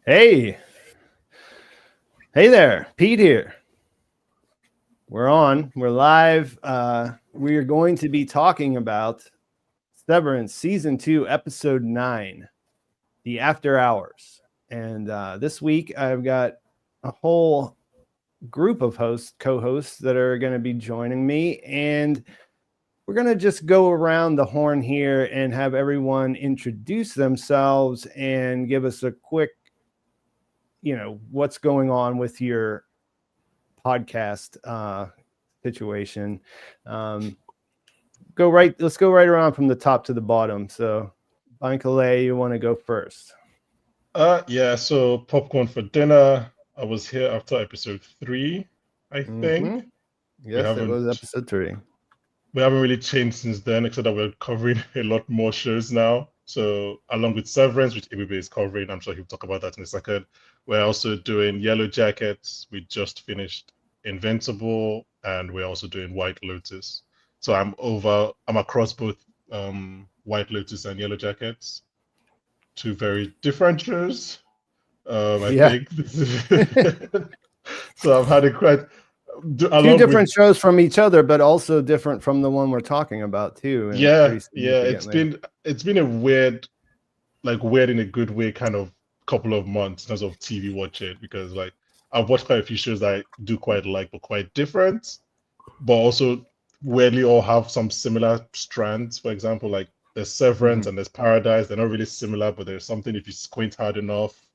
Hey, hey there, Pete here. We're on. We're live. We are going to be talking about Severance Season 2, Episode 9, The After Hours. And this week, I've got a whole group of co-hosts that are going to be joining me. And we're going to just go around the horn here and have everyone introduce themselves and give us a quick what's going on with your podcast situation. Let's go right around from the top to the bottom. So Bankole, you want to go first? So popcorn for dinner. I was here after episode 3, I think. Yes, it was episode 3. We haven't really changed since then, except that we're covering a lot more shows now. So along with Severance, which everybody is covering, I'm sure he'll talk about that in a second. We're also doing Yellow Jackets. We just finished Invincible, and we're also doing White Lotus. So I'm across both White Lotus and Yellow Jackets. 2 very different shows. I think. So I've had quite 2 different shows from each other, but also different from the one we're talking about too. It's been a weird in a good way kind of couple of months in terms of TV watching, because like I've watched quite a few shows that I do quite like, but quite different, but also weirdly all have some similar strands. For example, like there's Severance and there's Paradise. They're not really similar, but there's something if you squint hard enough.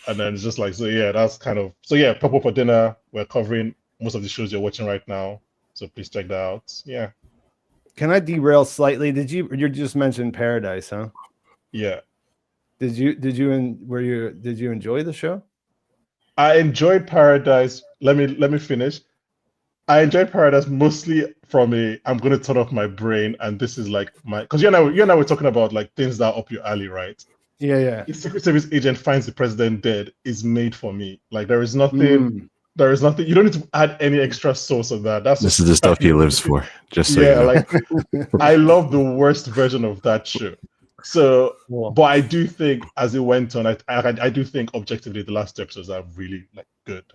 And then it's just like, that's kind of, Purple for dinner. We're covering most of the shows you're watching right now. So please check that out. Yeah. Can I derail slightly? You just mentioned Paradise, huh? Yeah. Did you enjoy the show? I enjoyed Paradise. Let me finish. I enjoyed Paradise mostly from I'm going to turn off my brain, and this is like because you and I were talking about like things that are up your alley, right? Yeah. If Secret Service agent finds the president dead, is made for me. Like there is nothing. There is nothing. You don't need to add any extra sauce of that. This is the stuff he lives for. Just so you know. Like I love the worst version of that show. So, but I do think as it went on, I do think objectively the last 2 episodes are really like good.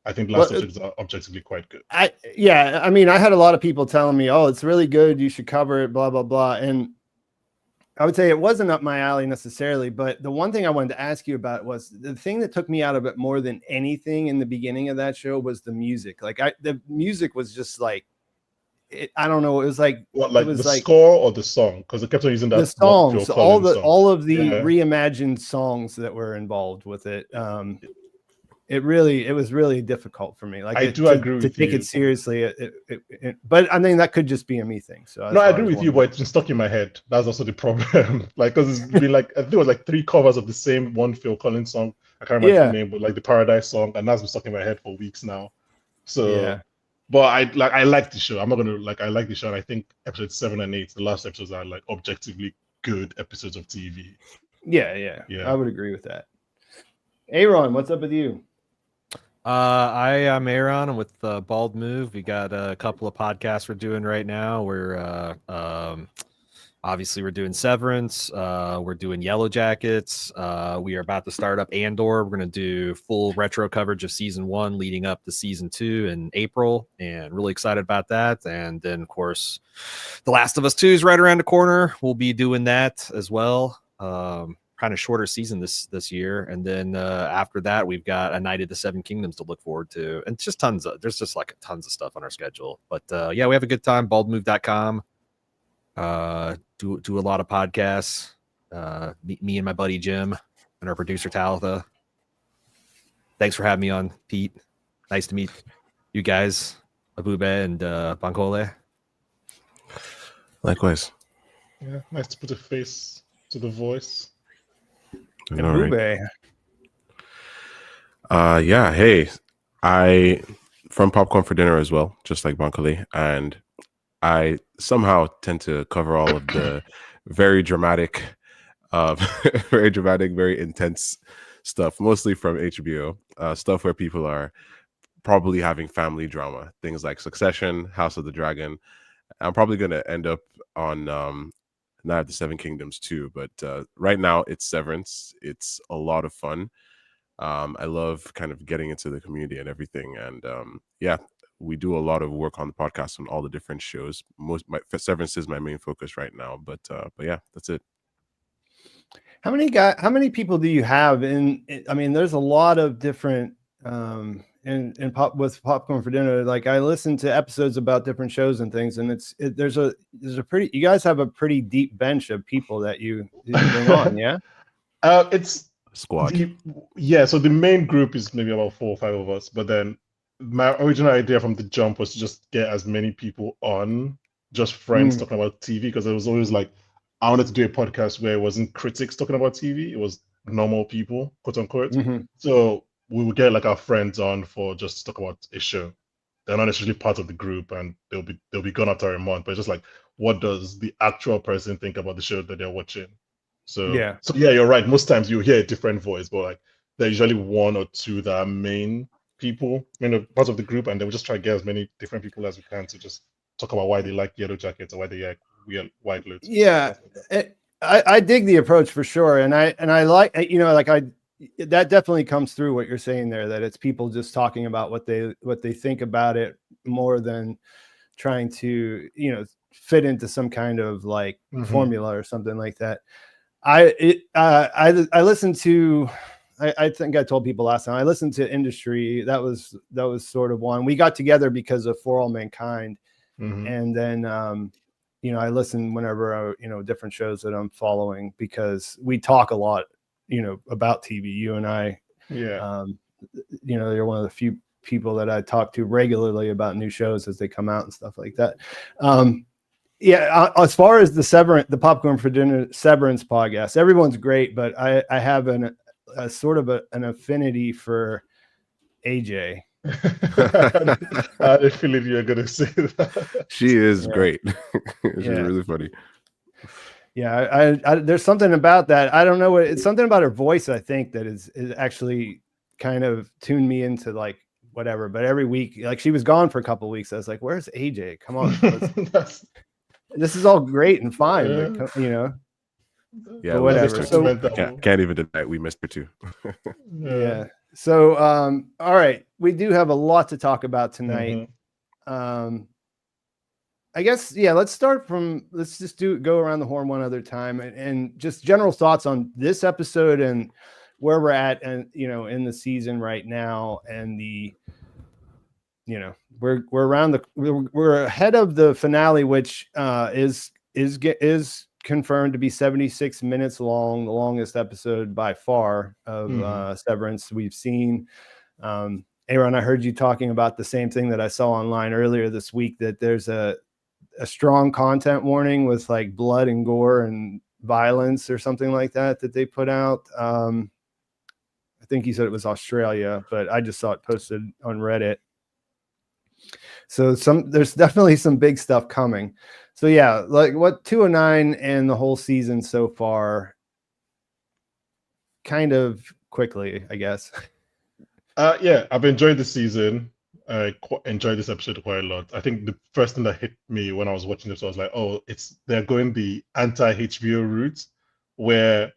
I think the last episodes are objectively quite good. I had a lot of people telling me, "Oh, it's really good. You should cover it." Blah blah blah. And I would say it wasn't up my alley necessarily, but the one thing I wanted to ask you about was the thing that took me out of it more than anything in the beginning of that show was the music. Like the music was just like, I don't know. It was like score or the song, because it kept on using that. The songs, all of the reimagined songs that were involved with it. It was really difficult for me. Like I do agree to take it seriously. But I mean that could just be a me thing. So no, I agree with you, but it's been stuck in my head. That's also the problem. Like because it's been like I think it was like 3 covers of the same one Phil Collins song. I can't remember the name, but like the Paradise song, and that's been stuck in my head for weeks now. So but I like the show. I'm not gonna I like the show, and I think episodes 7 and 8, the last episodes, are like objectively good episodes of TV. Yeah. I would agree with that. Aaron, what's up with you? I am Aaron. I'm with Bald Move. We got a couple of podcasts we're doing right now. We're obviously we're doing Severance. We're doing Yellow Jackets. We are about to start up Andor. We're going to do full retro coverage of season 1 leading up to season 2 in April, and really excited about that. And then of course, The Last of Us 2 is right around the corner. We'll be doing that as well. Kind of shorter season this year, and then after that we've got A Night of the Seven Kingdoms to look forward to, and just tons of stuff on our schedule. But we have a good time. Baldmove.com. Do a lot of podcasts. Me and my buddy Jim and our producer Talitha. Thanks for having me on, Pete. Nice to meet you guys, Abube and Bankole. Likewise. Yeah, nice to put a face to the voice. Right. Hey, I from Popcorn for Dinner as well, just like Bankole, and I somehow tend to cover all of the very dramatic, very intense stuff, mostly from HBO, stuff where people are probably having family drama, things like Succession, House of the Dragon. I'm probably going to end up on Night of the Seven Kingdoms too, but right now it's Severance. It's a lot of fun. I love kind of getting into the community and everything. And yeah, we do a lot of work on the podcast on all the different shows. Severance is my main focus right now, but yeah, that's it. How many people do you have I mean, there's a lot of different in Popcorn for Dinner. Like, I listen to episodes about different shows and things, and there's a pretty, you guys have a pretty deep bench of people that you bring on. Yeah. It's squad. So the main group is maybe about 4 or 5 of us, but then my original idea from the jump was to just get as many people on, just friends talking about TV, because it was always like, I wanted to do a podcast where it wasn't critics talking about TV, it was normal people, quote unquote. So we would get like our friends on for just to talk about a show. They're not necessarily part of the group, and they'll be gone after a month, but it's just like, what does the actual person think about the show that they're watching? So yeah, you're right. Most times you hear a different voice, but like there's usually 1 or 2 that are main people, part of the group, and then we just try to get as many different people as we can to just talk about why they like Yellow Jackets or why they like White Lotus. Yeah, I dig the approach for sure, and I like, that definitely comes through what you're saying there, that it's people just talking about what they think about it more than trying to fit into some kind of like formula or something like that. I listened to, I think I told people last time, I listened to Industry. That was sort of one. We got together because of For All Mankind. And then, I listen whenever, different shows that I'm following, because we talk a lot, about TV, you and I. Yeah. You're one of the few people that I talk to regularly about new shows as they come out and stuff like that. As far as the Popcorn for Dinner Severance podcast, everyone's great, but I have a sort of an affinity for AJ. I didn't feel you were going to say that. She is great. She's really funny. Yeah, I there's something about that. I don't know it's something about her voice, I think, that is actually kind of tuned me into like whatever. But every week, like, she was gone for a couple of weeks, I was like, where's AJ? Come on. This is all great and fine, but yeah, whatever. So can't even deny we missed her too. Yeah. So all right, we do have a lot to talk about tonight. I guess let's just go around the horn one other time, and just general thoughts on this episode and where we're at, and in the season right now, and we're ahead of the finale, which is confirmed to be 76 minutes long, the longest episode by far of Severance we've seen. Aaron, I heard you talking about the same thing that I saw online earlier this week, that there's a strong content warning with like blood and gore and violence or something like that they put out. I think he said it was Australia, but I just saw it posted on Reddit. So there's definitely some big stuff coming. So yeah, like what 209 and the whole season so far, kind of quickly, I guess. I've enjoyed the season. I enjoyed this episode quite a lot. I think the first thing that hit me when I was watching this, I was like, oh, they're going the anti-HBO route, where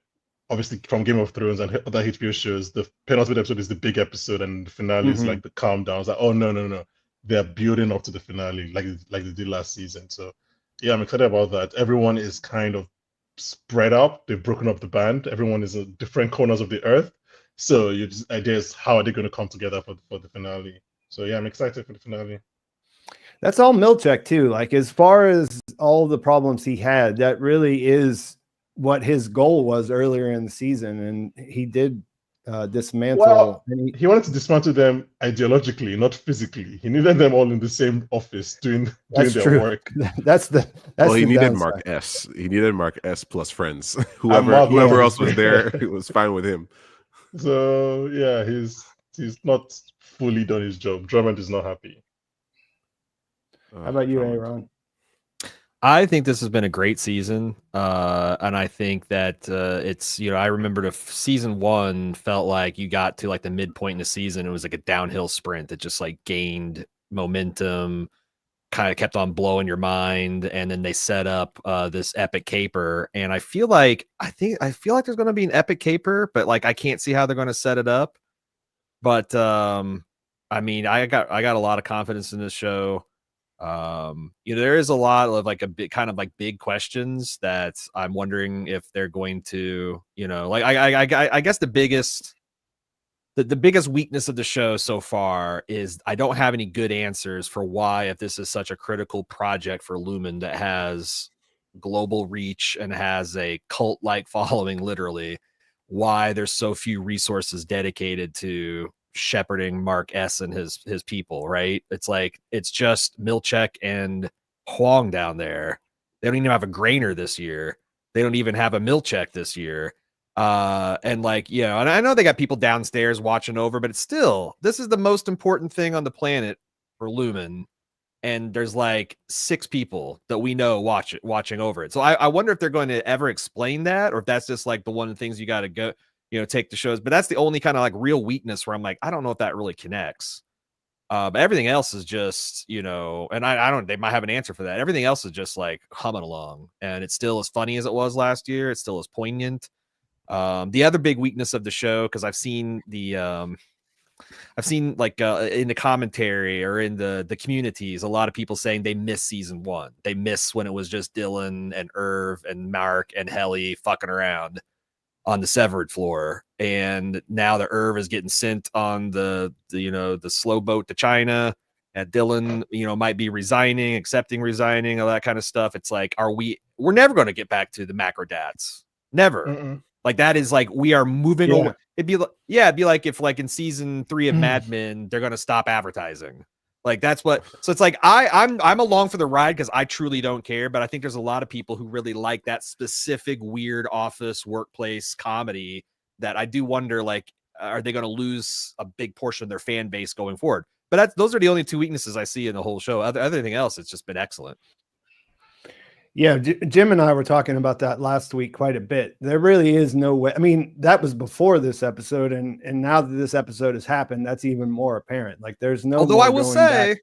obviously from Game of Thrones and other HBO shows, the penultimate episode is the big episode and the finale is like the calm down. I was like, oh, no. They're building up to the finale like they did last season. So yeah, I'm excited about that. Everyone is kind of spread up. They've broken up the band. Everyone is in different corners of the earth. So idea is, how are they going to come together for the finale? So yeah, I'm excited for the finale. That's all Milch too. Like, as far as all the problems he had, that really is what his goal was earlier in the season, and he did dismantle. Well, he wanted to dismantle them ideologically, not physically. He needed them all in the same office doing their work. He needed Mark S. He needed Mark S plus friends. Whoever else was there, it was fine with him. So yeah, he's not fully done his job. Drummond is not happy. How about you, Aaron? I think this has been a great season, and I think that it's, I remember season 1 felt like you got to like the midpoint in the season, it was like a downhill sprint that just like gained momentum, kind of kept on blowing your mind, and then they set up this epic caper, and I feel like there's going to be an epic caper, but like I can't see how they're going to set it up. But I mean, I got a lot of confidence in this show. There is a lot of like a bit kind of like big questions that I'm wondering if they're going to, like I guess the biggest weakness of the show so far is I don't have any good answers for why, if this is such a critical project for Lumon that has global reach and has a cult-like following, literally, why there's so few resources dedicated to shepherding Mark S and his people, right? It's like it's just Milch and Huang down there. They don't even have a Grainer this year. They don't even have a Milch this year. And like, and I know they got people downstairs watching over, but it's still, this is the most important thing on the planet for Lumon. And there's like 6 people that we know watching over it. So I wonder if they're going to ever explain that, or if that's just like the one of the things you got to go, take the shows. But that's the only kind of like real weakness where I'm like, I don't know if that really connects. But everything else is just, and I don't, they might have an answer for that. Everything else is just like humming along, and it's still as funny as it was last year. It's still as poignant. The other big weakness of the show, because I've seen like in the commentary or in the communities, a lot of people saying they miss season 1. They miss when it was just Dylan and Irv and Mark and Helly fucking around on the Severed floor, and now the Irv is getting sent on the slow boat to China, and Dylan might be accepting resigning, all that kind of stuff. It's like, we're never going to get back to the macro dads, never. Mm-mm. Like that is like, we are moving over. It'd be like if like in season 3 of Mad Men, they're going to stop advertising. Like that's what, so it's like, I'm along for the ride because I truly don't care, but I think there's a lot of people who really like that specific weird office workplace comedy that I do wonder, like, are they going to lose a big portion of their fan base going forward? But those are the only 2 weaknesses I see in the whole show. Everything else, it's just been excellent. Yeah, Jim and I were talking about that last week quite a bit. There really is no way. I mean, that was before this episode, and now that this episode has happened, that's even more apparent. Like, there's no. Although I will say,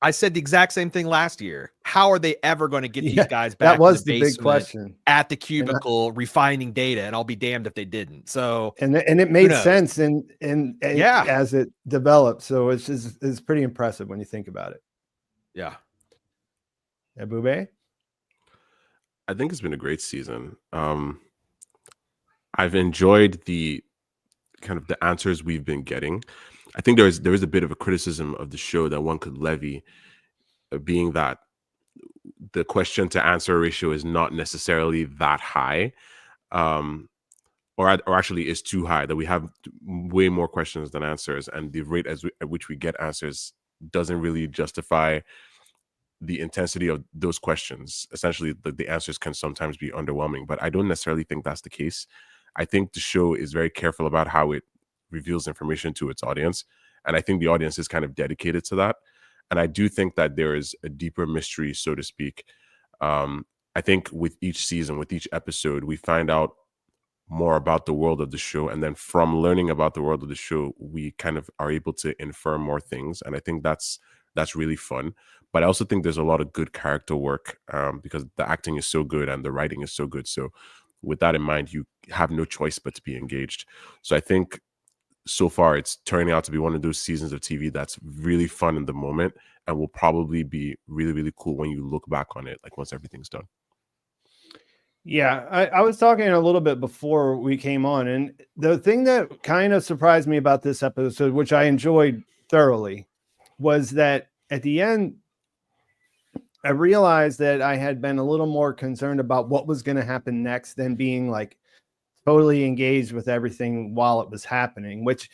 I said the exact same thing last year. How are they ever going to get these guys back? That was the big question at the cubicle, refining data, and I'll be damned if they didn't. So, and it made sense as it developed. So it's pretty impressive when you think about it. Yeah. Bube? I think it's been a great season. I've enjoyed the kind of the answers we've been getting. I think there is a bit of a criticism of the show that one could levy, being that the question to answer ratio is not necessarily that high, or actually is too high, that we have way more questions than answers, and the rate at which we get answers doesn't really justify the intensity of those questions. Essentially, the answers can sometimes be underwhelming, but I don't necessarily think that's the case. I think the show is very careful about how it reveals information to its audience, and I think the audience is kind of dedicated to that. And I do think that there is a deeper mystery, so to speak. I think with each season, with each episode, we find out more about the world of the show, and then from learning about the world of the show, we kind of are able to infer more things, and I think that's really fun. But I also think there's a lot of good character work, because the acting is so good and the writing is so good. So with that in mind, you have no choice but to be engaged. So I think so far it's turning out to be one of those seasons of TV that's really fun in the moment and will probably be really, really cool when you look back on it, like once everything's done. Yeah, I was talking a little bit before we came on, and the thing that kind of surprised me about this episode, which I enjoyed thoroughly, was that at the end, I realized that I had been a little more concerned about what was going to happen next than being like totally engaged with everything while it was happening, which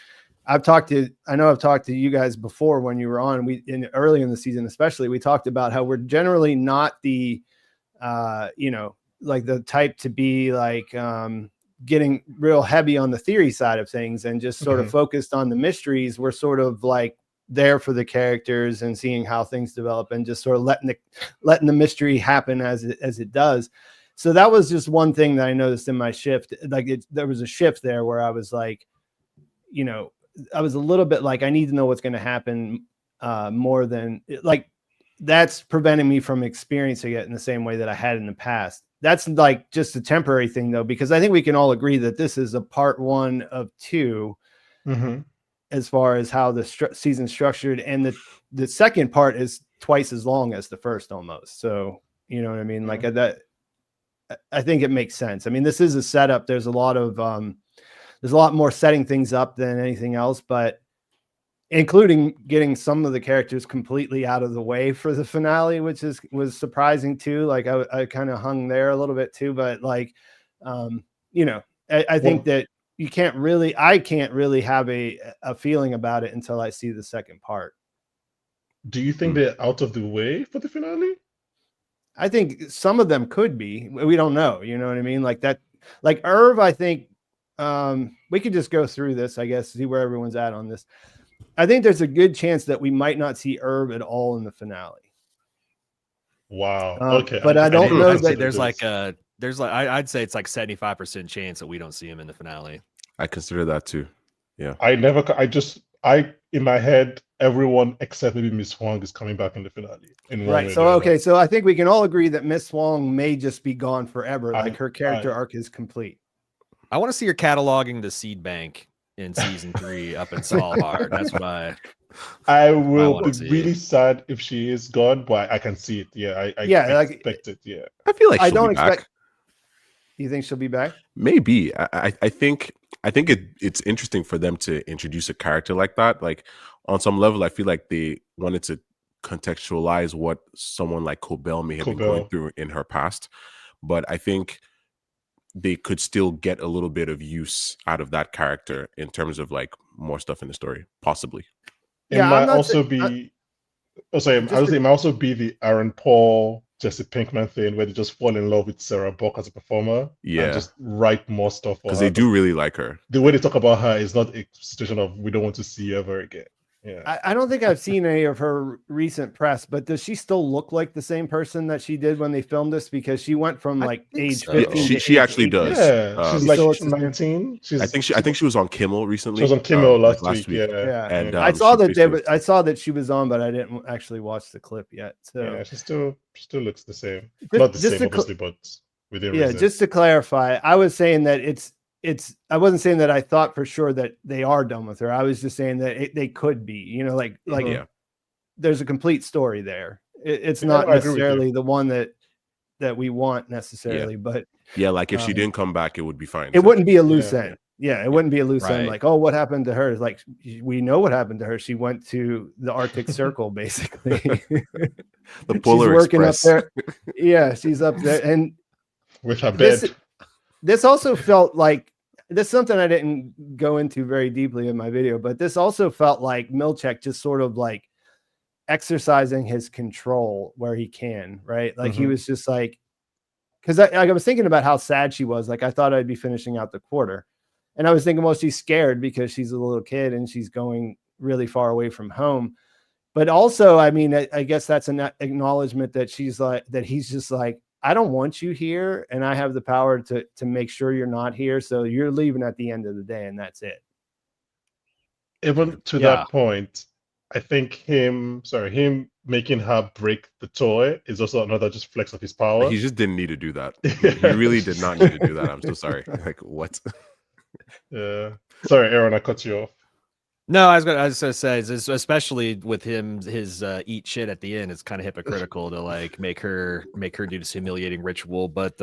I know I've talked to you guys before when you were on, early in the season, especially, we talked about how we're generally not the, like the type to be like, getting real heavy on the theory side of things and just sort of focused on the mysteries. We're sort of like there for the characters and seeing how things develop and just sort of letting the mystery happen as it does. So that was just one thing that I noticed in my shift. Like there was a shift there where I was like, I was a little bit like, I need to know what's going to happen more than like, that's preventing me from experiencing it in the same way that I had in the past. That's like just a temporary thing though, because I think we can all agree that this is a part 1 of 2. as far as how the season's structured, and the second part is twice as long as the first almost. So you know what I mean? Like that, I think it makes sense. I mean, this is a setup. There's a lot more setting things up than anything else, but including getting some of the characters completely out of the way for the finale, which was surprising too. Like I kind of hung there a little bit too, but like, you know, I think that I can't really have a feeling about it until I see the second part. Do you think they're out of the way for the finale? I think some of them could be. We don't know. You know what I mean? Like that, like Irv, I think we could just go through this, I guess, see where everyone's at on this. I think there's a good chance that we might not see Irv at all in the finale. Wow. Okay. But I don't know that I'd say it's like 75% chance that we don't see him in the finale. I consider that too. Yeah. In my head, everyone except maybe Miss Huang is coming back in the finale. Right. So, okay. So I think we can all agree that Miss Huang may just be gone forever. Like her character arc is complete. I want to see her cataloging the seed bank in season 3 up in Svalbard. That's what I will be really sad if she is gone, but I can see it. Yeah. I expect it. Yeah. I feel like I don't expect. You think she'll be back? Maybe. I think it's interesting for them to introduce a character like that. Like on some level, I feel like they wanted to contextualize what someone like Coobel may have been going through in her past. But I think they could still get a little bit of use out of that character in terms of like more stuff in the story, possibly. It might also be the Aaron Paul, Jesse Pinkman thing where they just fall in love with Sarah Buck as a performer. Yeah. And just write more stuff for her. Because they do really like her. The way they talk about her is not a situation of we don't want to see her ever again. Yeah. I don't think I've seen any of her recent press, but does she still look like the same person that she did when they filmed this? Because she went from like age 15. Yeah, she actually does. Yeah, she's like 19. I think she was on Kimmel recently. She was on Kimmel last week. Yeah. And I saw that she was on, but I didn't actually watch the clip yet. So yeah, she still looks the same. Not the same, obviously, but within reason. Just to clarify, I was saying that I wasn't saying that I thought for sure that they are done with her. I was just saying that they could be, you know, like there's a complete story there. It's not necessarily the one that we want necessarily, but like if she didn't come back, it would be fine. It wouldn't be a loose end. Yeah, it wouldn't be a loose end. Like, oh, what happened to her? Like, we know what happened to her. She went to the Arctic Circle, basically. The Polar Express. Up there. Yeah, she's up there, and with her bed. This also felt like. This is something I didn't go into very deeply in my video, but this also felt like Milch just sort of like exercising his control where he can, right? Like he was just like, because I was thinking about how sad she was. Like I thought I'd be finishing out the quarter, and I was thinking, well, she's scared because she's a little kid and she's going really far away from home. But also, I mean, I guess that's an acknowledgement that he's just like, I don't want you here, and I have the power to make sure you're not here. So you're leaving at the end of the day, and that's it. Even to that point, I think him making her break the toy is also another just flex of his power. He just didn't need to do that. He really did not need to do that. I'm so sorry. Like what? Yeah. Sorry, Aaron, I cut you off. No, I was gonna say, especially with his eat shit at the end, it's kind of hypocritical to like make her do this humiliating ritual. But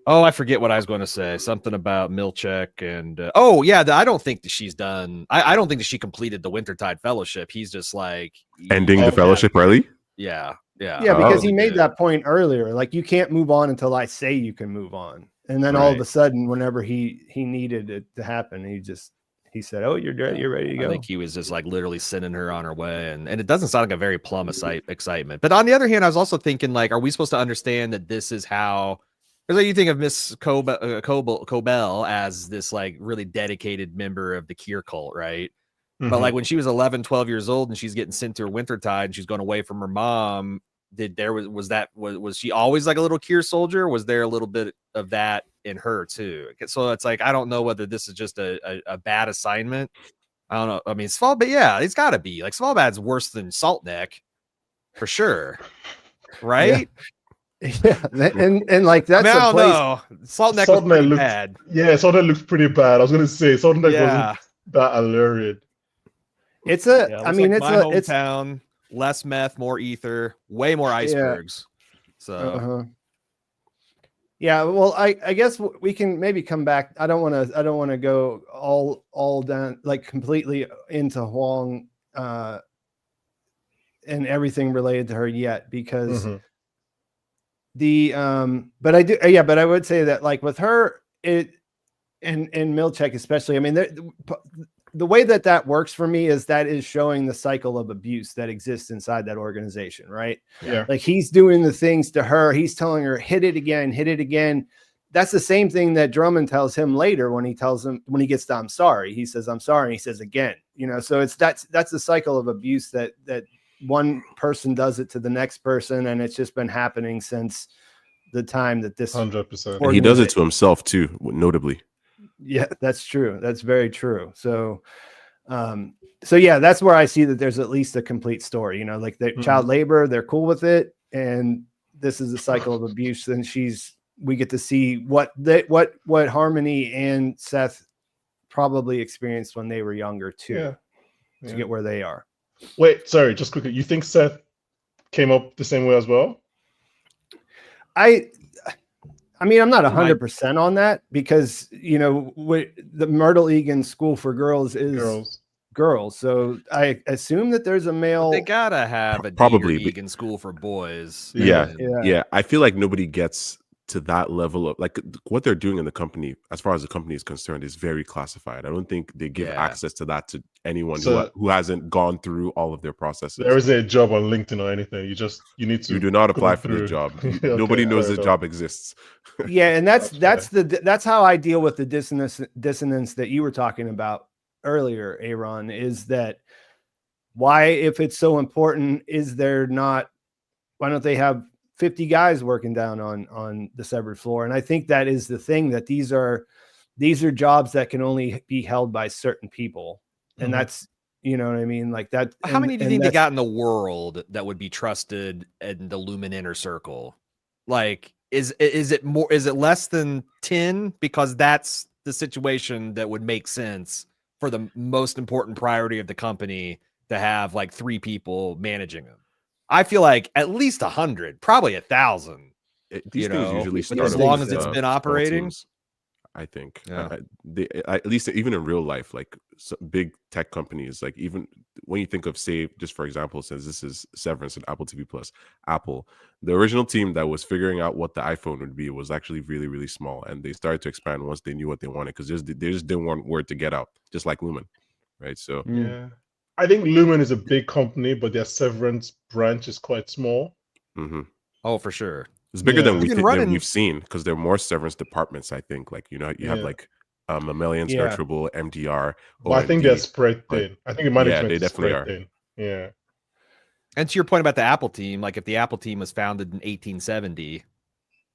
I forget what I was going to say. Something about Milchek and I don't think that she's done. I don't think that she completed the Wintertide Fellowship. He's just like ending the fellowship early. Yeah, because he made that point earlier. Like you can't move on until I say you can move on, and then all of a sudden, whenever he needed it to happen, he said, "Oh, you're ready to go." I think he was just like literally sending her on her way, and it doesn't sound like a very plum excitement. But on the other hand, I was also thinking, like, are we supposed to understand that this is how? Because like, you think of Miss Coobel as this like really dedicated member of the Kier cult, right? Mm-hmm. But like when she was 11, 12 years old and she's getting sent to her Wintertide and she's going away from her mom, was she always like a little Kier soldier? Was there a little bit of that in her too? So it's like I don't know whether this is just a bad assignment. I don't know. I mean, Svalbard, it's got to be like Svalbard's worse than Salt Neck for sure, right? Yeah, and like that's I don't know. Salt Neck was pretty bad. Yeah, Salt Neck looks pretty bad. I was gonna say Salt Neck wasn't that alluring. It's a. Yeah, I mean, like it's my a. It's hometown. Less meth, more ether, way more icebergs. So. Uh-huh. Yeah, well, I guess we can maybe come back. I don't want to go all down like completely into Huang and everything related to her yet, because but I do, yeah, but I would say that like with her and Milch especially, I mean, the way that works for me is that is showing the cycle of abuse that exists inside that organization, right? Yeah. Like he's doing the things to her. He's telling her, hit it again. That's the same thing that Drummond tells him later when he gets to, I'm sorry. He says, I'm sorry. And he says again, so that's the cycle of abuse that one person does it to the next person. And it's just been happening since the time that this 100%. And he does it to himself too, notably. Yeah, that's true. That's very true. So yeah, that's where I see that there's at least a complete story, like the child labor, they're cool with it. And this is a cycle of abuse. And we get to see what Harmony and Seth probably experienced when they were younger too, to get where they are. Wait, sorry, just quickly. You think Seth came up the same way as well? I mean, I'm not 100% on that because, the Myrtle Egan School for Girls is girls. So I assume that there's a male. But they gotta have a probably Egan School for boys. Yeah. I feel like nobody gets to that level of like what they're doing in the company, as far as the company is concerned, is very classified. I don't think they give access to that to anyone who hasn't gone through all of their processes. There isn't a job on LinkedIn or anything. You need to. You do not apply for the job. Nobody knows the job exists. Yeah, and that's how I deal with the dissonance that you were talking about earlier, Aaron, is that why, if it's so important, why don't they have 50 guys working down on the severed floor? And I think that is the thing, that these are jobs that can only be held by certain people. And that's, you know what I mean? Like that. How many do you think they got in the world that would be trusted in the Lumon inner circle? Like, is it less than 10? Because that's the situation that would make sense for the most important priority of the company to have like 3 people managing them. I feel like at least 100, probably 1,000. These things usually start as long as it's been operating. Teams, I think at least even in real life, like big tech companies, like even when you think of, say, just for example, since this is Severance and Apple TV Plus, Apple, the original team that was figuring out what the iPhone would be was actually really, really small, and they started to expand once they knew what they wanted, because they just didn't want word to get out, just like Lumon, right? So I think Lumon is a big company, but their Severance branch is quite small. Oh, for sure. It's bigger than we've seen, because there are more Severance departments, I think. Like, you have like Mammalians, Nurturable, MDR. Well, I think they're spread thin. I think the management they definitely are. Thin. Yeah. And to your point about the Apple team, like if the Apple team was founded in 1870,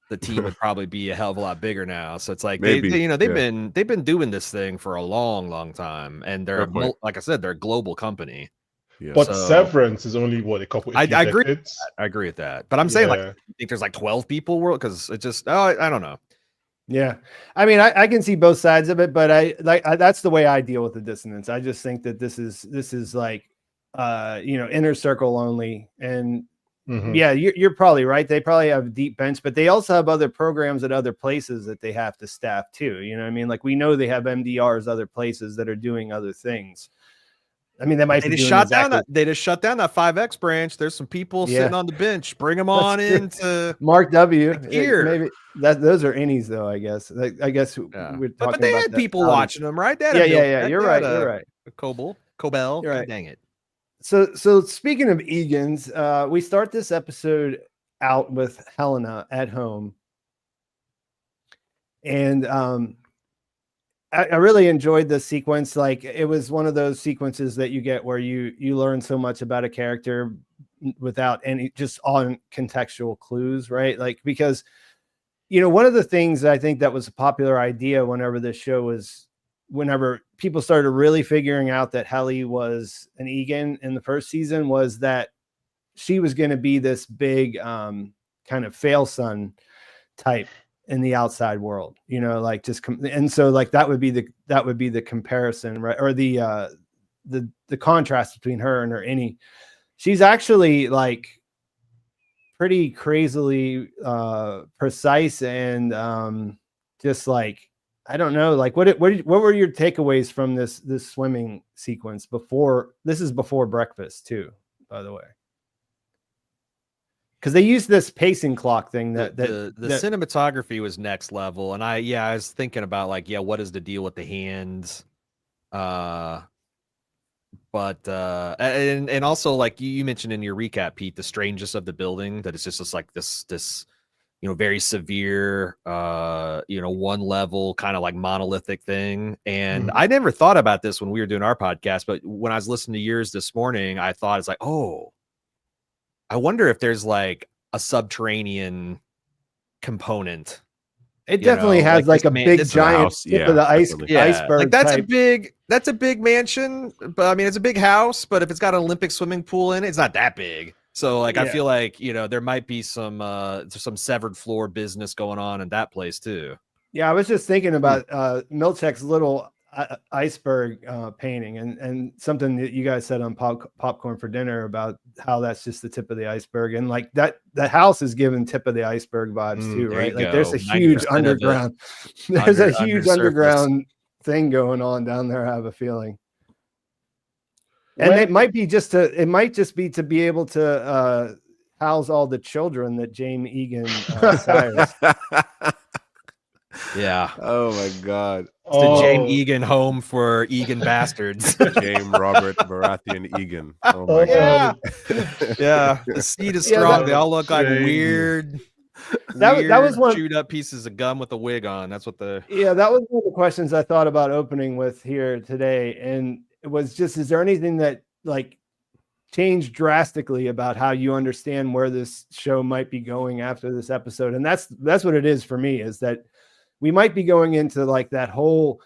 the team would probably be a hell of a lot bigger now. So it's like they've been doing this thing for a long, long time, and they're like I said, they're a global company. Yeah. But Severance is only a couple. I agree. I agree with that. But I'm saying, like, I think there's like 12 people world, because it just I don't know. Yeah, I mean, I can see both sides of it, but that's the way I deal with the dissonance. I just think that this is like inner circle only, and you're probably right. They probably have a deep bench, but they also have other programs at other places that they have to staff too. You know what I mean? Like, we know they have MDRs other places that are doing other things. I mean, they just shut down that 5X branch. There's some people sitting on the bench. Bring them on into Mark W. Here, maybe those are innies, though. I guess. We're talking but they had people watching them, right? You're right. You're right. Coobel. You're right. Dang it. So speaking of Egans, we start this episode out with Helena at home, and I really enjoyed the sequence. Like, it was one of those sequences that you get where you learn so much about a character without any, just on contextual clues, right? Like, because, one of the things I think that was a popular idea whenever people started really figuring out that Helly was an Egan in the first season, was that she was going to be this big kind of fail son type in the outside world, like and so like that would be the comparison, right? Or the the contrast between her and her innie. She's actually like pretty crazily precise and just like, I don't know, like what were your takeaways from this swimming sequence before? This is before breakfast too, by the way, because they used this pacing clock thing that the cinematography was next level, and I was thinking about like, what is the deal with the hands, but and also like you mentioned in your recap, Pete, the strangeness of the building, that it's just like this very severe, one level kind of like monolithic thing. And I never thought about this when we were doing our podcast, but when I was listening to yours this morning, I thought it's like, oh, I wonder if there's like a subterranean component. It definitely has like a big giant tip of the iceberg. Like that's a big mansion, but I mean, it's a big house, but if it's got an Olympic swimming pool in it, it's not that big. So like, I feel like, there might be some severed floor business going on in that place too. Yeah. I was just thinking about Milch's little iceberg painting and something that you guys said on Popcorn for Dinner about how that's just the tip of the iceberg. And like that house is given tip of the iceberg vibes too, right? Like there's a huge underground, there's a huge underground thing going on down there. I have a feeling. And it might just be to be able to house all the children that Jame Egan sires. Yeah. Oh my God. It's the Jame Egan home for Egan bastards. Jame, Robert, Baratheon, Egan. Oh my God. Yeah. The seed is strong. They all look like weird. That was one chewed up pieces of gum with a wig on. That's what that was one of the questions I thought about opening with here today. And it was just, is there anything that like changed drastically about how you understand where this show might be going after this episode? And that's what it is for me, is that we might be going into like that whole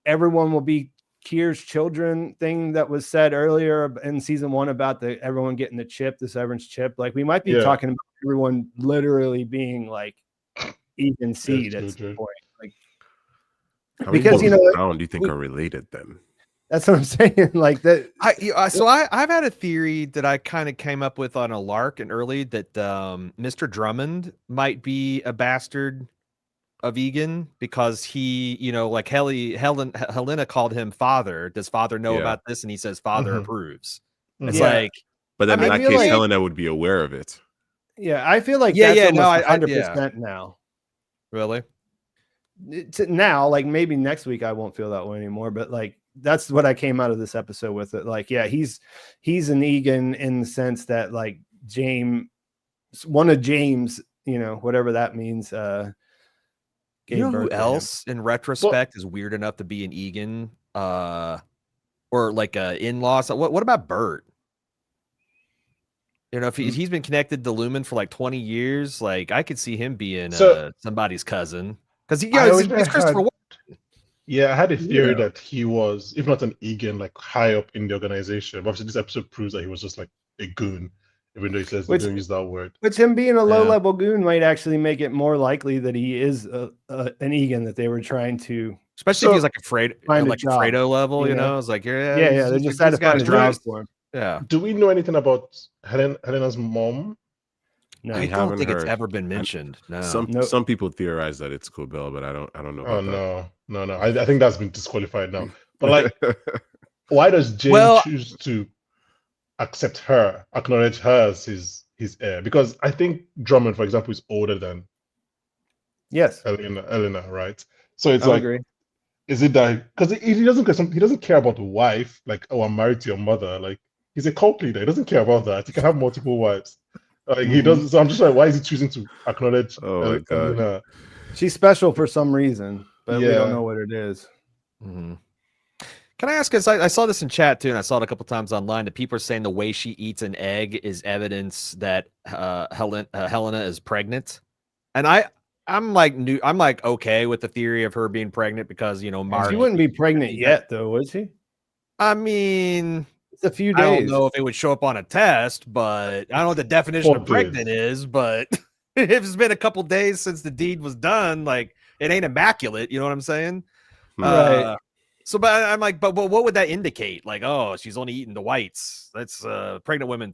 everyone will be Kier's children thing that was said earlier in season 1 about everyone getting the chip, the severance chip. Like we might be talking about everyone literally being like Egan seed at some point. Like, because how do you think are related then? That's what I'm saying. Like that. I've had a theory that I kind of came up with on a lark and early that Mr. Drummond might be a bastard of Egan because he, like Helena called him father. Does father know about this? And he says father approves. It's like, but then in that case, Helena would be aware of it. Yeah, I feel like that's 100% now. Really? Now, like maybe next week I won't feel that way anymore, but like that's what I came out of this episode with it. Like, yeah, he's an Egan in the sense that like one of James, whatever that means. Who else in retrospect is weird enough to be an Egan or like a in-law? So what about Bert? If he's been connected to Lumon for like 20 years, like I could see him being somebody's cousin because he's Christopher Walken. Yeah, I had a theory that he was, if not an Egan, like high up in the organization. But obviously, this episode proves that he was just like a goon, even though he says they don't use that word. Which him being a low-level goon might actually make it more likely that he is an Egan that they were trying to, especially if he's like a Fredo level. It's like they just had to find a job for him. Yeah. Do we know anything about Helena's mom? No, I don't think it's ever been mentioned. No. Some people theorize that it's Coobel, but I don't know. No. I think that's been disqualified now. But like, why does Jane choose to acknowledge her as his heir? Because I think Drummond, for example, is older than Helena, right? So it's agree. Is it that because he doesn't care about the wife, like, oh, I'm married to your mother, like he's a cult leader, he doesn't care about that. He can have multiple wives. Like he doesn't. So I'm just like, why is he choosing to acknowledge? Oh my God. Helena? She's special for some reason, but we don't know what it is. Mm-hmm. Can I ask? Because I saw this in chat too, and I saw it a couple times online. That people are saying the way she eats an egg is evidence that Helena is pregnant, and I'm like okay with the theory of her being pregnant because Mark. She wouldn't be pregnant yet, though, would she? I mean, it's a few days. I don't know if it would show up on a test, but I don't know what the definition of pregnant is. But if it's been a couple days since the deed was done, like it ain't immaculate. You know what I'm saying? Right. So, but I'm like, but what would that indicate? Like, oh, she's only eating the whites. That's pregnant women.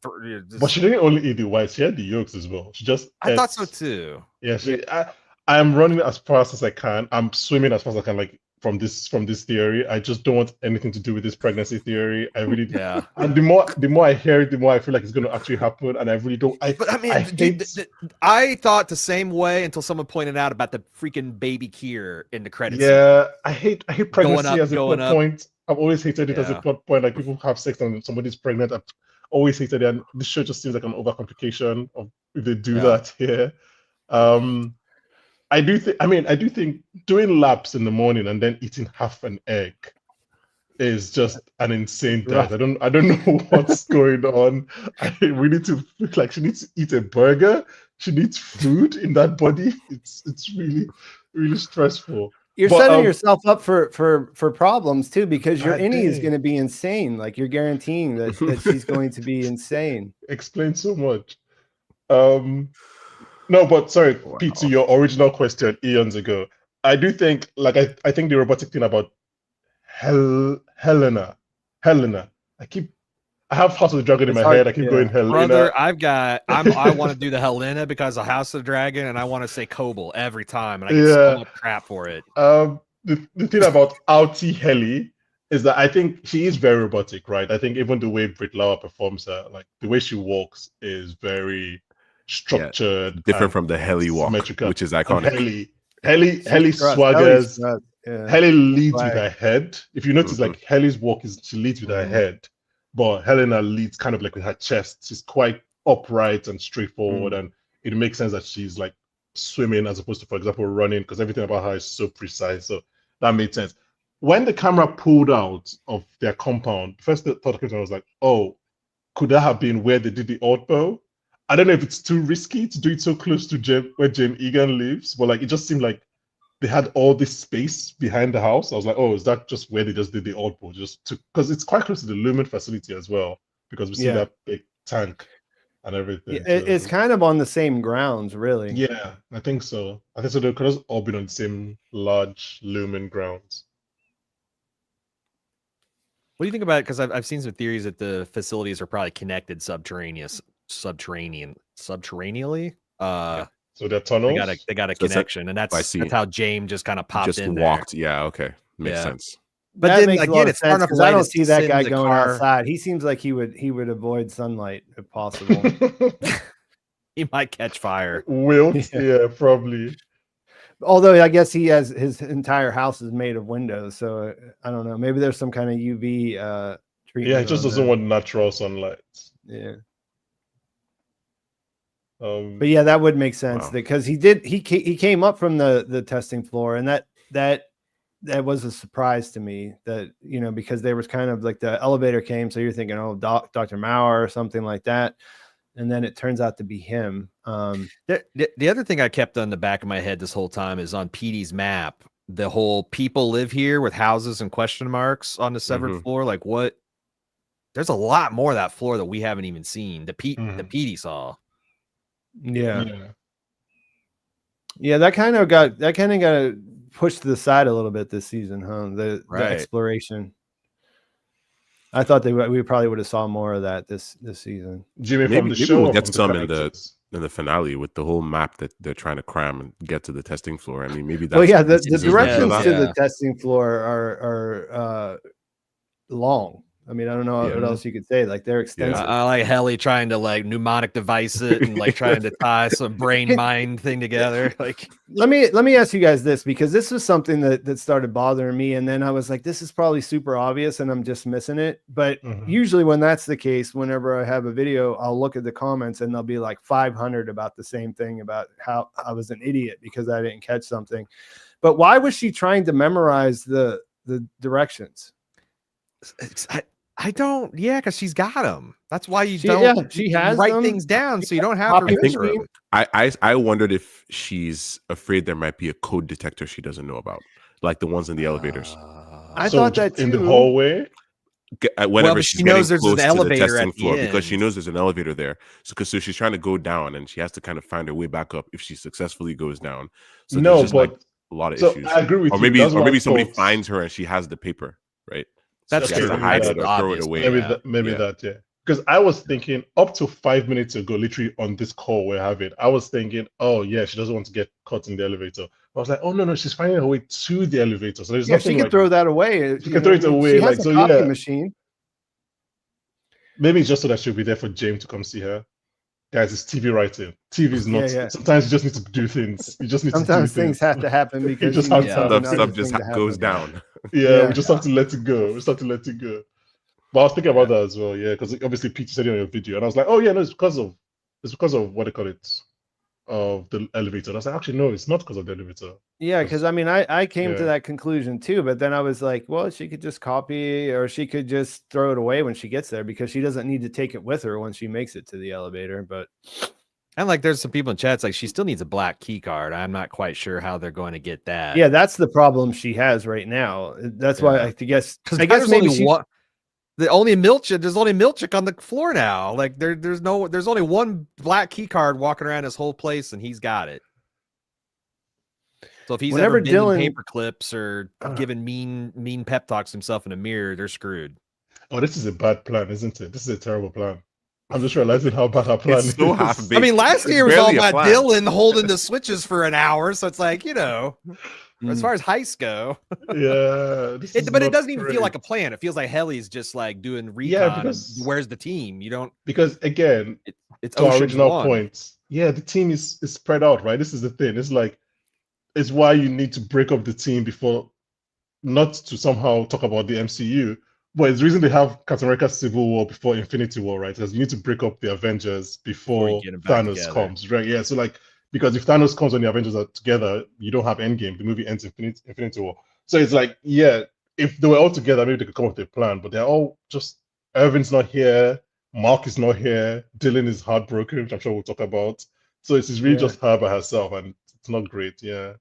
But she didn't only eat the whites; she had the yolks as well. She just I thought so too. Yeah, I'm running as fast as I can. I'm swimming as fast as I can, like from this theory. I just don't want anything to do with this pregnancy theory. I really And the more I hear it, the more I feel like it's going to actually happen. And I really don't. But I mean, I thought the same way until someone pointed out about the freaking baby Kier in the credits. Yeah, I hate pregnancy as a plot point. I've always hated it as a plot point. Like people have sex and somebody's pregnant. I've always hated it. And this show just seems like an overcomplication of if they do that here. I do think doing laps in the morning and then eating half an egg is just an insane diet. I don't know what's going on. We need to like she needs to eat a burger. She needs food in that body. It's really, really stressful. You're setting yourself up for problems too, because your innie is going to be insane. Like you're guaranteeing that she's going to be insane. Explains so much. No, but sorry, Pete, to your original question eons ago, I do think, like, I think the robotic thing about Helena. I have House of the Dragon in my head. I keep going Helena. Brother, I want to do the Helena because of House of the Dragon, and I want to say Coobel every time, and I get so much crap for it. The thing about Outie Helly is that I think she is very robotic, right? I think even the way Britt performs her, like the way she walks is very structured, different from the Helly walk, which is iconic. Helly swaggers. Helly leads with her head. If you notice, like Helly's walk she leads with her head, but Helena leads kind of like with her chest. She's quite upright and straightforward, and it makes sense that she's like swimming as opposed to, for example, running, because everything about her is so precise. So that made sense. When the camera pulled out of their compound, first the thought came to me, I was like, oh, could that have been where they did the odd bow? I don't know if it's too risky to do it so close to where Jame Egan lives, but like it just seemed like they had all this space behind the house. I was like, oh, is that just where they just did the odd bow? Because it's quite close to the Lumon facility as well, because we see that big tank and everything. It's kind of on the same grounds, really. Yeah, I think so. I think so. They could have all been on the same large Lumon grounds. What do you think about it? Because I've seen some theories that the facilities are probably connected subterraneanly. So they're tunnels. They got a connection, and that's how Jame just kind of popped in. Walked. There. Yeah, okay, makes sense. But that then again, it's hard enough. I don't see that guy going outside. He seems like he would avoid sunlight if possible. He might catch fire. Yeah, probably. Although I guess he has his entire house is made of windows, so I don't know. Maybe there's some kind of UV treatment. Yeah, he just doesn't want natural sunlight. Yeah. But yeah, that would make sense because he came up from the testing floor, and that was a surprise to me that, you know, because there was kind of like the elevator came, so you're thinking, oh, Dr. Maurer or something like that, and then it turns out to be him. The other thing I kept on the back of my head this whole time is on Petey's map, the whole people live here with houses and question marks on the severed floor. Like what? There's a lot more of that floor that we haven't even seen. The Petey saw. Yeah, that kind of got pushed to the side a little bit this season, huh? The exploration. I thought we probably would have saw more of that this season. Jimmy, maybe we'll get some in the finale with the whole map that they're trying to cram and get to the testing floor. I mean, maybe that's the directions to the testing floor are long. I mean, I don't know what else you could say. Like they're extensive. I like Helly trying to like mnemonic device it and like trying to tie some brain mind thing together. Like, let me ask you guys this, because this was something that started bothering me, and then I was like, this is probably super obvious, and I'm just missing it. But usually when that's the case, whenever I have a video, I'll look at the comments and there'll be like 500 about the same thing, about how I was an idiot because I didn't catch something. But why was she trying to memorize the directions? I don't, because she's got them. That's why she has write things down so you don't have to remember them. I wondered if she's afraid there might be a code detector she doesn't know about, like the ones in the elevators. I thought that too. In the hallway. Whenever she knows there's an elevator at the end. Because she knows there's an elevator there. So she's trying to go down, and she has to kind of find her way back up if she successfully goes down. So there's just like a lot of issues. I agree with you. Maybe somebody finds her and she has the paper. right? That's So she has to true. hide That's it the or throw it obvious away. one. Maybe Yeah. that, yeah. Because I was thinking up to 5 minutes ago, literally on this call we have it, I was thinking, oh yeah, she doesn't want to get caught in the elevator. I was like, oh no, she's finding her way to the elevator. So there's Yeah, nothing she could like throw that away. she can throw it away. She has Like, a so copy yeah, machine. maybe it's just so that she'll be there for Jame to come see her. Guys, it's TV writing. TV is not. Yeah. Sometimes you just need to do things. You just need Sometimes to do things have to happen because just you have need to something Stuff other just thing to goes happen. down. Yeah, we Yeah. just have to let it go. We just have to let it go. But I was thinking about that as well, yeah, because obviously Pete said it on your video, and I was like, oh yeah, no, it's because of what they call it, of the elevator. And I was like, actually, no, it's not because of the elevator. Yeah, because I mean, I came to Yeah. that conclusion too, but then I was like, well, she could just copy or she could just throw it away when she gets there because she doesn't need to take it with her when she makes it to the elevator. But And like, there's some people in chats like she still needs a black key card. I'm not quite sure how they're going to get that. yeah, that's the problem she has right now. That's why I guess Because maybe there's only Milchik on the floor now. Like there's only one black key card walking around this whole place, and he's got it. So if he's Whenever ever bending Dylan- paper clips or giving mean pep talks to himself in a mirror, they're screwed. Oh, this is a bad plan, isn't it? This is a terrible plan. I'm just realizing how bad our plan It's so is. half-baked. I mean, last It's year was all barely a about plan. Dylan holding the switches for an hour. So it's like, as far as heists go. Yeah, But it doesn't even feel like a plan. It feels like Helly's just like doing recon. Yeah, because- and where's the team? You don't. because again, It's to our Ocean's original 1. points, yeah, the team is spread out, right? This is the thing. It's like it's why you need to break up the team before, not to somehow talk about the MCU, but it's the reason they have Captain America Civil War before Infinity War, right? Because you need to break up the Avengers Before you before get them back Thanos together. comes, right? Yeah, so like because if Thanos comes when the Avengers are together, you don't have Endgame. The movie ends Infinity War. So it's like, yeah, if they were all together, maybe they could come up with a plan. But they're all just Irvin's not here, Mark is not here, Dylan is heartbroken, which I'm sure we'll talk about. So it's really just her by herself, and it's not great. Yeah.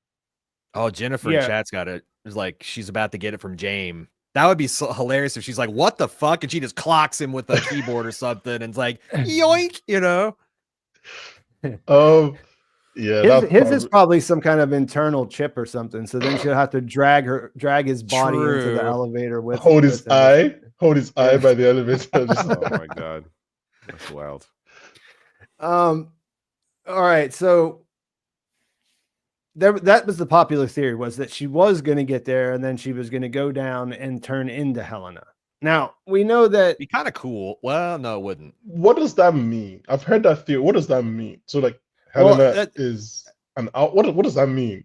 Oh, Jennifer in chat's got it. It's like she's about to get it from Jame. That would be so hilarious if she's like, "What the fuck?" and she just clocks him with a keyboard or something, and it's like, "Yoink!" Yeah, his is probably some kind of internal chip or something. So then she'll have to drag his body into the elevator with hold his him. eye by the elevator. Oh my god, that's wild. All right, so that was the popular theory, was that she was going to get there and then she was going to go down and turn into Helena. Now we know that be kind of cool. Well, no, it wouldn't. What does that mean? I've heard that theory. What does that mean? So like Helena is an out. What does that mean?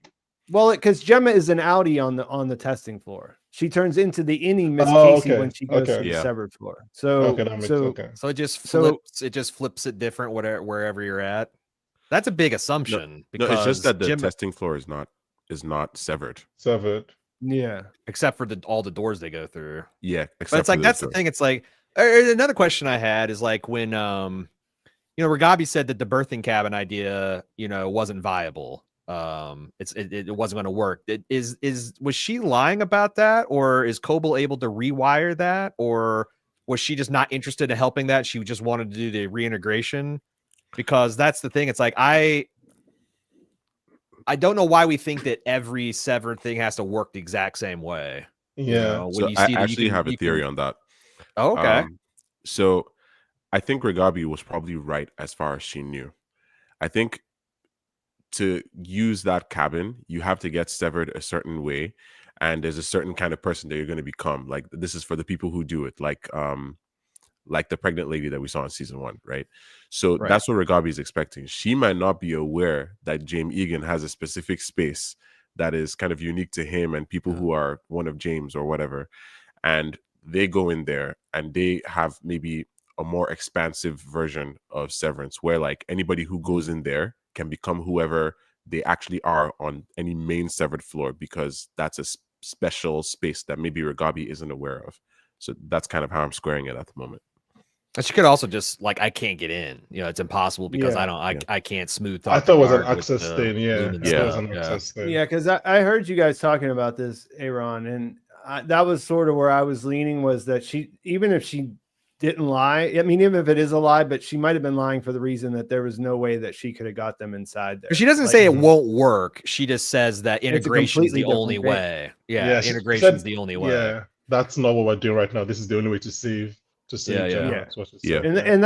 Well, because Gemma is an outie on the testing floor. She turns into the innie Miss Casey when she goes to the severed floor. So it just flips it different wherever you're at. That's a big assumption. No, it's just that the testing floor is not severed. Yeah, except for all the doors they go through. Yeah, but it's like that's the thing. It's like another question I had is like when Ragabi said that the birthing cabin idea wasn't viable. It wasn't going to work. Was she lying about that, or is Coobel able to rewire that, or was she just not interested in helping that? She just wanted to do the reintegration. Because that's the thing. It's like I don't know why we think that every severed thing has to work the exact same way. Yeah. So I actually have a theory on that. Oh, okay. So I think Ragabi was probably right as far as she knew. I think to use that cabin, you have to get severed a certain way, and there's a certain kind of person that you're going to become. Like this is for the people who do it. Like the pregnant lady that we saw in season 1, right? So that's what Ragabi is expecting. She might not be aware that Jame Egan has a specific space that is kind of unique to him and people who are one of James or whatever. And they go in there and they have maybe a more expansive version of Severance where like anybody who goes in there can become whoever they actually are on any main severed floor, because that's a special space that maybe Ragabi isn't aware of. So that's kind of how I'm squaring it at the moment. And she could also just like, I can't get in. It's impossible because I can't smooth. I thought it was an access thing. Yeah, because I heard you guys talking about this, Aaron, and that was sort of where I was leaning, was that even if she didn't lie, I mean, even if it is a lie, but she might have been lying for the reason that there was no way that she could have got them inside there. She doesn't say it won't work. She just says that integration is the only way. Yeah, integration is the only way. Yeah. that's not what we're doing right now. This is the only way to save Gemma. Yeah. That's what she said. And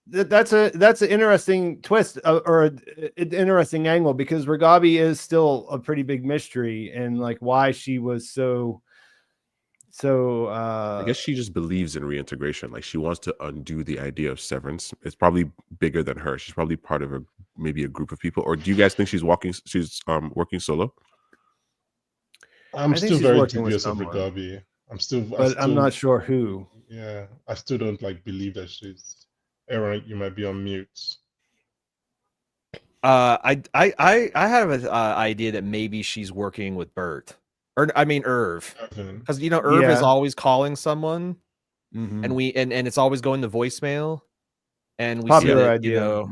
that's an interesting twist or an interesting angle, because Ragabi is still a pretty big mystery, and like why she was so I guess she just believes in reintegration. Like she wants to undo the idea of severance. It's probably bigger than her. She's probably part of maybe a group of people. Or do you guys think she's working solo? I'm still very dubious of Ragabi. I'm not sure who. Yeah, I still don't believe that she's. Aaron, you might be on mute. I have an idea that maybe she's working with Bert, Irv, because Irv is always calling someone, and it's always going to voicemail, and we popular see that, idea.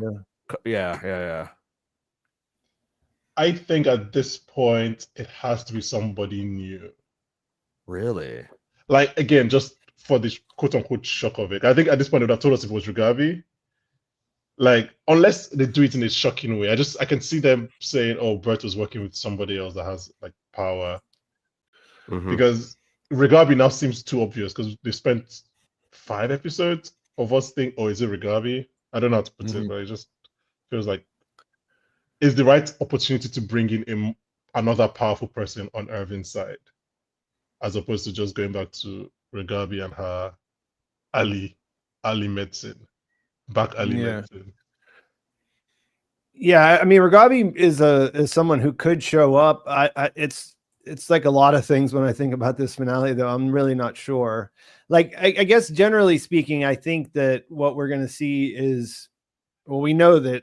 Yeah. I think at this point it has to be somebody new. Really? Again, just for the quote unquote shock of it. I think at this point they would have told us if it was Ragabi. Unless they do it in a shocking way. I can see them saying, "Oh, Britt was working with somebody else that has power." Because Ragabi now seems too obvious, because they spent 5 episodes of us thinking, "Oh, is it Ragabi?" I don't know how to put it, but it just feels like it's the right opportunity to bring in another powerful person on Irvin's side, as opposed to just going back to Ragabi and her Ali medicine. Medicine. Yeah, I mean, Ragabi is someone who could show up. It's like a lot of things when I think about this finale, though. I'm really not sure. I guess generally speaking, I think that what we're going to see is, well, we know that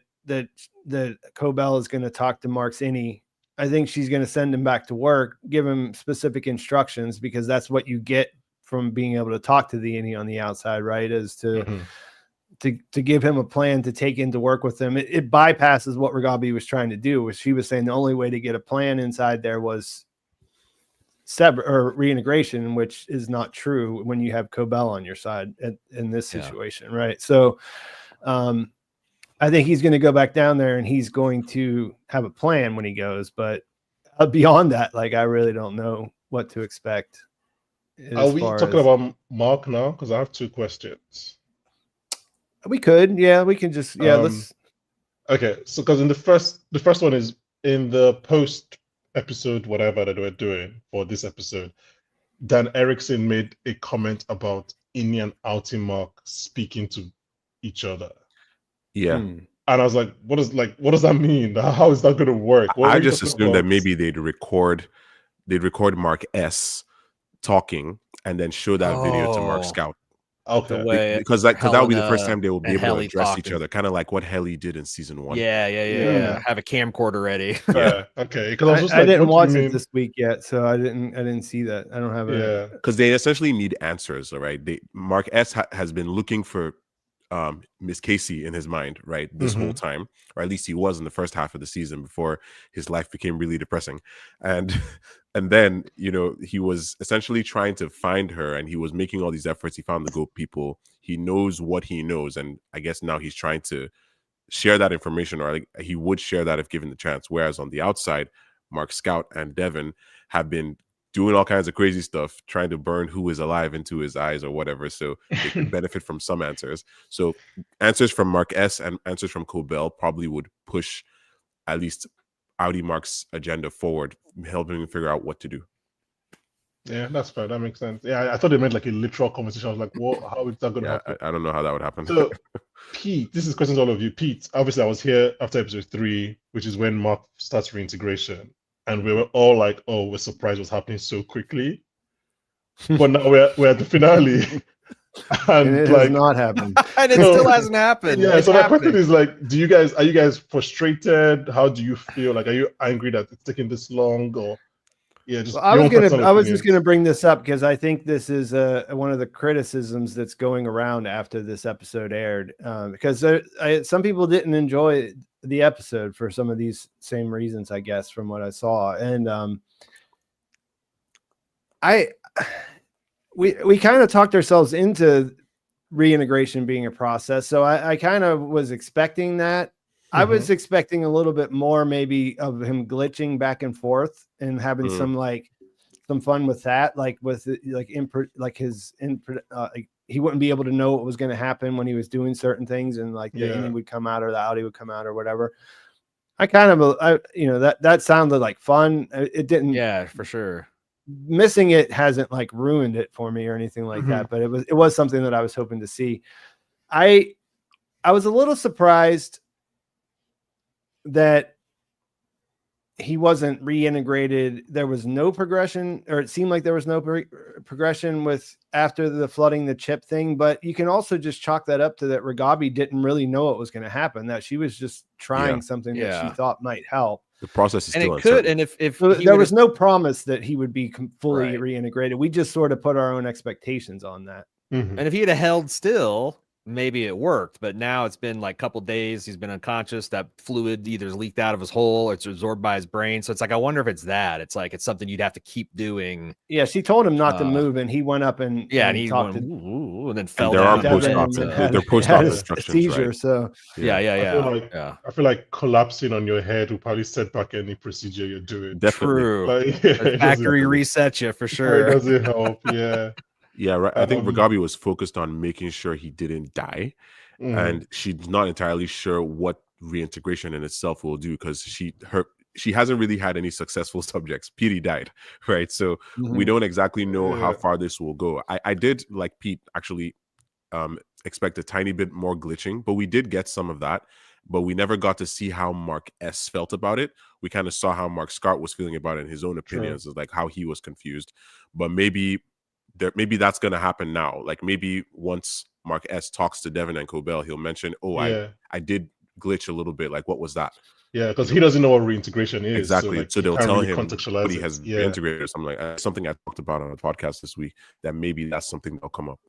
Coobel is going to talk to Mark's Innie. I think she's going to send him back to work, give him specific instructions, because that's what you get from being able to talk to the Innie on the outside, right? Is to give him a plan to take into work with him. It bypasses what Ragabi was trying to do, which she was saying the only way to get a plan inside there was reintegration, which is not true when you have Coobel on your side in this situation, right? So I think he's going to go back down there and he's going to have a plan when he goes, but beyond that, I really don't know what to expect. Are we talking about Mark now? Because I have 2 questions. We could, we can just, let's. Okay, so because in the first one is in the post episode, whatever that we're doing for this episode, Dan Erickson made a comment about Innie and Outie Mark speaking to each other. Yeah. And I was like, what does that mean? How is that going to work? I just assumed that maybe they'd record Mark S talking and then show that video to Mark Scout. Okay. Because that would be the first time they will be able to address each other, kind of like what Helly did in season 1. Yeah. Have a camcorder ready. Yeah. Okay. Because I didn't watch it this week yet, so I didn't see that. I don't have it. Yeah. Because they essentially need answers, all right? Mark S has been looking for Miss Casey in his mind, right, this whole time, or at least he was in the first half of the season before his life became really depressing, and then he was essentially trying to find her, and he was making all these efforts. He found the goat people. He knows what he knows, and I guess now he's trying to share that information, or he would share that if given the chance. Whereas on the outside, Mark Scout and Devin have been doing all kinds of crazy stuff, trying to burn who is alive into his eyes or whatever, so they can benefit from some answers. So answers from Mark S and answers from Coobel probably would push at least Outie Mark's agenda forward, helping him figure out what to do. Yeah, that's fair. That makes sense. Yeah, I thought they meant a literal conversation. I was like, what? How is that going to happen? I don't know how that would happen. So, Pete, this is questions to all of you. Pete, obviously I was here after episode 3, which is when Mark starts reintegration. And we were all like, "Oh, we're surprised what's happening so quickly." But now we're at the finale, and it has not happened, and it still hasn't happened. Yeah. So my question is are you guys frustrated? How do you feel? Are you angry that it's taking this long, or just? I was just gonna bring this up because I think this is one of the criticisms that's going around after this episode aired, because some people didn't enjoy the episode for some of these same reasons, I guess, from what I saw. And we kind of talked ourselves into reintegration being a process. So I kind of was expecting that. I was expecting a little bit more maybe of him glitching back and forth and having some some fun with that, like with like he wouldn't be able to know what was going to happen when he was doing certain things, and like the inning would come out or the outie would come out or whatever. I kind of, that sounded like fun. It didn't. Yeah, for sure. Missing it hasn't like ruined it for me or anything like that, but it was something that I was hoping to see. I was a little surprised that he wasn't reintegrated. There was no progression, or it seemed like there was no progression with after the flooding the chip thing. But you can also just chalk that up to that Ragabi didn't really know what was going to happen, that she was just trying something that she thought might help. The process is and still it could, uncertain. and if there was no promise that he would be fully Right. reintegrated. We just sort of put our own expectations on that. And if he had held still, maybe it worked. But now it's been like a couple days. He's been unconscious. That fluid either leaked out of his hole or it's absorbed by his brain. So it's like, I wonder if it's that. It's like it's something you'd have to keep doing. Yeah, she told him not to move, and he went up and and he talked went, to ooh, and then fell there down. are post-op. They're post-op instructions, seizure. right? So I feel like collapsing on your head will probably set back any procedure you're doing. Definitely. True. Like, Factory reset you for sure. It doesn't help. Yeah. Yeah, right. I think Ragabi was focused on making sure he didn't die, and she's not entirely sure what reintegration in itself will do, because she hasn't really had any successful subjects. Petey died, right? So we don't exactly know how far this will go. I did, like Pete, actually expect a tiny bit more glitching, but we did get some of that. But we never got to see how Mark S felt about it. We kind of saw how Mark Scott was feeling about it in his own opinions, like how he was confused. But maybe that's going to happen now. Like maybe once Mark S talks to Devin and Coobel, he'll mention, I did glitch a little bit. Like, what was that? Yeah, because he doesn't know what reintegration is. Exactly. So they'll tell him what he has Yeah. reintegrated or something like that. Something I talked about on the podcast this week, that maybe that's something that'll come up.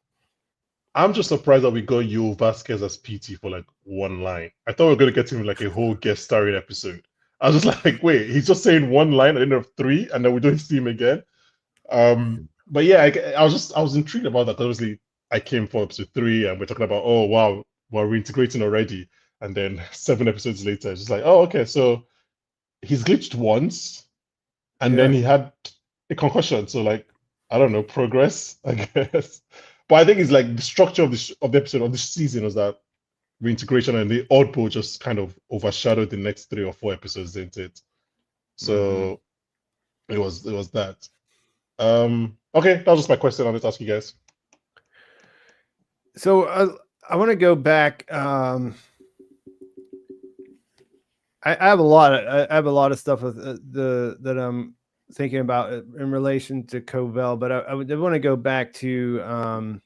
I'm just surprised that we got Yo Vasquez as PT for like one line. I thought we were going to get him like a whole guest starring episode. I was just like, wait, he's just saying one line at the end of 3, and then we don't see him again. But yeah, I was intrigued about that. Obviously, I came for episode 3, and we're talking about, oh wow, we're reintegrating already. And then 7 episodes later, it's just like, oh, okay, so he's glitched once, and then he had a concussion. So like, I don't know, progress, I guess. But I think it's like the structure of the episode of the season was that reintegration, and the oddball just kind of overshadowed the next 3 or 4 episodes, didn't it? So it was that. Okay, that was just my question. I'll just ask you guys. So I want to go back. I have a lot of stuff with that I'm thinking about in relation to Coobel, but I want to go back to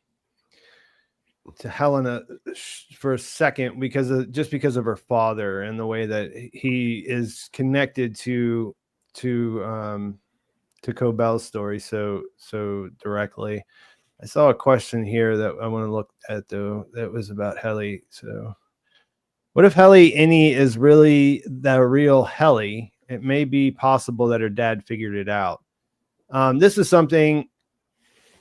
Helena for a second because of her father and the way that he is connected to Coobel's story so directly. I saw a question here that I want to look at though that was about Helly. So what if Helly Innie is really the real Helly? It may be possible that her dad figured it out. This is something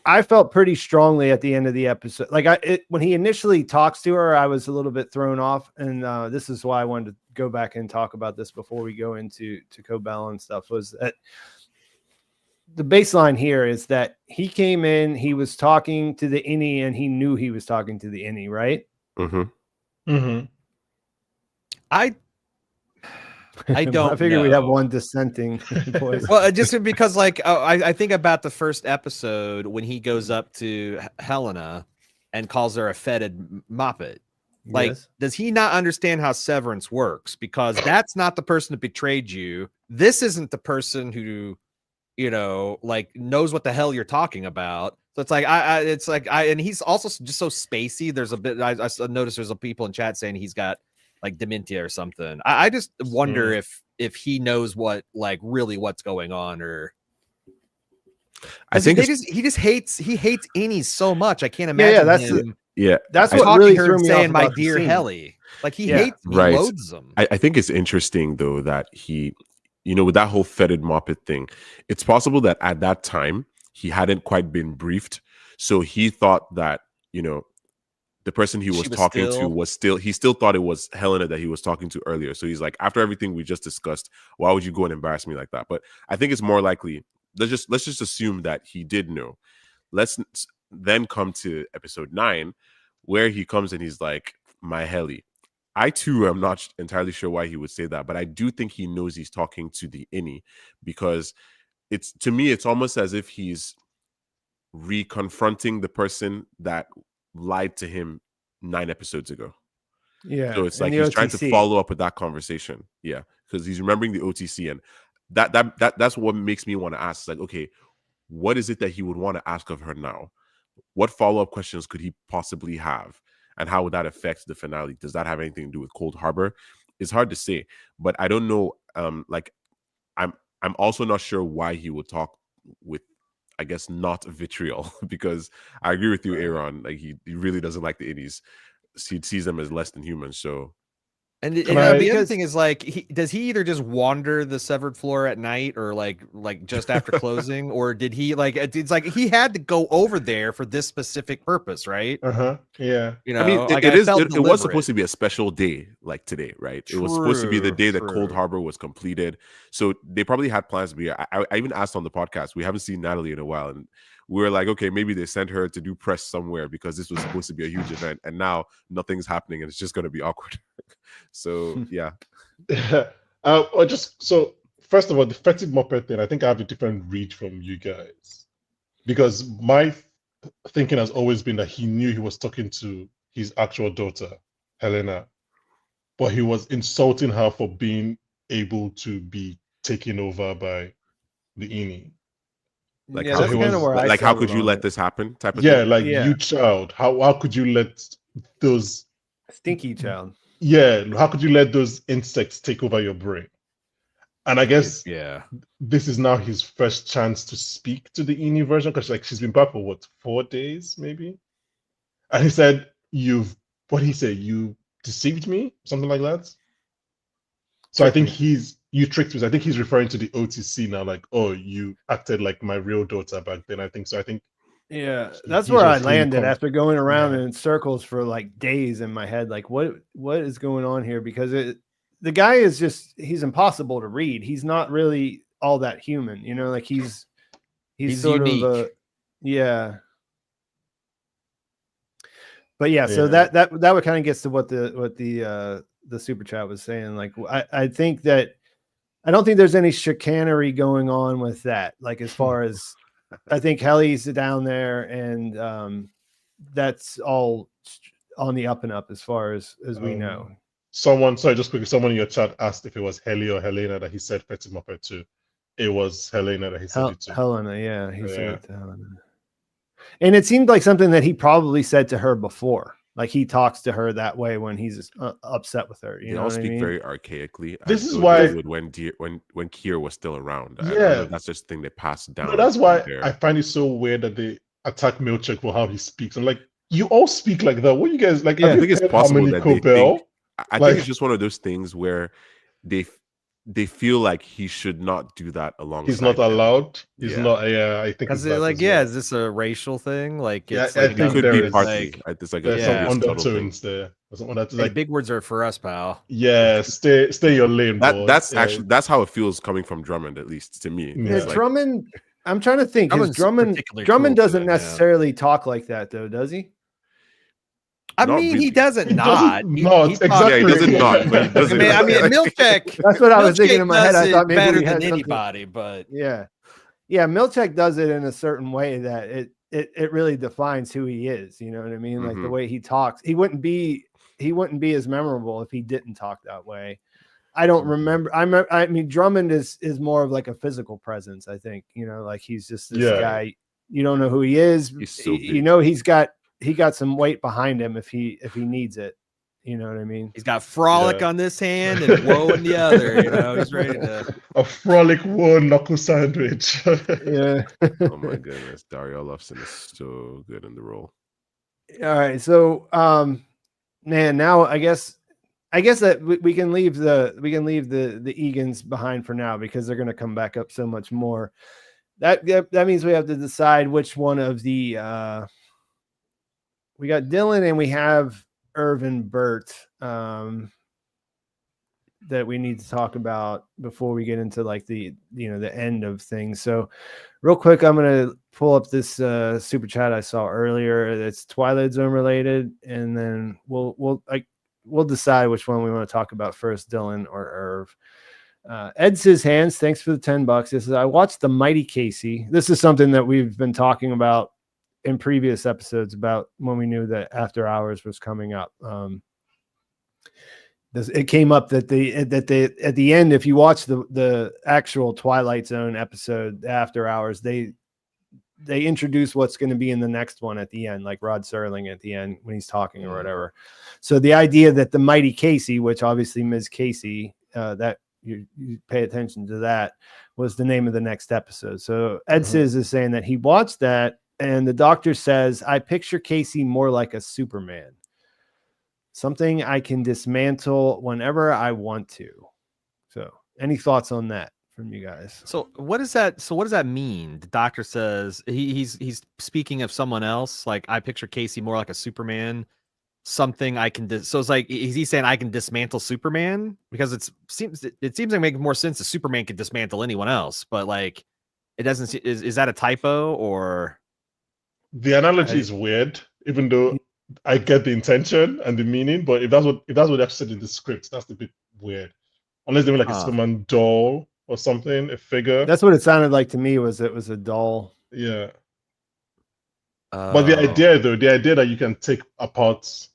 I felt pretty strongly at the end of the episode. Like when he initially talks to her, I was a little bit thrown off. And this is why I wanted to go back and talk about this before we go into Coobel and stuff, was that the baseline here is that he came in, he was talking to the Innie, and he knew he was talking to the Innie, right? I don't. I figured we'd have one dissenting voice. Well, just because, like, I think about the first episode when he goes up to Helena and calls her a fetid moppet. Like, does he not understand how Severance works? Because that's not the person that betrayed you. This isn't the person who, like, knows what the hell you're talking about. So it's like and he's also just so spacey. There's a bit. I noticed there's people in chat saying he's got like dementia or something. I just wonder if he knows what, like, really what's going on, or I think he hates Innie so much. I can't imagine. That's what really threw me saying, off my about dear the scene. Helly. Like he hates, he loathes them. I think it's interesting though that he, with that whole fetid moppet thing, it's possible that at that time he hadn't quite been briefed, so he thought that the person he was talking to was he still thought it was Helena that he was talking to earlier. So he's like, after everything we just discussed, why would you go and embarrass me like that? But I think it's more likely let's just assume that he did know. Let's then come to episode 9, where he comes and he's like, my Heli. I too am not entirely sure why he would say that, but I do think he knows he's talking to the innie, because to me it's almost as if he's reconfronting the person that lied to him 9 episodes ago. Yeah. So it's like he's trying to follow up with that conversation. Yeah, because he's remembering the OTC, and that's what makes me want to ask. Like, okay, what is it that he would want to ask of her now? What follow-up questions could he possibly have? And how would that affect the finale? Does that have anything to do with Cold Harbor? It's hard to say, but I don't know. Like, I'm also not sure why he would talk with, I guess, not vitriol, because I agree with you, Aaron. Like, he really doesn't like the innies. He sees them as less than human. So. And the other thing is, like, does he either just wander the severed floor at night, or like just after closing, or did he it's like he had to go over there for this specific purpose, right? Yeah. You know, I mean, like, it was supposed to be a special day like today, right? It was supposed to be the day that Cold Harbor was completed. So they probably had plans to be. I even asked on the podcast, we haven't seen Natalie in a while, and we were like, okay, maybe they sent her to do press somewhere because this was supposed to be a huge event, and now nothing's happening and it's just going to be awkward. So yeah. So first of all, the fetid Muppet thing, I think I have a different read from you guys, because my thinking has always been that he knew he was talking to his actual daughter, Helena, but he was insulting her for being able to be taken over by the innie. Like, yeah, how that's kind of where how could you let this happen? Type of thing. You child, how could you let those stinky child? Yeah, how could you let those insects take over your brain? And I guess this is now his first chance to speak to the innie version, because she's been back for 4 days maybe, and he said, you deceived me, something like that. So I think you tricked me. I think he's referring to the OTC now, like, oh, you acted like my real daughter back then. I think so. I think that's where I landed after going around in circles for like days in my head. Like, what is going on here? Because the guy is he's impossible to read. He's not really all that human, you know, like he's sort unique. Of but so that would kind of gets to what the super chat was saying. Like, I think that I don't think there's any chicanery going on with that. Like, as far as I think Helly's down there, and that's all on the up and up as far as we know. Someone in your chat asked if it was Helly or Helena that he said fetid Muppet to. It was Helena that he said it to. Helena, yeah, he said it to Helena. And it seemed like something that he probably said to her before. Like, he talks to her that way when he's upset with her. You know, all what speak I mean? very archaically. This is why when Kier was still around. Yeah, that's just the thing they passed down. No, that's why I find it so weird that they attack Milch for how he speaks. I'm like, you all speak like that. What you guys like? I think it's possible that Coobel? I think it's just one of those things where they feel like he should not do that alongside. He's not allowed. He's not. Yeah, I think because is this a racial thing? Like, it's I think it could be partly. It's like there's some undertones there. Like, big words are for us, pal. Yeah, stay your lane. That's how it feels coming from Drummond, at least to me. Yeah, Drummond. I'm trying to think. Drummond doesn't necessarily talk like that, though, does he? I mean, he doesn't nod. Exactly. He doesn't nod. But he doesn't. I mean, Milch. That's what I was thinking in my head. I thought maybe better than anybody, but yeah, Milch does it in a certain way that it really defines who he is. You know what I mean? Like, the way he talks, he wouldn't be as memorable if he didn't talk that way. I don't remember. I mean, Drummond is more of like a physical presence. I think, you know, like, he's just this guy. You don't know who he is. He's so big. You know, he got some weight behind him if he needs it. You know what I mean? He's got frolic on this hand and woe in the other. You know, he's ready to a frolic woe knuckle sandwich. Yeah. Oh my goodness, Dario Olofsson is so good in the role. All right, so man, now I guess that we can leave the Egans behind for now, because they're going to come back up so much more. That means we have to decide which one of the we got Dylan and we have Irvin Burt. that we need to talk about before we get into like the the end of things. So real quick, I'm gonna pull up this super chat I saw earlier. It's Twilight Zone related, and then we'll decide which one we want to talk about first, Dylan or Irv. Ed says, hands, thanks for the $10. This is, I watched The Mighty Casey. This is something that we've been talking about in previous episodes about when we knew that After Hours was coming up. It came up that at the end, if you watch the actual Twilight Zone episode, After Hours, they introduce what's going to be in the next one at the end, like Rod Serling at the end when he's talking or whatever. So the idea that the Mighty Casey, which obviously Ms. Casey, that you pay attention to, that was the name of the next episode. So Ed Sis is saying that he watched that, and the doctor says, I picture Casey more like a Superman, something I can dismantle whenever I want to. So any thoughts on that from you guys? So what does that mean? The doctor says he's speaking of someone else. Like, I picture Casey more like a Superman, something I can so it's like, is he saying I can dismantle Superman? Because it seems like making more sense that Superman could dismantle anyone else, but like it doesn't. Is that a typo, or the analogy is weird, even though I get the intention and the meaning, but if that's what they said in the script, that's a bit weird. Unless they were like a Superman doll or something, a figure. That's what it sounded like to me. It was a doll. Yeah. But the idea that you can take apart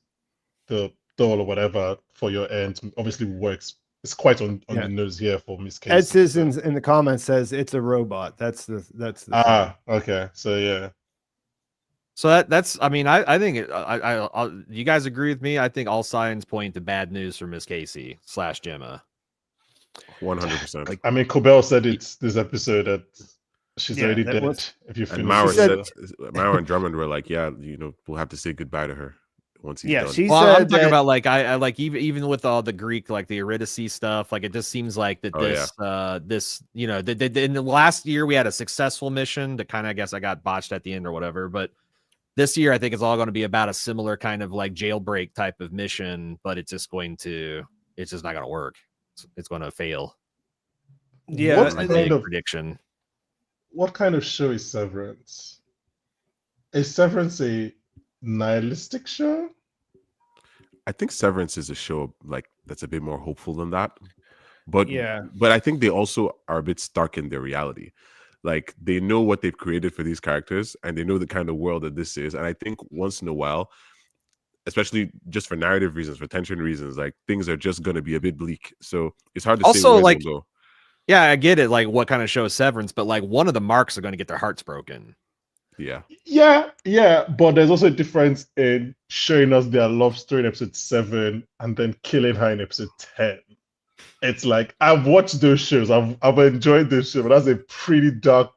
the doll or whatever for your ends obviously works. It's quite on the nose here for Miss Casey. Ed Citizens in the comments says it's a robot. That's the thing. Okay. So yeah. So that's, I mean, I think you guys agree with me? I think all signs point to bad news for Miss Casey / Gemma. 100%. Like, I mean, Coobel said it's this episode that she's already dead. If you finish, Mauer and Drummond were like, yeah, we'll have to say goodbye to her once he's done. I'm talking about like I like even with all the Greek, like the Eurydice stuff, like it just seems like that this in the last year we had a successful mission that kind of, I guess, I got botched at the end or whatever, but this year I think it's all going to be about a similar kind of like jailbreak type of mission, but it's just not going to work. It's going to fail. Yeah, what kind of prediction? What kind of show is Severance? Is Severance a nihilistic show? I think Severance is a show like that's a bit more hopeful than that. But I think they also are a bit stark in their reality. Like, they know what they've created for these characters, and they know the kind of world that this is. And I think once in a while, especially just for narrative reasons, for tension reasons, like things are just going to be a bit bleak. So it's hard to say where they'll go. Yeah, I get it. Like, what kind of show is Severance? But like, one of the marks are going to get their hearts broken. Yeah. But there's also a difference in showing us their love story in episode 7 and then killing her in episode 10. It's like, I've watched those shows. I've enjoyed those shows, but that's a pretty dark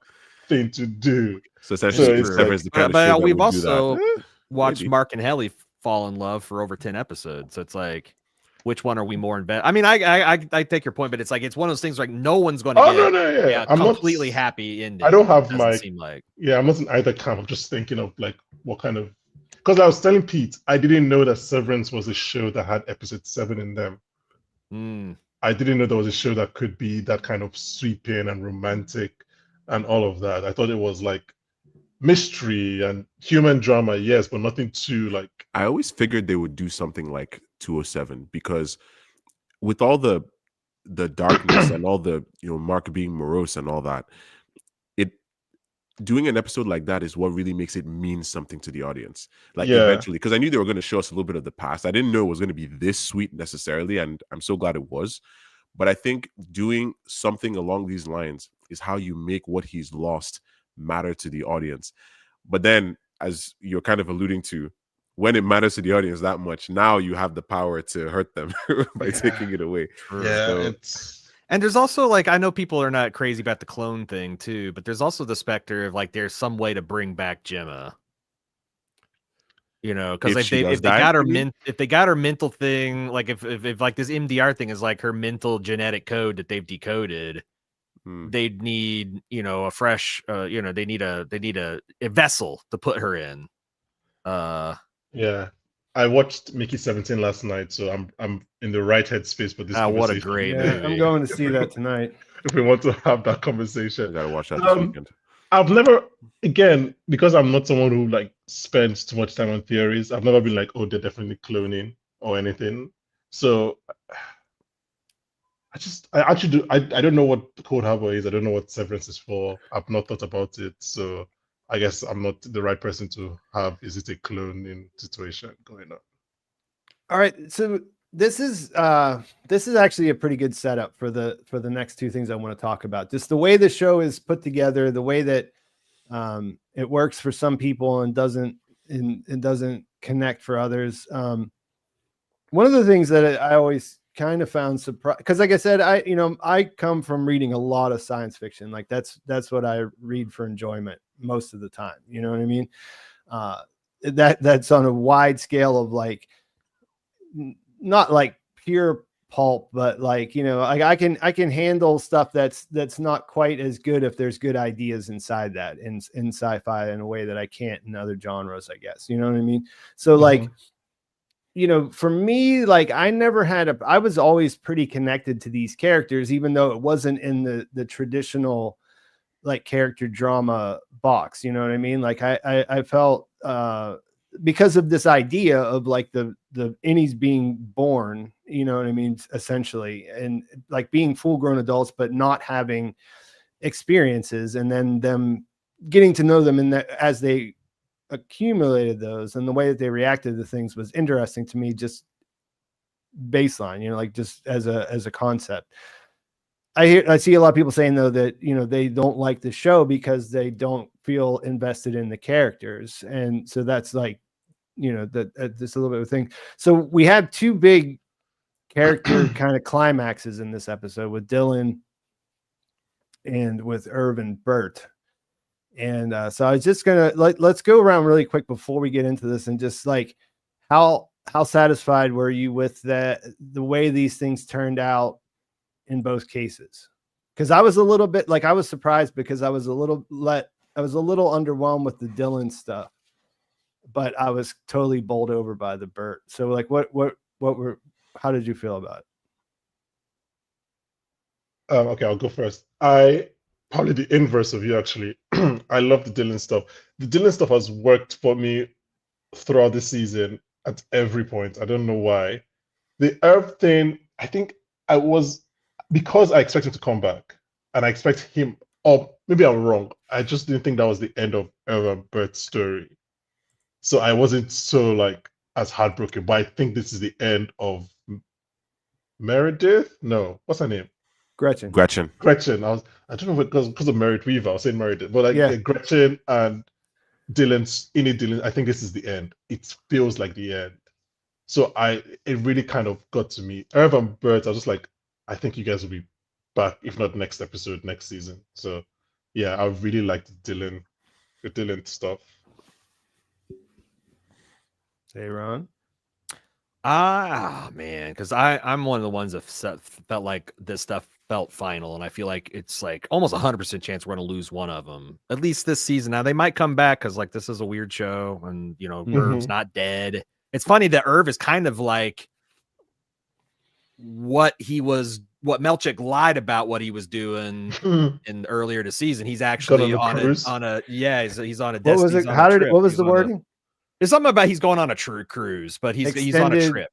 thing to do. So essentially, Severance the kind of show that we've would also do that. watched Mark and Helly fall in love for over 10 episodes. So it's like, which one are we more invested? I mean, I take your point, but it's like, it's one of those things like no one's going to get I'm completely happy ending. I don't have I'm not in either camp. I'm just thinking of like what kind of, because I was telling Pete, I didn't know that Severance was a show that had episode 7 in them. I didn't know there was a show that could be that kind of sweeping and romantic and all of that. I thought it was like mystery and human drama, yes, but nothing too like. I always figured they would do something like 207 because with all the darkness and all the Mark being morose and all that, doing an episode like that is what really makes it mean something to the audience. Like eventually, because I knew they were going to show us a little bit of the past. I didn't know it was going to be this sweet necessarily, and I'm so glad it was. But I think doing something along these lines is how you make what he's lost matter to the audience. But then, as you're kind of alluding to, when it matters to the audience that much, now you have the power to hurt them by taking it away. And there's also, like, I know people are not crazy about the clone thing too, but there's also the specter of like there's some way to bring back Gemma. Because if they got her mental thing, like if like this MDR thing is like her mental genetic code that they've decoded, they'd need a fresh they need a vessel to put her in. Yeah. I watched Mickey 17 last night, so I'm in the right headspace for this conversation. What a great movie. I'm going to see that tonight. If we want to have that conversation. I gotta watch that this weekend. I've never, again, because I'm not someone who like spends too much time on theories, I've never been like, oh, they're definitely cloning or anything. So I don't know what Cold Harbor is. I don't know what Severance is for. I've not thought about it. So I guess I'm not the right person to have, is it a cloning situation going on? All right. So this is actually a pretty good setup for the next two things I want to talk about. Just the way the show is put together, the way that it works for some people and doesn't connect for others. One of the things that I always kind of found surprise, because like I said, I come from reading a lot of science fiction. Like that's what I read for enjoyment most of the time. You know what I mean? That's on a wide scale of like, not like pure pulp, but like, I can handle stuff that's not quite as good if there's good ideas inside that in sci-fi in a way that I can't in other genres, I guess. You know what I mean? So like, for me, like I was always pretty connected to these characters, even though it wasn't in the traditional like character drama box. You know what I mean? Like I felt because of this idea of like the innies being born, you know what I mean, essentially, and like being full grown adults but not having experiences, and then them getting to know them in that as they accumulated those, and the way that they reacted to things was interesting to me, just baseline, like just as a concept. I see a lot of people saying though that they don't like the show because they don't feel invested in the characters, and so that's like that's a little bit of a thing. So we have two big character kind of climaxes in this episode with Dylan and with Irv and Bert. And so I was just gonna let's go around really quick before we get into this, and just like how satisfied were you with the way these things turned out in both cases? Because I was a little bit like, I was surprised because I was a little underwhelmed with the Dylan stuff, but I was totally bowled over by the Bert. So like how did you feel about it? Okay, I'll go first. I probably the inverse of you, actually. I love the Dylan stuff. The Dylan stuff has worked for me throughout the season at every point. I don't know why. The Irv thing, I think because I expect him to come back, and I expect him, or maybe I'm wrong, I just didn't think that was the end of Irv and Bert's story. So I wasn't so like as heartbroken, but I think this is the end of Meredith. No, what's her name? Gretchen. I don't know, because of Meredith Weaver, I was saying Meredith, but like Gretchen and Dylan, I think this is the end. It feels like the end. So it really kind of got to me. Irv and Bert, I was just like, I think you guys will be back, if not next episode, next season. So yeah, I really liked the Dylan stuff. Hey, Ron. Man, because I'm one of the ones that felt like this stuff felt final, and I feel like it's like almost 100% chance we're going to lose one of them, at least this season. Now they might come back because like this is a weird show, and Irv's not dead. It's funny that Irv is kind of like what Melchick lied about what he was doing in earlier this season. He's actually on a he's on a what was it? What was the wording? There's something about he's going on a cruise, but he's on a trip.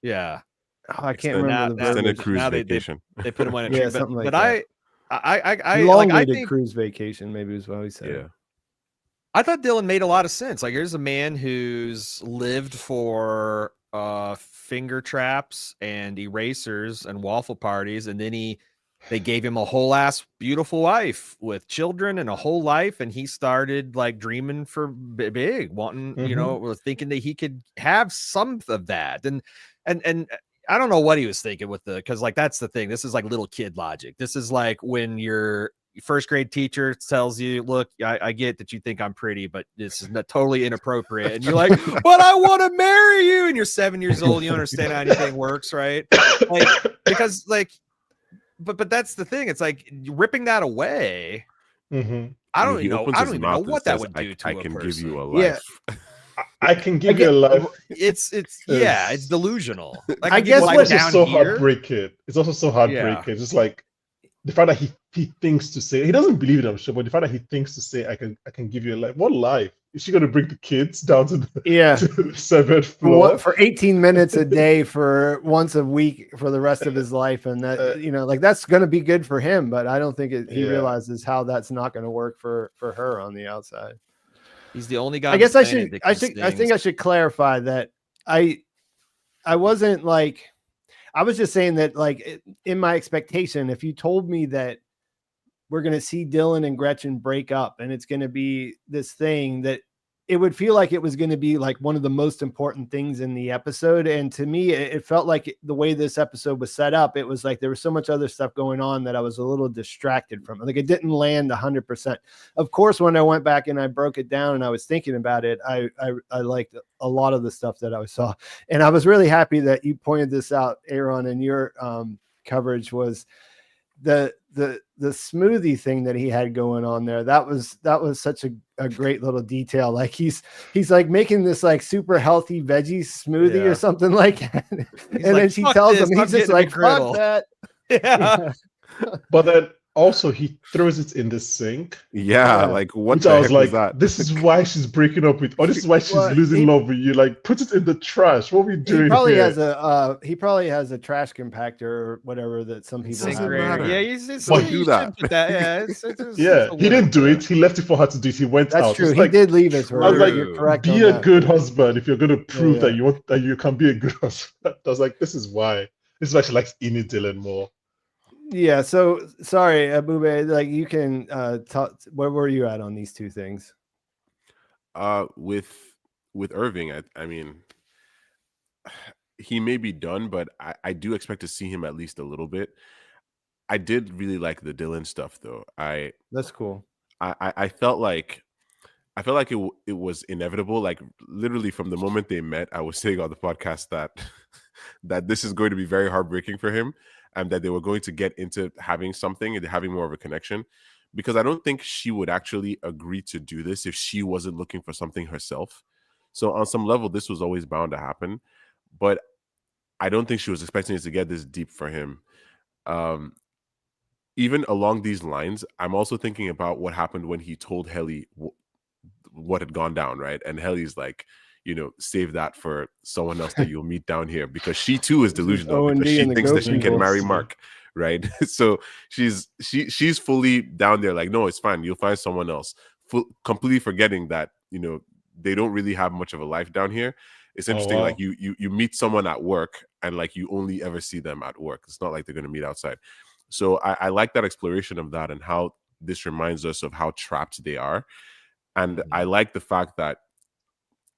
Yeah. Oh, I can't remember the extended cruise vacation. They put him on a trip, something like but that. I elongated cruise vacation, maybe is what we said. Yeah. I thought Dylan made a lot of sense. Like, here's a man who's lived for finger traps and erasers and waffle parties, and then they gave him a whole ass beautiful wife with children and a whole life, and he started like dreaming for big, wanting, thinking that he could have some of that, and I don't know what he was thinking because like that's the thing. This is like little kid logic. This is like when your first grade teacher tells you, "Look, I get that you think I'm pretty, but this is not totally inappropriate," and you're like, "But I want to marry you," and you're 7 years old. You don't understand how anything works, right? Like, because like. But that's the thing. It's like ripping that away. Mm-hmm. I don't even know what that would do to a person. I can give you a life. Yeah. I can give you a life. It's delusional. Like, I guess What's down so here. heartbreaking. It's also so heartbreaking. Just like the fact that he thinks to say, he doesn't believe it, I'm sure, but the fact that he thinks to say, I can give you a life. What life? Is she going to bring the kids down to the, to the seventh floor? For 18 minutes a day for once a week for the rest of his life? And that, like that's going to be good for him, but I don't think he realizes how that's not going to work for her on the outside. He's the only guy. I guess I think I should clarify that I wasn't like, I was just saying that like in my expectation, if you told me that we're going to see Dylan and Gretchen break up and it's going to be this thing, that it would feel like it was going to be like one of the most important things in the episode. And to me, it felt like the way this episode was set up, it was like there was so much other stuff going on that I was a little distracted from. Like it didn't land 100%. Of course, when I went back and I broke it down and I was thinking about it, I liked a lot of the stuff that I saw. And I was really happy that you pointed this out, Aaron, in your coverage, was the smoothie thing that he had going on there. That was such a great little detail. Like he's like making this like super healthy veggie smoothie or something like that. And like, then she tells him, he's just like, fuck that. Yeah. But then also he throws it in the sink. Yeah, like what which the I heck was like, that? This is why she's breaking up with, or this is why she's losing love with you. Like, put it in the trash. What are we doing? He probably has a trash compactor or whatever that some people have. Yeah, he's do that. He didn't do it. He left it for her to do it. He went out. That's true. He like, did leave it for her. I was like, you're correct. Be a good husband if you're going to prove that you can be a good husband. I was like, this is why she likes Ini Dylan more. Yeah, so sorry, Abube, like you can talk. Where were you at on these two things? With Irving, I mean, he may be done, but I do expect to see him at least a little bit. I did really like the Dylan stuff, though. That's cool. I felt like it was inevitable. Like literally from the moment they met, I was saying on the podcast that this is going to be very heartbreaking for him. And that they were going to get into having something and having more of a connection, because I don't think she would actually agree to do this if she wasn't looking for something herself. So on some level, this was always bound to happen, but I don't think she was expecting it to get this deep for him. Even along these lines, I'm also thinking about what happened when he told Helly what had gone down, right? And Helly's like, save that for someone else that you'll meet down here, because she too is delusional because she thinks that she can marry Mark, right? So she's fully down there like, no, it's fine, you'll find someone else, completely forgetting that they don't really have much of a life down here. It's interesting. Like you meet someone at work and like you only ever see them at work. It's not like they're going to meet outside. So I like that exploration of that and how this reminds us of how trapped they are. And I like the fact that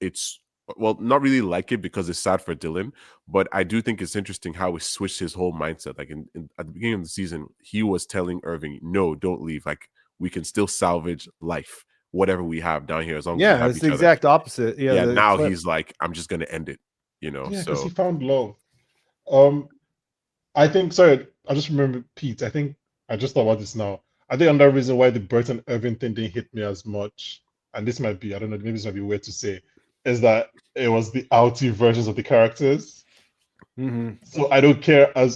it's, well, not really like it because it's sad for Dylan, but I do think it's interesting how he switched his whole mindset. Like at the beginning of the season, he was telling Irving, no, don't leave. Like we can still salvage life, whatever we have down here, as long as we have it's the exact opposite. Now he's like, I'm just going to end it, because he found love. I think, sorry, I just remembered, Pete, I just thought about this now. I think another reason why the Britt and Irving thing didn't hit me as much, and this might be, I don't know, maybe this might be weird to say, is that it was the outy versions of the characters. Mm-hmm. So I don't care I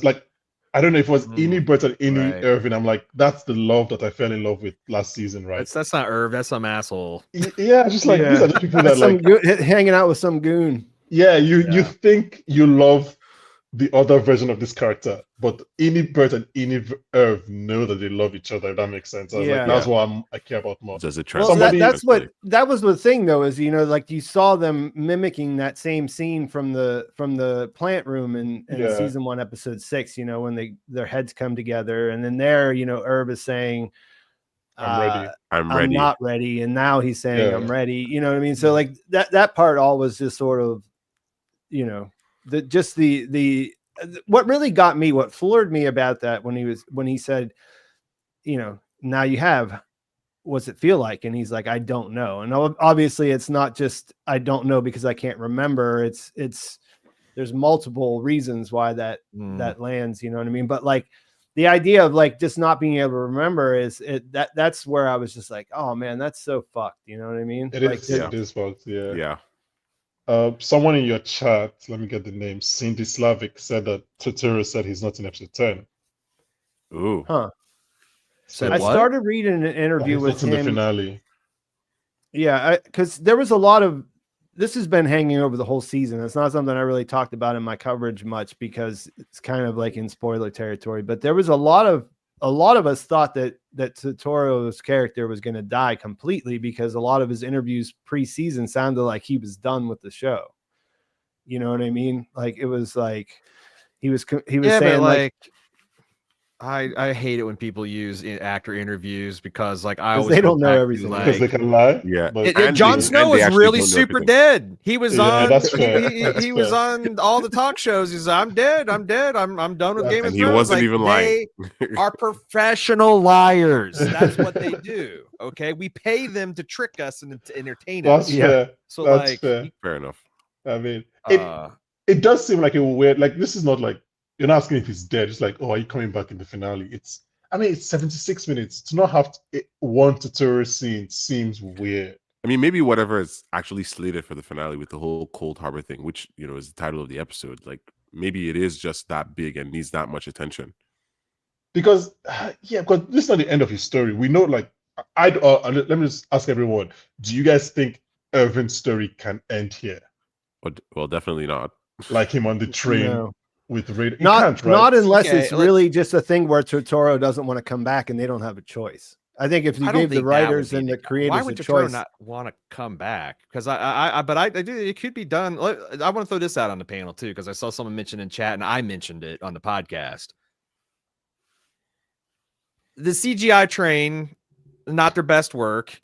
don't know if it was any Britt and any Irving. I'm like, that's the love that I fell in love with last season, right? That's not Irv, that's some asshole. Yeah, just like these are the people that like hanging out with some goon. Yeah, you think you love the other version of this character, but any Britt and any Irv know that they love each other. If that makes sense. I was like, that's what I care about more. Does it that was the thing though, is like you saw them mimicking that same scene from the plant room in season 1, episode 6. When their heads come together, and then there, Irv is saying, I'm ready. I'm not ready, and now he's saying I'm ready. You know what I mean? So like that part all was just sort of, what really got me, what floored me about that when he said, now you have, what's it feel like? And he's like, I don't know. And obviously it's not just, I don't know because I can't remember. It's there's multiple reasons why that lands, you know what I mean? But like the idea of like just not being able to remember that's where I was just like, oh man, that's so fucked. You know what I mean? It is fucked. Yeah. Someone in your chat, let me get the name, Cindy Slavic, said that Turturro said he's not in episode 10. Ooh. Huh. Said I what? started reading an interview He's with not in the him. finale. Yeah, because there was a lot of this has been hanging over the whole season. It's not something I really talked about in my coverage much because it's kind of like in spoiler territory. But there was a lot of us thought that Turturro's character was going to die completely because a lot of his interviews pre-season sounded like he was done with the show. You know what I mean? Like it was like he was saying like I hate it when people use actor interviews because like I 'cause always they go don't know back to, everything. Because they like can lie. Yeah. But Jon Snow they is actually really don't know super everything. dead. He was Yeah, on. that's fair. That's He was fair. on all the talk shows. He's I'm dead. I'm dead. I'm done with Yeah, Game of and he Thrones. wasn't Like, even lying. they are professional liars. That's what they do. Okay, we pay them to trick us and to entertain us. That's fair. So That's like, fair. Fair enough. I mean, uh, it does seem like a weird, like this is not like you're not asking if he's dead. It's like, oh, are you coming back in the finale? It's 76 minutes to not have one Turturro scene seems weird. I mean, maybe whatever is actually slated for the finale with the whole Cold Harbor thing, which is the title of the episode. Like maybe it is just that big and needs that much attention. Because because this is not the end of his story. We know, like, let me just ask everyone: do you guys think Irvin's story can end here? Well, definitely not. Like him on the train. No. With Raid, not unless Okay, it's really just a thing where Turturro doesn't want to come back and they don't have a choice. I think if you gave the writers and the creators why would a Turturro choice, not want to come back? Because I do. It could be done. I want to throw this out on the panel too because I saw someone mention in chat and I mentioned it on the podcast. The CGI train, not their best work.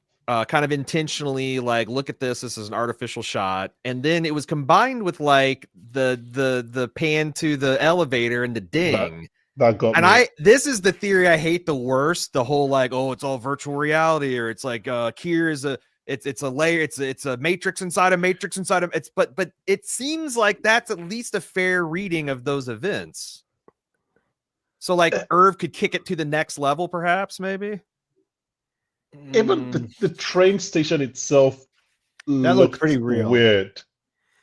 Kind of intentionally like, look at this is an artificial shot, and then it was combined with like the pan to the elevator and the ding. That got and me. This is the theory I hate the worst. The whole like, oh, it's all virtual reality, or it's like Kier is it's a layer, it's a matrix inside a matrix inside of but it seems like that's at least a fair reading of those events. So like Irv could kick it to the next level, perhaps, maybe. Even the train station itself that looked pretty real. Weird.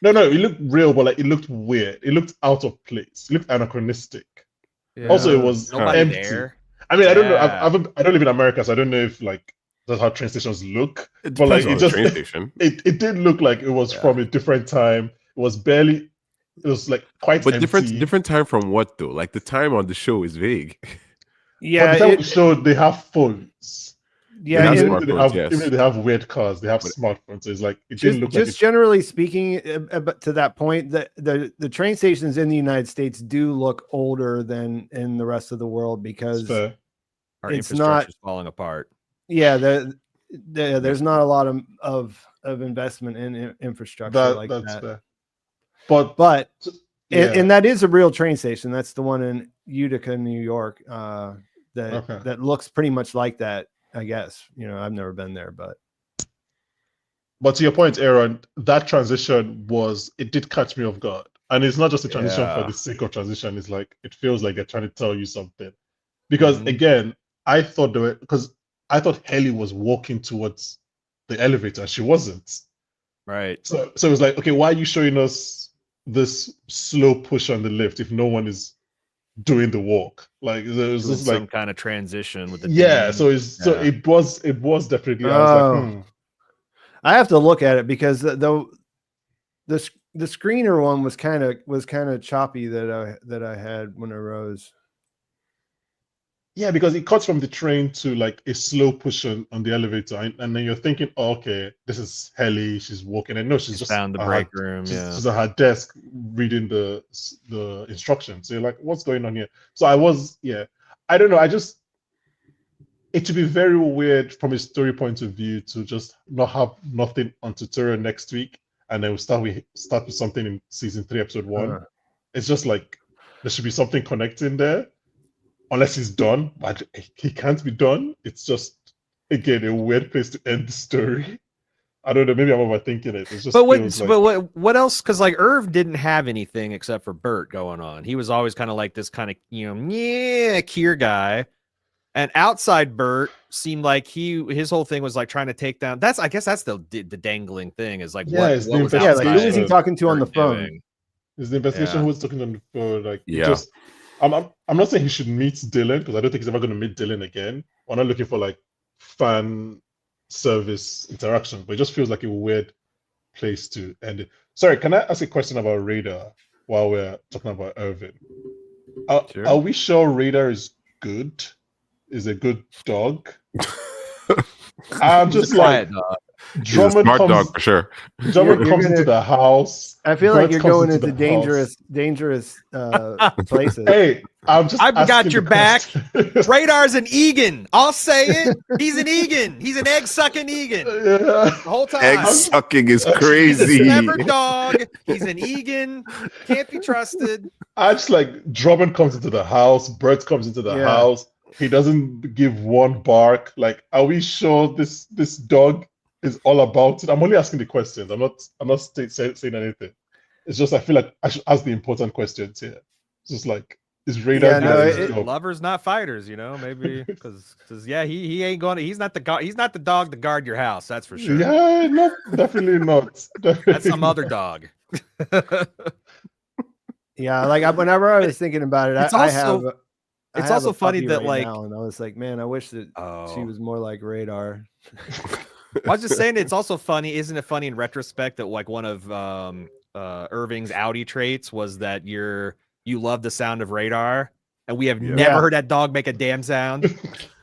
No, it looked real, but like it looked weird. It looked out of place. It looked anachronistic. Yeah. Also, it was empty. There. I mean, I don't know. I don't live in America, so I don't know if like that's how train stations look. But like, it just train station. It did look like it was from a different time. It was barely. It was like quite. But empty. different time from what though? Like the time on the show is vague. Yeah, the time on the show they have phones. Yeah, even if they have weird cars, they have smartphones. So it's like it didn't look just generally speaking. To that point, the train stations in the United States do look older than in the rest of the world because our infrastructure is falling apart. Yeah, there's not a lot of investment in infrastructure like that. Fair. But and that is a real train station. That's the one in Utica, New York. That looks pretty much like that. I guess, I've never been there, but to your point, Aaron, that transition it did catch me off guard. And it's not just a transition for the sake of transition. It's like, it feels like they're trying to tell you something. Because again, I thought Helly was walking towards the elevator. She wasn't. Right. So it was like, okay, why are you showing us this slow push on the lift if no one is doing the walk? Like there's just some kind of transition with the so it was definitely. I was like, I have to look at it because the screener one was kind of choppy that I had when I rose. Yeah, because it cuts from the train to like a slow push on the elevator, and then you're thinking, oh, okay, this is Helly. She's walking, and no, she's just found the break room. She's at her desk reading the instructions. So you're like, what's going on here? So I don't know. It would be very weird from a story point of view to just not have nothing on Turturro next week, and then we'll start with something in season 3, episode 1. It's just like there should be something connecting there. Unless he's done, but he can't be done. It's just, again, a weird place to end the story. I don't know. Maybe I'm overthinking it. It's just. But what else? Because like Irv didn't have anything except for Bert going on. He was always kind of like this kind of Kier guy. And outside Bert seemed like his whole thing was like trying to take down. I guess that's the dangling thing is like what was like who was he talking to on the phone? Doing? Is the investigation who was talking on the phone? Like yeah. I'm not saying he should meet Dylan because I don't think he's ever going to meet Dylan again. We're not looking for like fan service interaction, but it just feels like a weird place to end it. Sorry, can I ask a question about Radar while we're talking about Irvin? Sure. Are we sure Radar is good? Is a good dog? I'm just like Drummond comes, dog for sure. Drummond comes into the house. I feel like you're going into dangerous places. Hey, I've got your back. Radar's an Egan. I'll say it. He's an Egan. He's an egg sucking Egan. The whole time. Egg sucking is crazy. He's a clever dog. He's an Egan. Can't be trusted. I just like Drummond comes into the house. Brett comes into the house. He doesn't give one bark. Like, are we sure this dog is all about it? I'm only asking the questions. I'm not saying anything. It's just I feel like I should ask the important questions here. It's just like, is Radar lovers not fighters? Maybe because he ain't going. He's not the dog to guard your house. That's for sure. Yeah, no, definitely not. That's some other dog. Yeah, like whenever I was thinking about it, it's also funny that and I was like, man, I wish that she was more like Radar. I was just saying, it's also funny. Isn't it funny in retrospect that like one of Irving's Audi traits was that you love the sound of Radar, and we have never heard that dog make a damn sound.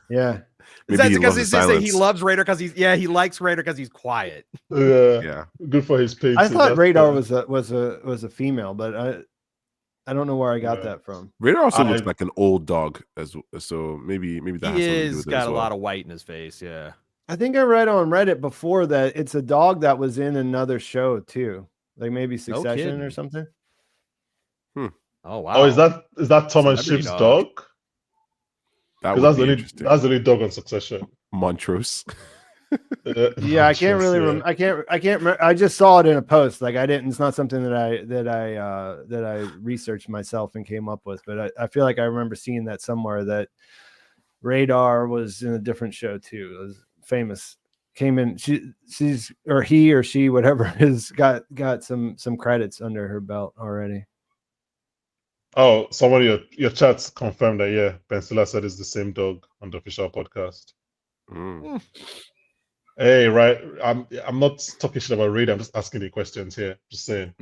Yeah. That's because he loves Radar because he likes Radar because he's quiet. Yeah. Good for his pace. I thought Radar was a female, but I don't know where I got that from. Radar also looks like an old dog, so maybe that he is got a lot of white in his face. Yeah, I think I read on Reddit before that it's a dog that was in another show too, like maybe Succession or something. Oh wow! Oh, is that Tom and Ship's dog? That's the only dog on Succession. Montrose. Yeah, I can't really remember. I can't remember. I just saw it in a post. Like I didn't. It's not something that I researched myself and came up with. But I feel like I remember seeing that somewhere that Radar was in a different show too. It was famous. Came in. She's or he or she, whatever, has got some credits under her belt already. Oh, somebody your chats confirmed that. Ben Stiller said it's the same dog on the official podcast. Hey, right. I'm not talking shit about Radar. I'm just asking the questions here. Just saying.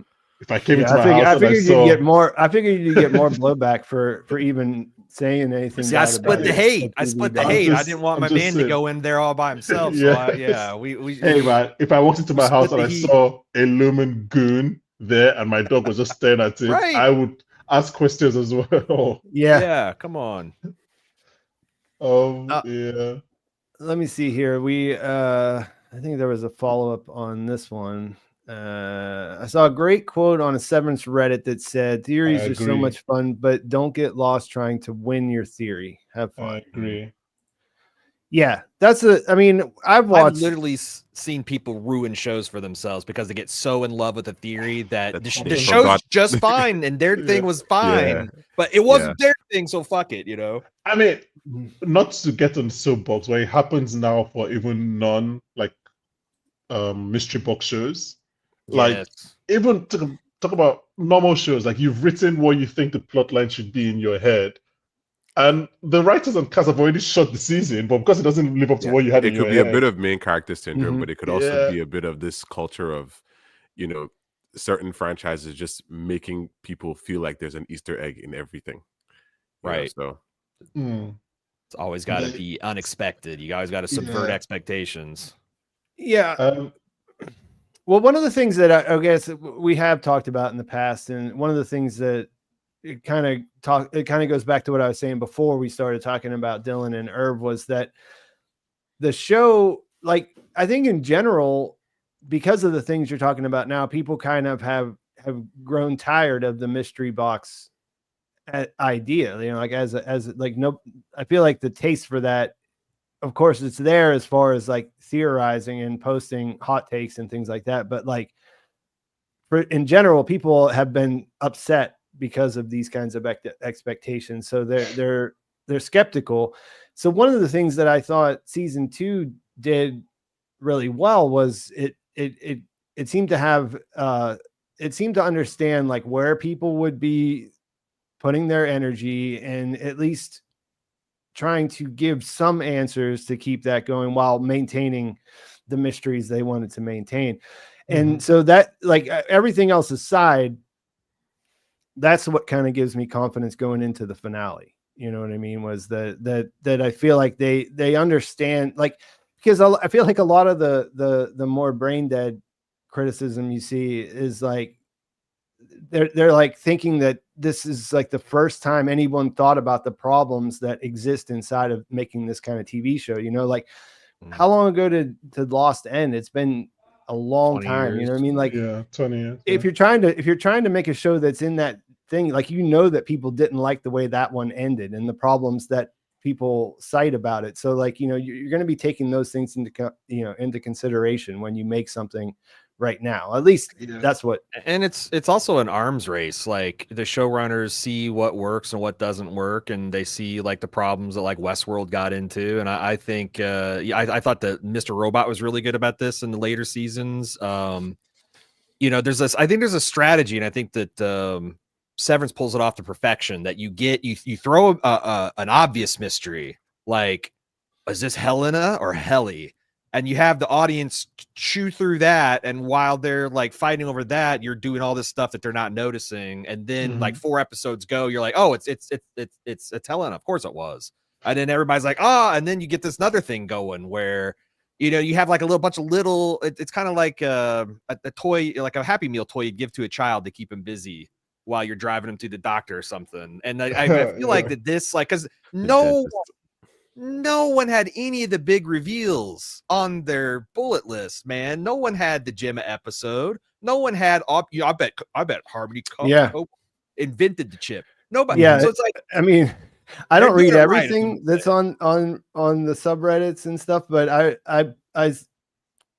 If I came into my house, I figured you'd get more. I figured you'd get more blowback for even saying anything. See, I split the hate. I didn't want my man to go in there all by himself. So we. Hey, man. If I walked into my house and I saw a Lumon goon there and my dog was just staring at it, I would ask questions as well. Yeah. Come on. Yeah. Let me see here. I think there was a follow-up on this one. I saw a great quote on a Severance Reddit that said, theories are so much fun, but don't get lost trying to win your theory. Have fun. I agree. Yeah, I've literally seen people ruin shows for themselves because they get so in love with a theory that the show's just fine and their thing was fine, but it wasn't their thing, so fuck it, I mean, not to get on soapbox, but it happens now for even non mystery box shows. Like even to talk about normal shows, like you've written what you think the plot line should be in your head. And the writers and cast have already shot the season, but because it doesn't live up to what you had in your head. It could be a bit of main character syndrome, but it could also be a bit of this culture of, certain franchises just making people feel like there's an Easter egg in everything. Right. So it's always got to be unexpected. You always got to subvert expectations. Yeah. Well, one of the things that I guess we have talked about in the past, and one of the things that it kind of goes back to what I was saying before we started talking about Dylan and Irv, was that the show, like, I think in general, because of the things you're talking about now, people kind of have grown tired of the mystery box idea, like I feel like the taste for that, of course, it's there as far as like theorizing and posting hot takes and things like that. But like in general, people have been upset because of these kinds of expectations. So they're they're skeptical. So one of the things that I thought season 2 did really well was it seemed to have it seemed to understand like where people would be putting their energy and at least trying to give some answers to keep that going while maintaining the mysteries they wanted to maintain. And so that, like, everything else aside, that's what kind of gives me confidence going into the finale. You know what I mean? Was that I feel like they understand, like, because I feel like a lot of the more brain dead criticism you see is like they're like thinking that this is like the first time anyone thought about the problems that exist inside of making this kind of TV show. You know, like how long ago did Lost end? It's been a long time. Years. You know what I mean? Like 20 years. If you're trying to make a show that's in that thing, like, you know, that people didn't like the way that one ended and the problems that people cite about it. So, like, you know, you're going to be taking those things into consideration when you make something right now. At least that's what. And it's also an arms race. Like, the showrunners see what works and what doesn't work, and they see like the problems that like Westworld got into. And I think I thought that Mr. Robot was really good about this in the later seasons. You know, I think there's a strategy, and I think that Severance pulls it off to perfection. That you throw an obvious mystery, like, is this Helena or Helly? And you have the audience chew through that, and while they're like fighting over that, you're doing all this stuff that they're not noticing. And then like 4 episodes go, you're like, oh, it's Helena. Of course it was. And then everybody's like, and then you get this other thing going where, you know, you have like a little bunch of little. It's kind of like a toy, like a Happy Meal toy you give to a child to keep him busy while you're driving him to the doctor or something. And I feel like that this, like, because no one had any of the big reveals on their bullet list, man. No one had the Gemma episode. No one had. I bet Harmony invented the chip. Nobody. Yeah. So it's like, I mean, I don't read everything that's on the subreddits and stuff, but I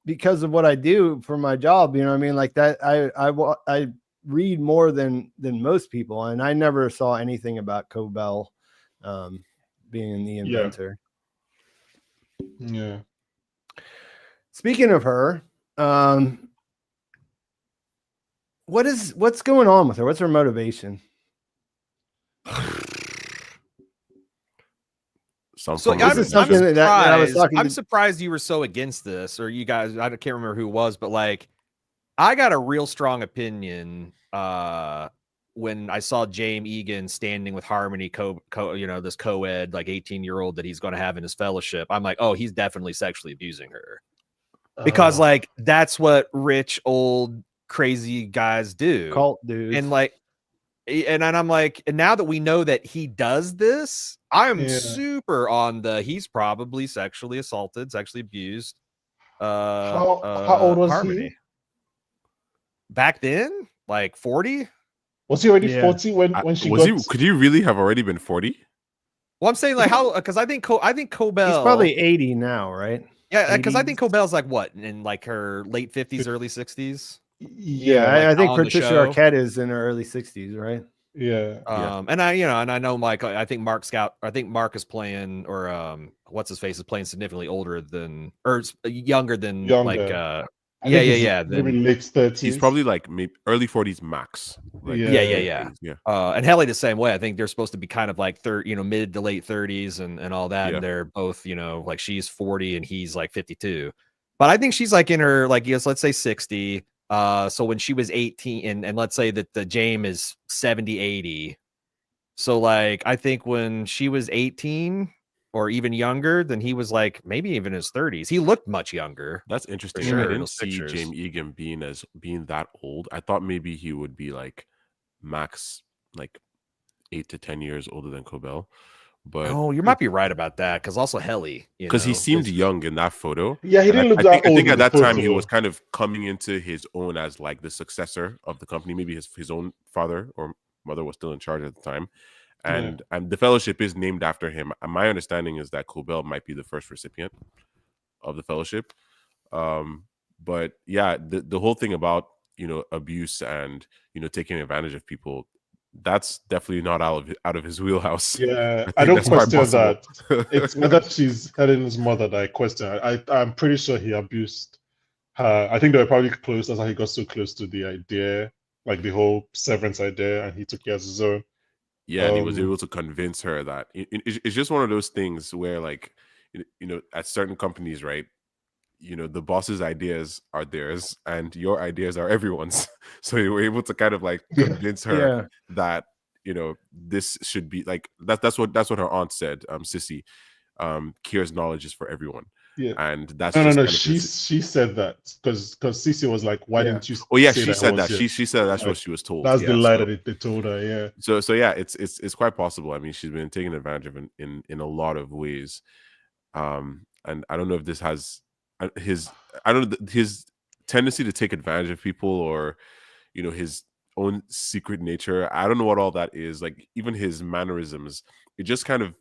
because of what I do for my job, you know what I mean? Like that, I read more than most people, and I never saw anything about Coobel being the inventor. Yeah. Speaking of her, what's going on with her? What's her motivation? I'm surprised you were so against this, or you guys. I can't remember who it was, but like, I got a real strong opinion when I saw Jame Egan standing with Harmony, this co-ed, like 18-year-old that he's going to have in his fellowship. I'm like, oh, he's definitely sexually abusing her, because like that's what rich old crazy guys do, cult dudes, and like, and I'm like, and now that we know that he does this, I'm super on he's probably sexually assaulted, sexually abused. How old was Harmony? he Back then? Like 40? Was he already 40 when she could he really have already been 40? Well, I'm saying like how, because I think Coobel, he's probably 80 now, right? Yeah, because I think Coobel's like what, in like her late 50s, early 60s. Yeah, I think Patricia Arquette is in her early 60s, right? Yeah. And I know Mike. I think Mark is playing, or what's his face is playing significantly older than, or younger than like maybe late 30s. He's probably like maybe early 40s max. Like, yeah. And Helly the same way. I think they're supposed to be kind of like mid to late 30s and all that. And they're both, like she's 40 and he's like 52. But I think she's like in her, like, let's say 60. So when she was 18, and let's say that the Jame is 70, 80. So like, I think when she was 18 or even younger, then he was like maybe even in his 30s. He looked much younger. That's interesting. Sure, I didn't see Jame Egan being that old. I thought maybe he would be like max like 8 to 10 years older than Coobel. But you might be right about that, because also Helly, because he seemed young in that photo. Yeah, he didn't look that old. I think at that time he was kind of coming into his own as like the successor of the company. Maybe his own father or mother was still in charge at the time. And the fellowship is named after him. And my understanding is that Coobel might be the first recipient of the fellowship. But yeah, the whole thing about abuse and taking advantage of people, that's definitely not out of his wheelhouse. Yeah, I I think don't that's quite question that. possible. It's whether she's Helena's mother that I question. I'm pretty sure he abused her. I think they were probably close. That's how he got so close to the idea, like the whole severance idea, and he took it as his own. Yeah, and he was able to convince her that it's just one of those things where, like, at certain companies, right? The boss's ideas are theirs, and your ideas are everyone's. So you were able to kind of like convince her that this should be like that's what her aunt said. Sissy, Kier's knowledge is for everyone. Yeah, and that's no. She said that because Sissy was like, "Why didn't you?" Oh yeah, she said that. She said that's like, what she was told. That's the lie that they told her. Yeah. So yeah, it's quite possible. I mean, she's been taken advantage of in a lot of ways. And I don't know if this has his tendency to take advantage of people, or his own secret nature. I don't know what all that is. Like, even his mannerisms, it just kind of,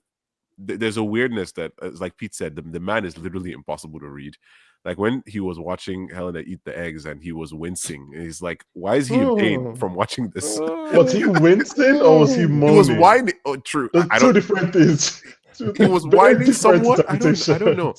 there's a weirdness that, like Pete said, the man is literally impossible to read. Like, when he was watching Helena eat the eggs and he was wincing, he's like, why is he in pain from watching this? Was he wincing or was he moaning? He was whining. Oh, true. Two different things. He was whining somewhat. I don't know.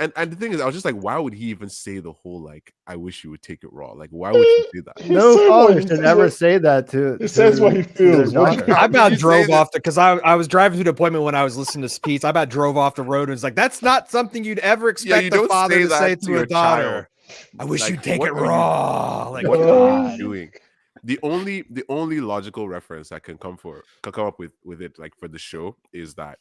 And the thing is, I was just like, why would he even say the whole, like, I wish you would take it raw? Like, why would you do that? No father should ever say that to. He says what he feels. I about drove off because I was driving to the appointment when I was listening to Pete. I about drove off the road and was like, that's not something you'd ever expect a father to say to a daughter. I wish you'd take it raw. Like, what are you doing? The only logical reference I can come up with it, like, for the show, is that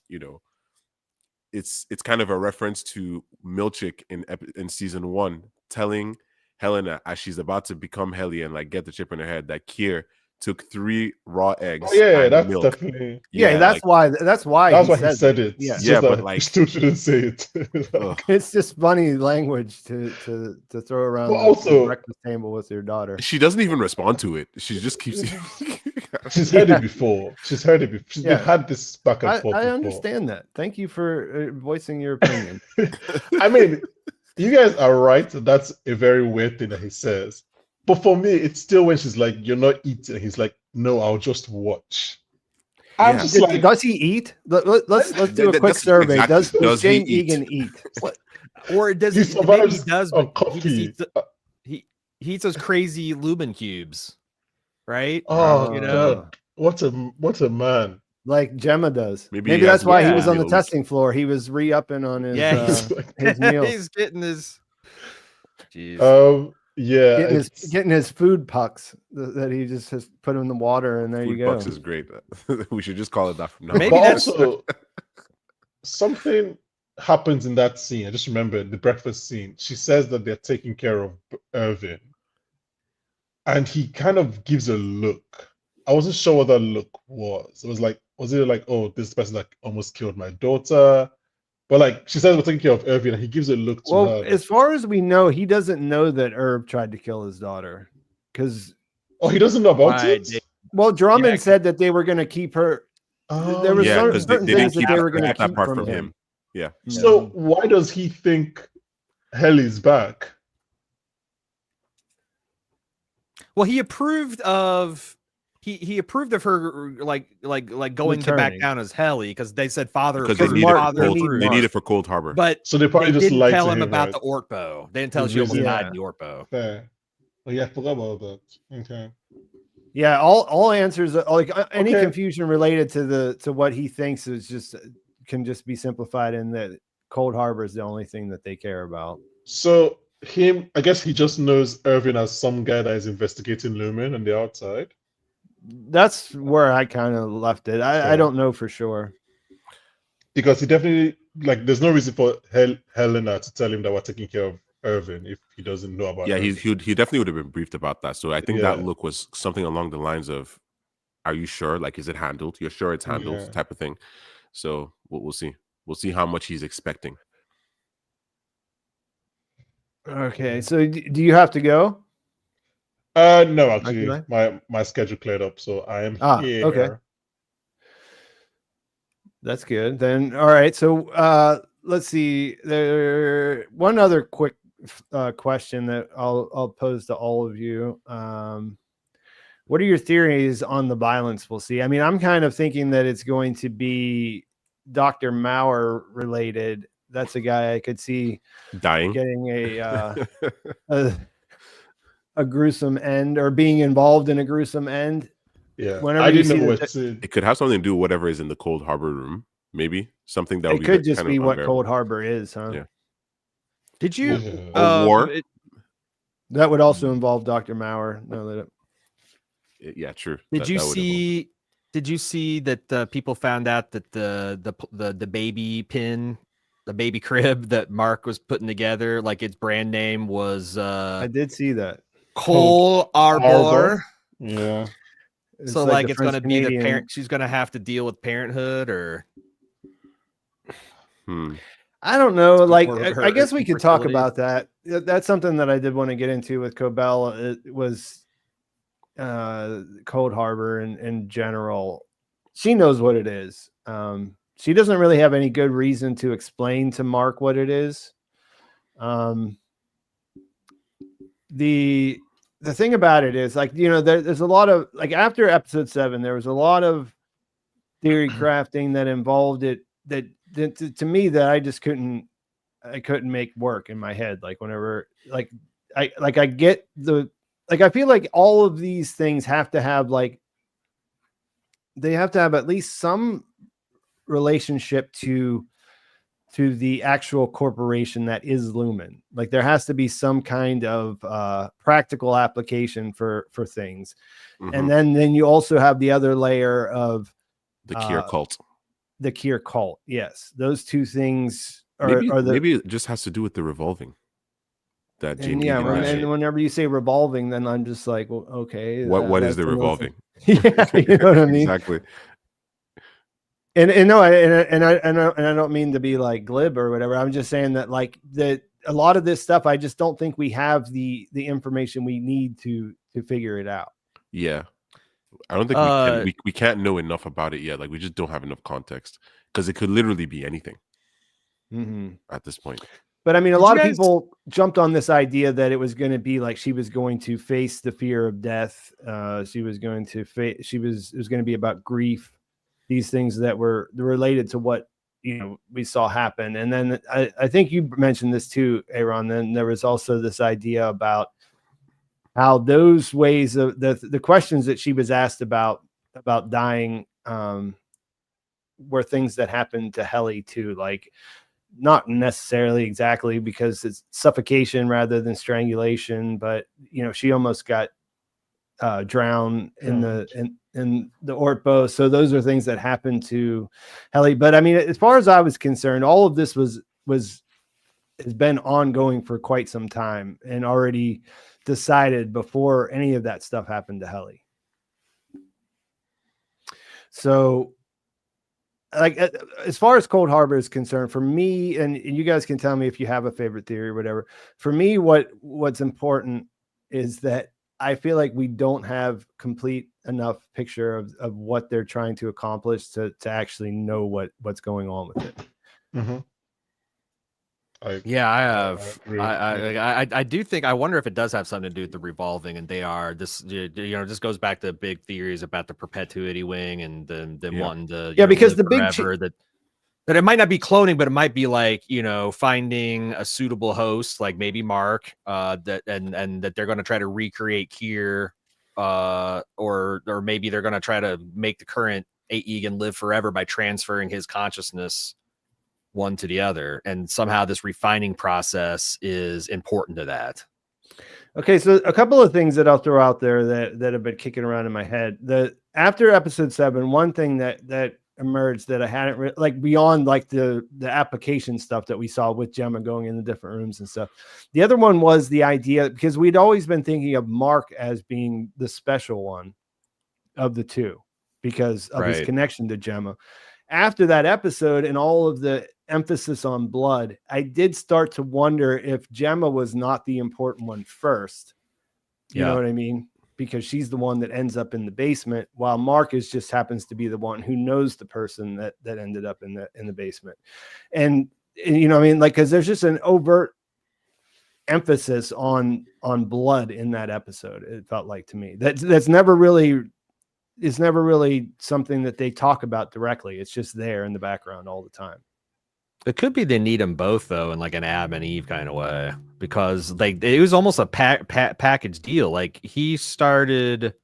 it's kind of a reference to Milch in season 1 telling Helena, as she's about to become Helly and like get the chip in her head, that Kier took 3 raw eggs. Oh, yeah, that's milk. definitely. Yeah, that's why he said it. Yeah, but like, you still shouldn't say it. It's just funny language to throw around the breakfast table with your daughter. She doesn't even respond to it. She just keeps. She's heard it before. She's had this back and forth. I understand that. Thank you for voicing your opinion. I mean, you guys are right. That's a very weird thing that he says. But for me, it's still when she's like, "You're not eating." He's like, "No, I'll just watch." I'm just like, does he eat? Let's do a quick survey. Exactly. Does Jame Egan eat? What? Or does he? Maybe he does. But he eats those crazy Lumon cubes, right? Oh, God. What a man! Like Gemma does. Maybe that's why he was on the testing floor. He was re-upping on his his meal. He's getting his. Jeez. Yeah, getting his food pucks that he just has put in the water, and there food you go. Pucks is great. We should just call it that from now. Maybe that's also something happens in that scene. I just remember the breakfast scene. She says that they're taking care of Irvin, and he kind of gives a look. I wasn't sure what that look was. Was it like, oh, this person that almost killed my daughter? But like she says, we're taking care of Irvin, and he gives a look to her. Well, as far as we know, he doesn't know that Herb tried to kill his daughter, because he doesn't know about it. Well, Drummond said that they were going to keep her. There was certain things that they were going to keep part from him. Yeah. So why does he think Helly's back? Well, he approved of. He approved of her like going to back down as Helly because they said father because they need it for Cold Harbor. But so they probably just didn't tell him about the Ortbo. They didn't tell she almost died in the Ortbo. Fair. Oh yeah, I forgot about that. Okay. Yeah, all answers like any confusion related to what he thinks can just be simplified in that Cold Harbor is the only thing that they care about. So I guess he just knows Irvin as some guy that is investigating Lumon on the outside. That's where I kind of left it. I don't know for sure. Because he definitely, like, there's no reason for Helena to tell him that we're taking care of Irvin if he doesn't know about it. He definitely would have been briefed about that. So I think that look was something along the lines of, are you sure? Like, is it handled? You're sure it's handled type of thing. So we'll see. We'll see how much he's expecting. Okay. So do you have to go? No, actually, my schedule cleared up, so I am here. Okay. That's good. Then, all right. So let's see. One other quick question that I'll pose to all of you. What are your theories on the violence we'll see? I mean, I'm kind of thinking that it's going to be Dr. Maurer related. That's a guy I could see Dying, getting a gruesome end, or being involved in a gruesome end. Yeah, Whenever I you didn't see know that, it could have something to do with whatever is in the Cold Harbor room. Maybe something that it would be could just kind be of what unbearable. Cold Harbor is, huh? Yeah. Did you? Yeah. A war? That would also involve Dr. Maurer. No, Yeah, true. Did That you would involve- see? Did you see that people found out that the baby pin, the baby crib that Mark was putting together, like its brand name was I did see that. Cold Harbor. Yeah. So like it's French going to be the Canadian- parent. She's going to have to deal with parenthood, or I don't know. Like, Or I guess we could talk infertility. about that. That's something that I did want to get into with Coobel. It was Cold Harbor in general. She knows what it is. She doesn't really have any good reason to explain to Mark what it is. The thing about it is, like, you know, there's a lot of, like, after episode 7, there was a lot of theory crafting that involved it that to me that I just couldn't make work in my head. Like, whenever, I get the, like, I feel like all of these things have to have, like, they have to have at least some relationship to the actual corporation that is Lumon. Like, there has to be some kind of practical application for things. And then you also have the other layer of the Kier cult. The Kier cult. Yes. Those two things maybe it just has to do with the revolving. That Jame. Yeah, and whenever you say revolving, then I'm just like, well, okay. What is the revolving? Yeah, you know what I mean? Exactly. And no, I don't mean to be like glib or whatever. I'm just saying that, like, that a lot of this stuff, I just don't think we have the information we need to figure it out. Yeah, I don't think we can't know enough about it yet. Like, we just don't have enough context, because it could literally be anything at this point. But I mean, a lot of people jumped on this idea that it was going to be like she was going to face the fear of death. She was going to it was going to be about grief. These things that were related to what, you know, we saw happen. And then I think you mentioned this too, Aaron. Then there was also this idea about how those ways of the questions that she was asked about dying were things that happened to Helly too. Like, not necessarily exactly, because it's suffocation rather than strangulation, but, you know, she almost got drowned in the Ortbo. So those are things that happened to Helly. But I mean, as far as I was concerned, all of this has been ongoing for quite some time and already decided before any of that stuff happened to Helly. So, like, as far as Cold Harbor is concerned, for me, and you guys can tell me if you have a favorite theory or whatever, for me, what's important is that I feel like we don't have complete enough picture of what they're trying to accomplish to actually know what's going on with it. I do think, I wonder if it does have something to do with the revolving, and they are this, you know, this goes back to big theories about the perpetuity wing and them wanting to, because the big that it might not be cloning, but it might be like, you know, finding a suitable host, like maybe Mark, that and that they're going to try to recreate Kier, or maybe they're going to try to make the current Egan live forever by transferring his consciousness one to the other, and somehow this refining process is important to that. Okay, so a couple of things that I'll throw out there that have been kicking around in my head. After episode 7, one thing that emerged that I hadn't like, beyond like the application stuff that we saw with Gemma going in the different rooms and stuff. The other one was the idea, because we'd always been thinking of Mark as being the special one of the two because of his connection to Gemma. After that episode and all of the emphasis on blood, I did start to wonder if Gemma was not the important one first. You know what I mean? Because she's the one that ends up in the basement, while Mark just happens to be the one who knows the person that ended up in the basement. And you know what I mean? Like, because there's just an overt emphasis on blood in that episode. It felt like to me that's never really something that they talk about directly. It's just there in the background all the time. It could be they need them both though, in like an Adam and Eve kind of way, because like it was almost a package deal. Like he started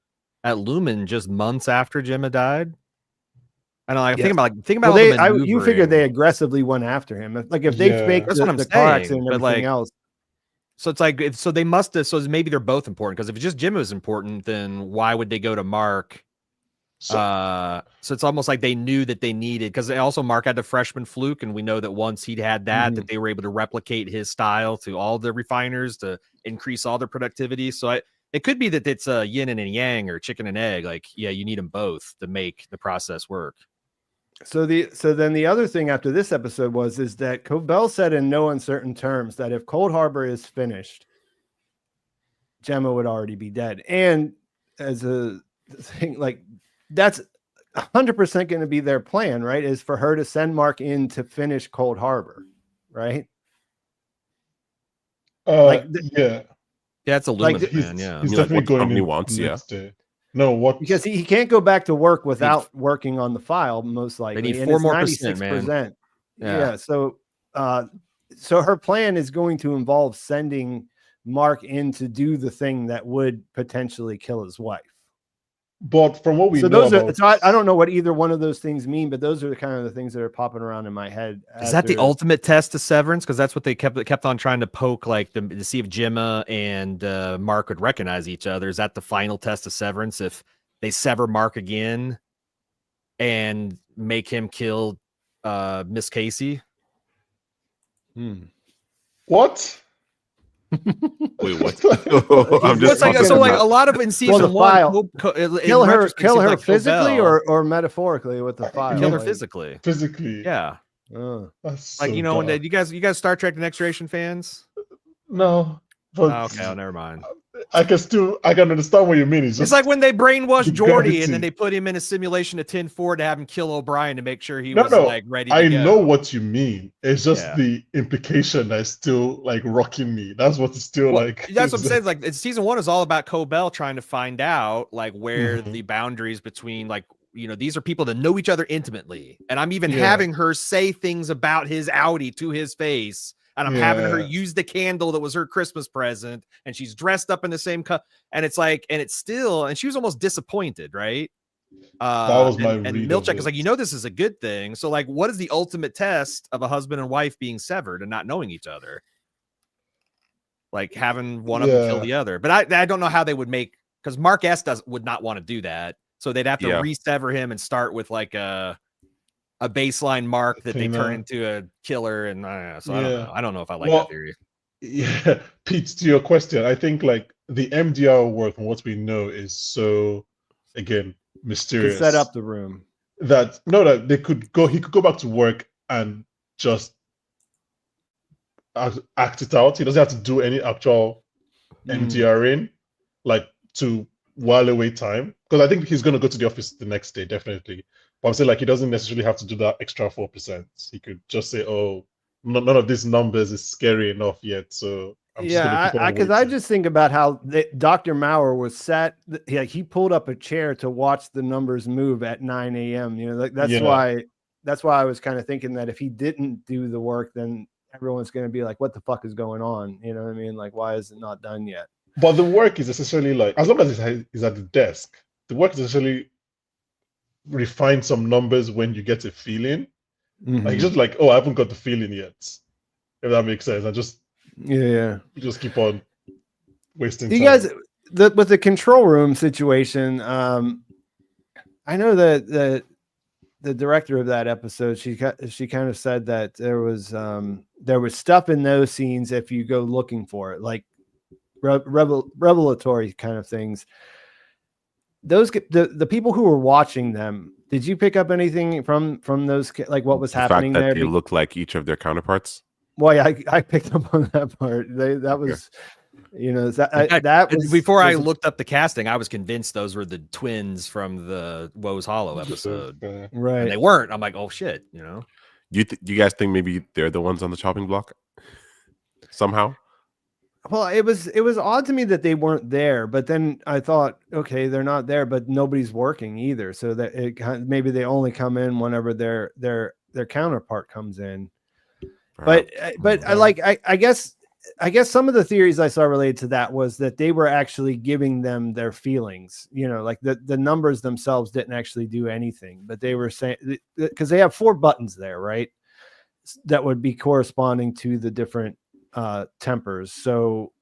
at Lumon just months after Gemma died. I don't know. Think about well, you figured they aggressively went after him. Like if they faked the car accident and everything else. So it's like so they must have. So maybe they're both important, because if just Gemma was important, then why would they go to Mark? So it's almost like they knew that they needed, because also Mark had the freshman fluke, and we know that once he'd had that, that they were able to replicate his style to all the refiners to increase all their productivity. So it could be that it's a yin and a yang or chicken and egg. Like, yeah, you need them both to make the process work. So then the other thing after this episode is that Coobel said in no uncertain terms that if Cold Harbor is finished, Gemma would already be dead. And as a thing, like that's 100% going to be their plan, right? Is for her to send Mark in to finish Cold Harbor, right? Yeah, it's a Lumon plan. Yeah, he's definitely going. He wants, No, what? Because he can't go back to work without working on the file, most likely. They need 4 more %, man. Yeah. So her plan is going to involve sending Mark in to do the thing that would potentially kill his wife. But from what we know, I don't know what either one of those things mean, but those are the kind of the things that are popping around in my head. Is that the ultimate test to Severance? Because that's what they kept on trying to poke, like to see if Gemma and Mark would recognize each other. Is that the final test of Severance? If they sever Mark again and make him kill Miss Casey? What? Wait, what? I'm just like a lot of in season one. Kill her physically or metaphorically with the file. Kill her physically. Physically, yeah. That's like so when you guys Star Trek: The Next Generation fans? No. But okay, never mind. I can understand what you mean. It's like when they brainwashed Geordi and then they put him in a simulation of 10-4 to have him kill O'Brien to make sure he was like ready to go. I know what you mean. It's just the implication that's still like rocking me. That's what it's still like. That's what I'm saying. Like season 1 is all about Coobel trying to find out like where the boundaries between like, you know, these are people that know each other intimately. And I'm even having her say things about his Audi to his face. And I'm having her use the candle that was her Christmas present, and she's dressed up in the same cut. And it's like, and it's still, and she was almost disappointed, right? That was my read. And Milch is like, you know, this is a good thing. So, like, what is the ultimate test of a husband and wife being severed and not knowing each other? Like having one of them kill the other. But I don't know how they would make, because Mark S would not want to do that. So they'd have to re-sever him and start with like a baseline Mark that they turn into a killer, and so I don't know if I like that theory. Yeah, Pete, to your question, I think like the MDR work from what we know is so again mysterious. To set up the room. That he could go back to work and just act it out. He doesn't have to do any actual MDRing, like to while away time. Because I think he's gonna go to the office the next day, definitely. But I'm saying like he doesn't necessarily have to do that extra 4%. He could just say, "Oh, none of these numbers is scary enough yet." So because I just think about how Dr. Maurer was sat. He pulled up a chair to watch the numbers move at 9 a.m. You know, like that's why I was kind of thinking that if he didn't do the work, then everyone's going to be like, "What the fuck is going on?" You know what I mean? Like, why is it not done yet? But the work is essentially like, as long as he's at the desk, the work is essentially refine some numbers when you get a feeling. Like just like, oh, I haven't got the feeling yet. If that makes sense. I just just keep on wasting time. You guys, with the control room situation, I know that the director of that episode, she kind of said that there was stuff in those scenes if you go looking for it, like revelatory kind of things. Those the people who were watching them, did you pick up anything from those, like what was happening there? They look like each of their counterparts. Well, yeah, I picked up on that part. That was, you know, that was before I looked up the casting. I was convinced those were the twins from the Woe's Hollow episode, right? And they weren't. I'm like, oh shit, you know. You guys think maybe they're the ones on the chopping block somehow? Well, it was odd to me that they weren't there, but then I thought, okay, they're not there, but nobody's working either, so that maybe they only come in whenever their counterpart comes in. But I guess some of the theories I saw related to that was that they were actually giving them their feelings, like the numbers themselves didn't actually do anything, but they were saying, because they have 4 buttons there, right? That would be corresponding to the different tempers. So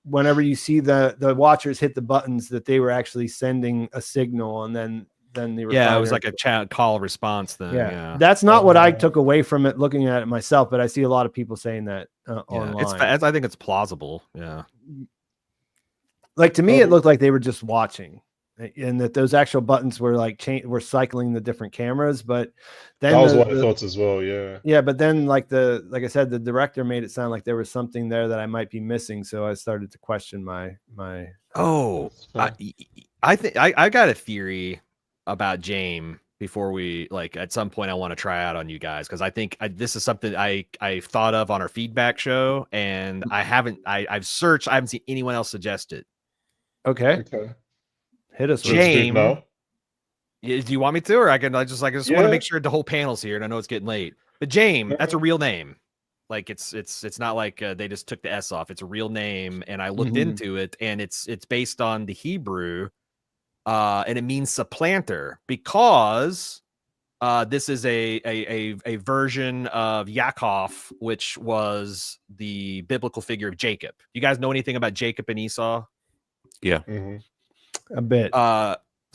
whenever you see the watchers hit the buttons, that they were actually sending a signal, and then the it was like a chat call response thing. Yeah. That's not what I took away from it looking at it myself, but I see a lot of people saying that online. I think it's plausible. Yeah. Like, to me, it looked like they were just watching, and that those actual buttons were like were cycling the different cameras. But then that was what I thought as well. Yeah. Yeah, but then like I said, the director made it sound like there was something there that I might be missing, so I started to question my. I think I got a theory about Jame before we, like, at some point I want to try out on you guys, because I think this is something I've thought of on our feedback show, and I've searched, I haven't seen anyone else suggest it. Okay. Hit us with Jame. Now. Do you want me to, or I just want to make sure the whole panel's here, and I know it's getting late. But Jame, that's a real name. Like, it's not like they just took the S off. It's a real name, and I looked into it, and it's based on the Hebrew, and it means supplanter, because this is a version of Yaakov, which was the biblical figure of Jacob. You guys know anything about Jacob and Esau? Yeah. a bit.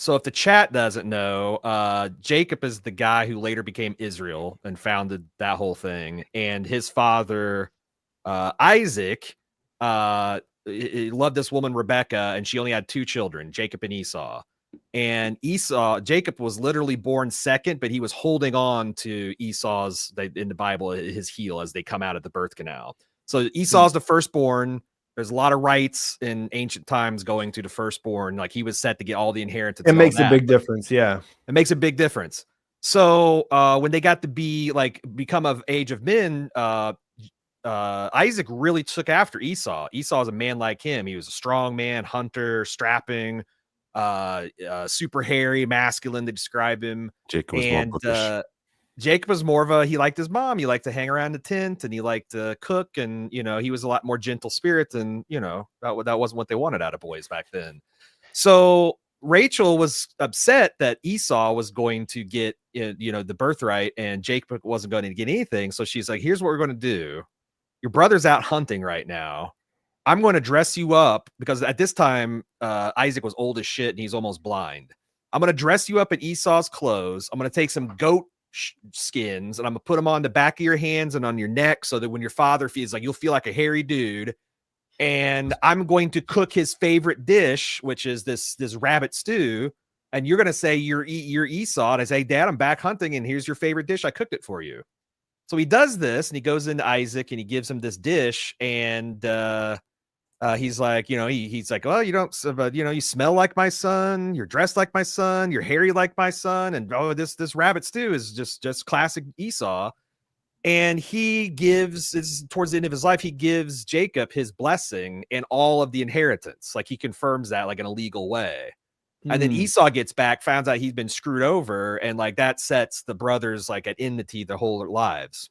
So if the chat doesn't know, Jacob is the guy who later became Israel and founded that whole thing. And his father, Isaac, he loved this woman, Rebecca, and she only had 2 children, Jacob and Esau. And Jacob was literally born second, but he was holding on to Esau's, in the Bible, his heel as they come out of the birth canal. So Esau's the firstborn. There's a lot of rights in ancient times going to the firstborn. Like, he was set to get all the inheritance. It makes a big difference. Yeah. It makes a big difference. So when they got to become of age of men, Isaac really took after Esau. Esau is a man like him. He was a strong man, hunter, strapping, super hairy, masculine to describe him. Jacob was more bookish. Jacob was more of he liked his mom. He liked to hang around the tent, and he liked to cook, and he was a lot more gentle spirit, and that wasn't what they wanted out of boys back then. So Rachel was upset that Esau was going to get the birthright, and Jacob wasn't going to get anything. So she's like, here's what we're going to do. Your brother's out hunting right now. I'm going to dress you up, because at this time Isaac was old as shit and he's almost blind. I'm going to dress you up in Esau's clothes. I'm going to take some goat skins, and I'm gonna put them on the back of your hands and on your neck, so that when your father feels like, you'll feel like a hairy dude. And I'm going to cook his favorite dish, which is this rabbit stew, and you're gonna say you're Esau, and I say, Dad, I'm back hunting, and here's your favorite dish. I cooked it for you. So he does this, and he goes into Isaac and he gives him this dish, and he's like, he's like, well, you don't, you smell like my son, you're dressed like my son, you're hairy like my son, and this rabbit stew is just classic Esau. And he gives, towards the end of his life, he gives Jacob his blessing and all of the inheritance. Like, he confirms that, like, in a legal way. And then Esau gets back, finds out he's been screwed over, and like that sets the brothers like at enmity their whole lives.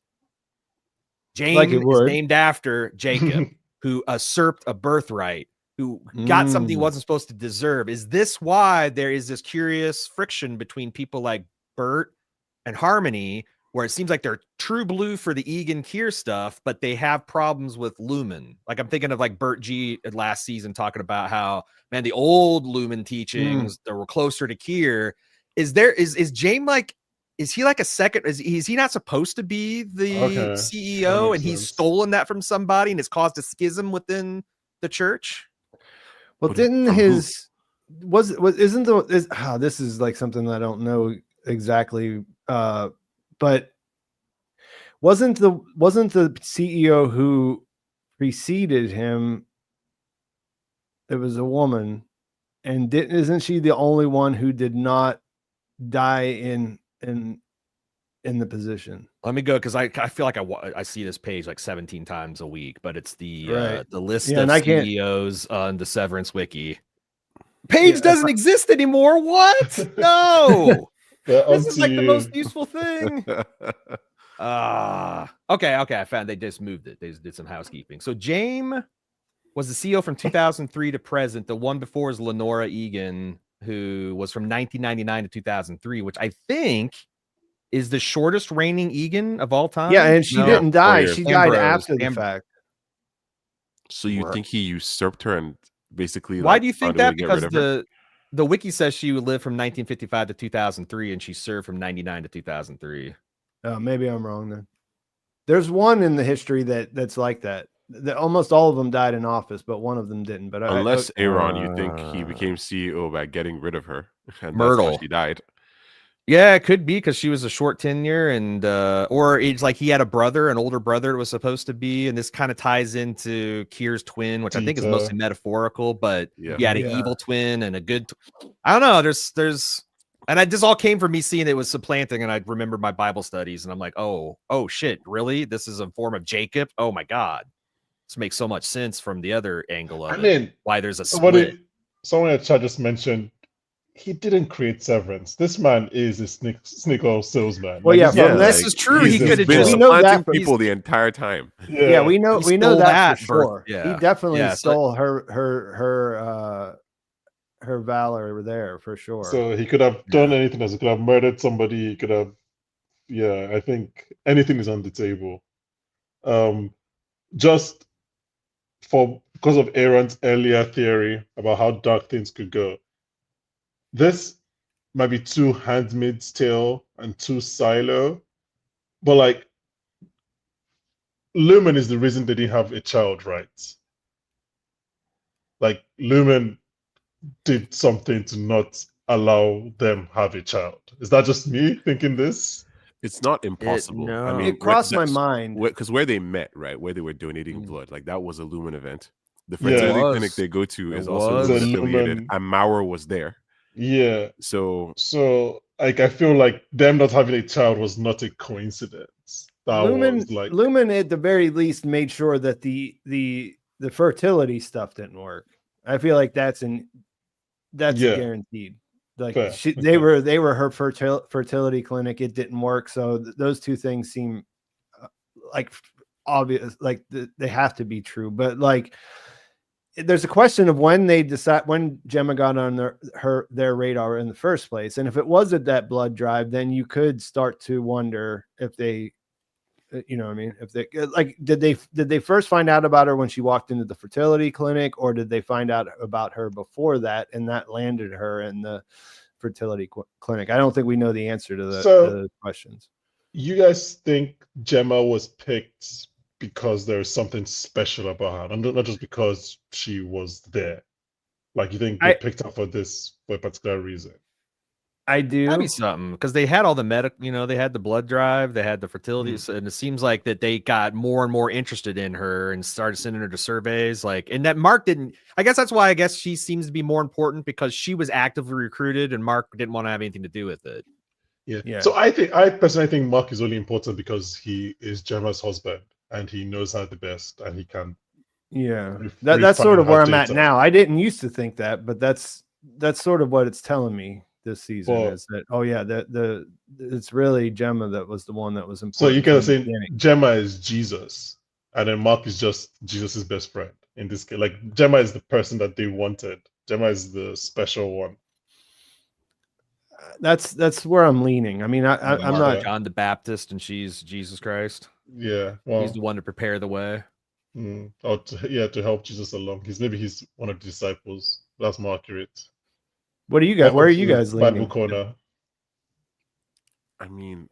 Jame is named after Jacob, who usurped a birthright, who got something he wasn't supposed to deserve. Is this why there is this curious friction between people like Bert and Harmony, where it seems like they're true blue for the Egan Kier stuff, but they have problems with Lumon? Like, I'm thinking of like Bert G last season talking about how, man, the old Lumon teachings that were closer to Kier. Is Jame like, is he like a second? Is he not supposed to be the CEO, and he's stolen that from somebody, and it's caused a schism within the church? Well, didn't his this is like something I don't know exactly, but wasn't the CEO who preceded him? It was a woman, and isn't she the only one who did not die in in the position. Let me go because I feel like I see this page like 17 times a week, but it's the list of CEOs on the Severance wiki. Page doesn't exist anymore. What? No. This is like the most useful thing. Okay. I found they just moved it. They just did some housekeeping. So Jame was the CEO from 2003 to present. The one before is Lenora Egan, who was from 1999 to 2003, which I think is the shortest reigning Egan of all time. Yeah, and she didn't die. She died after the fact. So you think he usurped her and basically? Why do you think that? Because the wiki says she lived from 1955 to 2003, and she served from 99 to 2003. Maybe I'm wrong then. There's one in the history that's like that. Almost all of them died in office, but one of them didn't. But unless Aaron, you think he became CEO by getting rid of her, and Myrtle, that's how she died. Yeah, it could be because she was a short tenure, and or it's like he had an older brother it was supposed to be, and this kind of ties into Kier's twin, which I think is mostly metaphorical, but he had an evil twin and a good. I don't know. There's, and this all came from me seeing it was supplanting, and I remembered my Bible studies, and I'm like, oh shit, really? This is a form of Jacob? Oh my god, this makes so much sense from the other angle of why there's a split. Someone in the chat just mentioned. He didn't create Severance. This man is a snake oil salesman. Well, this is true. He could have been supplanting people the entire time. Yeah, we know that for sure. Yeah. He definitely stole her valor there for sure. So he could have done anything else. He could have murdered somebody. He could have, I think anything is on the table. Just because of Aaron's earlier theory about how dark things could go. This might be too Handmaid's Tale and too Silo, but like Lumon is the reason they didn't have a child, right? Like Lumon did something to not allow them have a child. Is that just me thinking this? It's not impossible. No. I mean, it crossed my mind because where they met, right, where they were donating blood, like that was a Lumon event. The fertility clinic they go to is also affiliated, and Maurer was there. Yeah. So like I feel like them not having a child was not a coincidence. Lumon at the very least made sure that the fertility stuff didn't work. I feel like that's guaranteed. Like they were her fertility clinic. It didn't work. So those two things seem like obvious. Like they have to be true. But like. There's a question of when Gemma got on their radar in the first place. And if it was at that blood drive, then you could start to wonder if they, if they did they first find out about her when she walked into the fertility clinic, or did they find out about her before that and that landed her in the fertility clinic? I don't think we know the answer to the questions. You guys think Gemma was picked because there's something special about her, not just because she was there? Like you think they picked her for a particular reason? I do. That'd be something because they had all the they had the blood drive, they had the fertility, and it seems like that they got more and more interested in her and started sending her to surveys. Like, and that Mark didn't. I guess that's why she seems to be more important because she was actively recruited and Mark didn't want to have anything to do with it. Yeah. So I personally think Mark is only important because he is Gemma's husband. And he knows her the best, and he can. Yeah, that's sort of where I'm at now. I didn't used to think that, but that's sort of what it's telling me this season is that it's really Gemma that was the one that was important. So you can say Gemma is Jesus, and then Mark is just Jesus's best friend in this case. Like Gemma is the person that they wanted. Gemma is the special one. That's where I'm leaning. I mean, I'm not John the Baptist, and she's Jesus Christ. Yeah, he's the one to prepare the way. Or to help Jesus along. He's one of the disciples. That's more accurate. What do you got? Where are you guys leaning? Bible corner. I mean,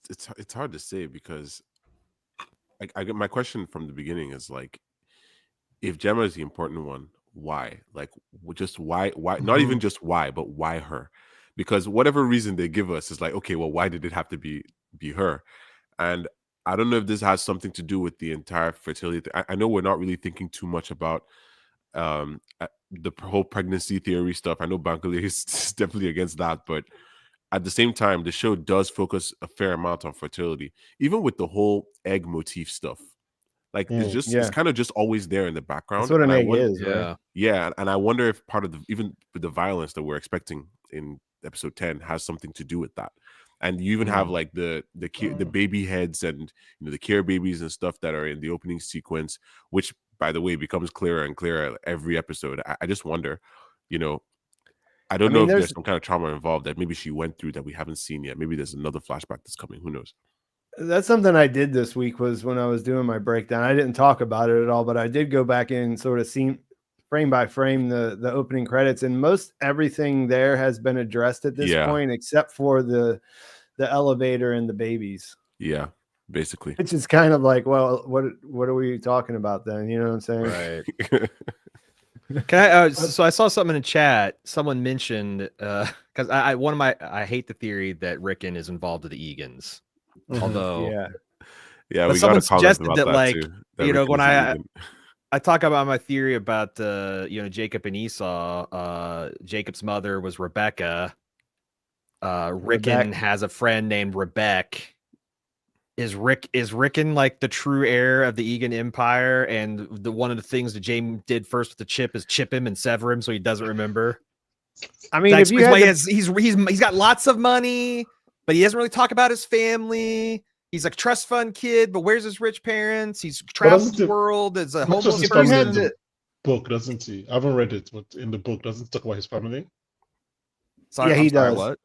it's hard to say because I get my question from the beginning is like, if Gemma is the important one, why? Like, just why? Not even just why, but why her? Because whatever reason they give us is like, okay, well, why did it have to be her? And I don't know if this has something to do with the entire fertility thing. I know we're not really thinking too much about the whole pregnancy theory stuff. I know Bankole is definitely against that, but at the same time, the show does focus a fair amount on fertility, even with the whole egg motif stuff. Like it's kind of just always there in the background. That's what an egg is, Yeah. right? Yeah, and I wonder if part of even with the violence that we're expecting in episode 10 has something to do with that. And you even have like the baby heads and the care babies and stuff that are in the opening sequence, which by the way becomes clearer and clearer every episode. I just wonder, I don't know if there's some kind of trauma involved that maybe she went through that we haven't seen yet. Maybe there's another flashback that's coming. Who knows? That's something I did this week was when I was doing my breakdown. I didn't talk about it at all, but I did go back and sort of see frame by frame the opening credits, and most everything there has been addressed at this point, except for the elevator and the babies. Yeah, basically. Which is kind of like, well, what are we talking about then? You know what I'm saying? Right. Can I? So I saw something in the chat. Someone mentioned because I hate the theory that Rickon is involved with the Egans. Although, but someone suggested that like too, that when I talk about my theory about Jacob and Esau, Jacob's mother was Rebecca. Rickon has a friend named Rebecca. Is Rickon like the true heir of the Egan Empire? And one of the things that Jame did first with the chip is chip him and sever him so he doesn't remember. I mean, if you had he's got lots of money, but he doesn't really talk about his family. He's a trust fund kid, but where's his rich parents? He's traveled the world as a homeless person. In the book, doesn't he? I haven't read it, but in the book, doesn't he talk about his family? Sorry, he does. What?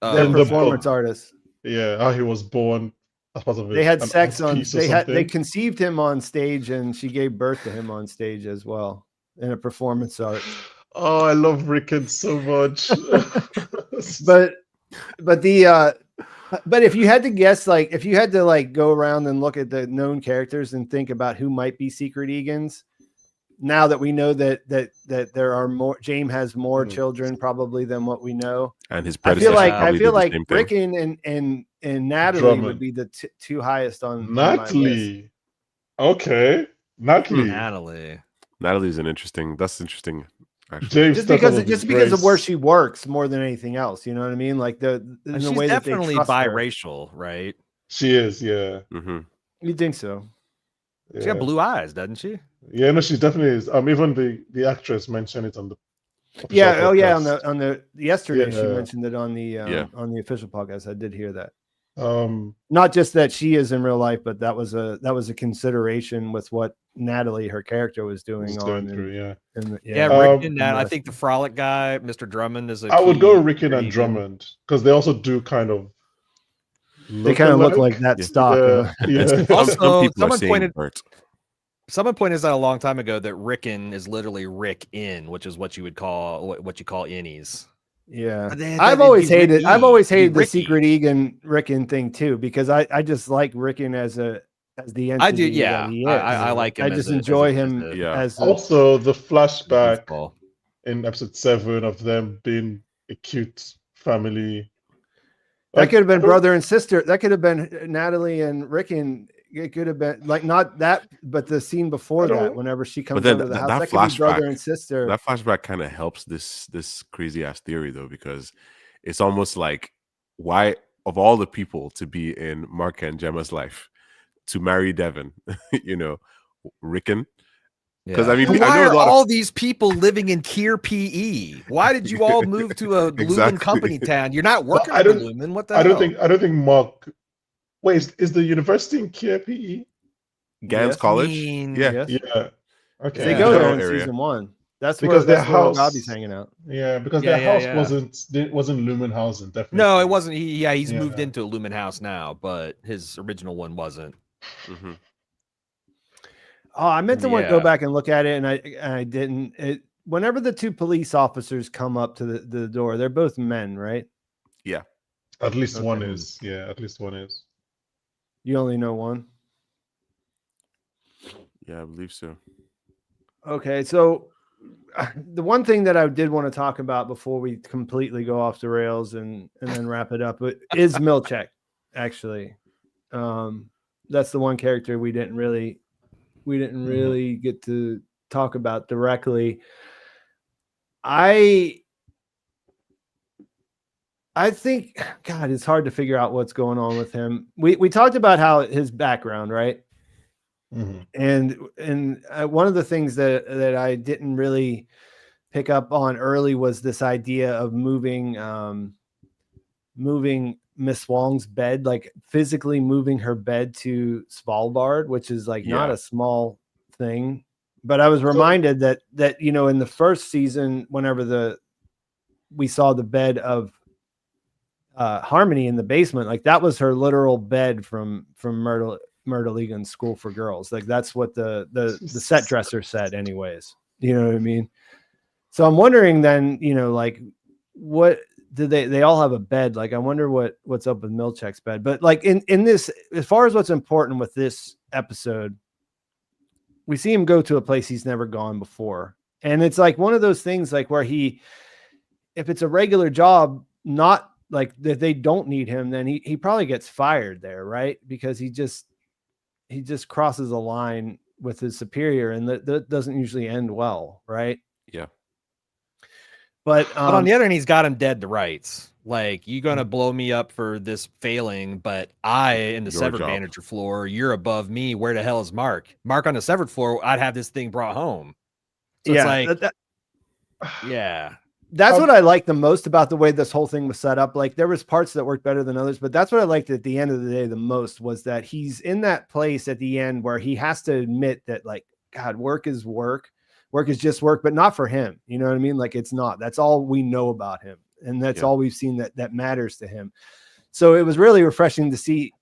The performance artist. Yeah, how he was born. As part of they had sex on. They conceived him on stage, and she gave birth to him on stage as well in a performance art. Oh, I love Rickon so much. But if you had to guess, like if you had to like go around and look at the known characters and think about who might be secret Egans, now that we know that there are more, Jame has more children probably than what we know, and his predecessor. I feel like Rickon and Natalie Drummond would be the two highest on Natalie. Okay, Natalie's an interesting. That's interesting. Just because of where she works more than anything else, you know what I mean? Like the way that they definitely biracial, right? She is, yeah. Mm-hmm. You think so? She got blue eyes, doesn't she? Yeah, no, she definitely is. Even the actress mentioned it on the podcast. On the yesterday she mentioned it on the official podcast. I did hear that. Not just that she is in real life, but that was a consideration with what Natalie, her character, was doing Rickon, I think the frolic guy, Mr. Drummond, is I would go Rickon and Drummond because they also do kind of look like that stock. Also, someone pointed out a long time ago that Rickon is literally Rick in, which is what you call innies. Yeah, I've always hated the secret Egan Rickon thing too, because I just like Rickon as the entity. I do, yeah. I like him. I just enjoy him as also the flashback in episode 7 of them being a cute family. That could have been brother and sister. That could have been Natalie and Rickon. It could have been like not that, but the scene before that, whenever she comes out of the house, that could be brother and sister. That flashback kind of helps this crazy ass theory though, because it's almost like, why of all the people to be in Mark and Gemma's life, to marry Devin, Rickon. Because why are all these people living in Kier PE? Why did you all move to a Lumon company town? You're not working at Lumon. What the hell? I don't think Mark. Wait, is the university in Kier PE? Gans College? Yeah. Okay. They go there in season 1. That's because their house Bobby's hanging out. Yeah, because their house wasn't Lumenhausen. Definitely. No, it wasn't. He's moved into a Lumon house now, but his original one wasn't. Mm-hmm. Oh, I meant to go back and look at it, and I didn't. Whenever the two police officers come up to the door, they're both men, right? Yeah. At least one is. Yeah, at least one is. You only know one? Yeah, I believe so. Okay, so the one thing that I did want to talk about before we completely go off the rails and then wrap it up is Milch, actually. That's the one character we didn't really get to talk about directly. I I think, God, it's hard to figure out what's going on with him. We talked about how his background, right? Mm-hmm. And one of the things that I didn't really pick up on early was this idea of moving Miss Wong's bed, like physically moving her bed to Svalbard, which is like not a small thing. But I was reminded that in the first season, whenever we saw the bed of Harmony in the basement, like that was her literal bed from Myrtle Egan's School for Girls. Like that's what the set dresser said anyways. You know what I mean? So I'm wondering then, like what do they all have a bed? Like I wonder what's up with Milchek's bed. But like in this, as far as what's important with this episode, we see him go to a place he's never gone before. And it's like one of those things like where if it's a regular job, not like that they don't need him, then he probably gets fired there, right? Because he just crosses a line with his superior, and that doesn't usually end well, right? Yeah. But on the other hand, he's got him dead to rights. Like, you're gonna blow me up for this failing, but I in the severed manager floor, you're above me. Where the hell is Mark? Mark on the severed floor, I'd have this thing brought home. So yeah, it's like, yeah. That's what I like the most about the way this whole thing was set up. Like there was parts that worked better than others, but that's what I liked at the end of the day the most was that he's in that place at the end where he has to admit that like, God, work is work. Work is just work, but not for him. You know what I mean? Like it's not. That's all we know about him. And that's all we've seen that matters to him. So it was really refreshing to see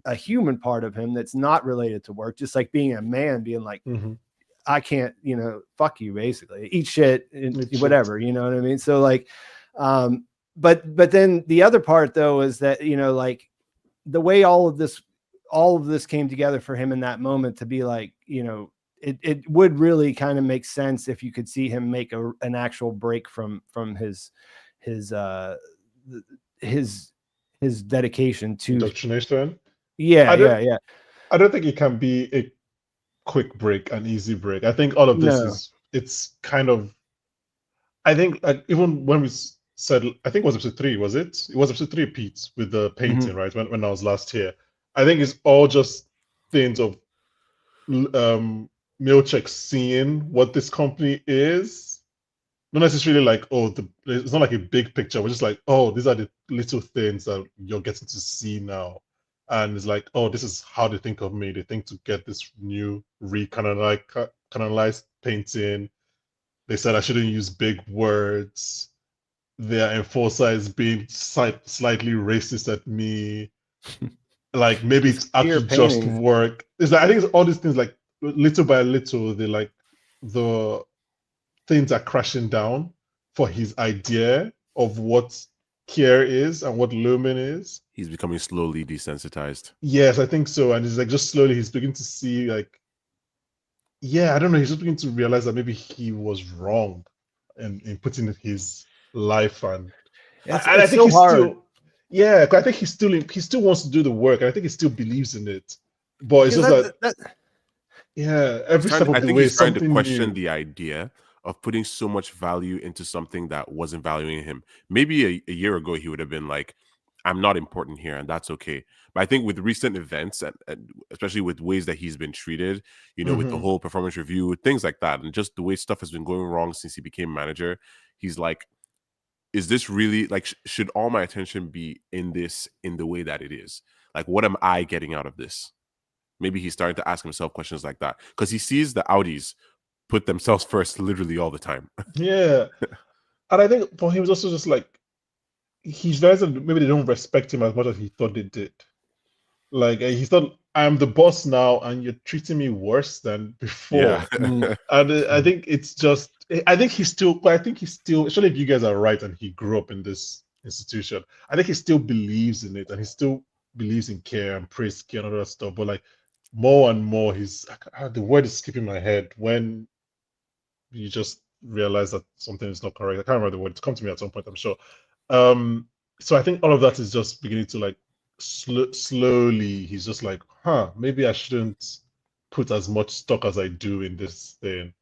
a human part of him that's not related to work, just like being a man, being like, I can't, fuck you, basically eat shit and whatever, you know what I mean? So like, but then the other part though, is that, like the way all of this came together for him in that moment to be like, it would really kind of make sense if you could see him make an actual break from his dedication to indoctrination. Yeah. I don't think it can be a quick break, an easy break. I think all of this it's kind of, I think even when we said, I think it was episode 3, was it? It was episode 3, Pete, with the painting, right? When I was last here. I think it's all just things of Milchek seeing what this company is. Not necessarily like, it's not like a big picture. We're just like, these are the little things that you're getting to see now. And it's like, this is how they think of me. They think to get this new canonized painting. They said I shouldn't use big words. They are emphasized being slightly racist at me. Like maybe it's actually just work. It's like, I think it's all these things like little by little, they like the things are crashing down for his idea of what care is and what Lumon is. He's becoming slowly desensitized. Yes, I think so. And it's like just slowly he's beginning to see like, I don't know, he's just beginning to realize that maybe he was wrong in putting his life and I think he's hard. I think he still wants to do the work, and I think he still believes in it. But it's just every step of the way he's trying to question new. the idea of putting so much value into something that wasn't valuing him. Maybe a year ago he would have been like, I'm not important here, and that's okay. But I think with recent events, and especially with ways that he's been treated, with the whole performance review, things like that, and just the way stuff has been going wrong since he became manager, he's like, is this really, like, should all my attention be in this in the way that it is? Like, what am I getting out of this? Maybe he's starting to ask himself questions like that because he sees the Audis put themselves first literally all the time. Yeah. And I think for him, it's also just like, he's realized that maybe they don't respect him as much as he thought they did. Like, he thought, I'm the boss now, and you're treating me worse than before. Yeah. And I think it's just, I think he's still, especially if you guys are right and he grew up in this institution, I think he still believes in it, and he still believes in care and praise care and all that stuff. But like, more and more, the word is skipping my head when you just realize that something is not correct. I can't remember the word. It's come to me at some point, I'm sure. So I think all of that is just beginning to like slowly. He's just like, maybe I shouldn't put as much stock as I do in this thing,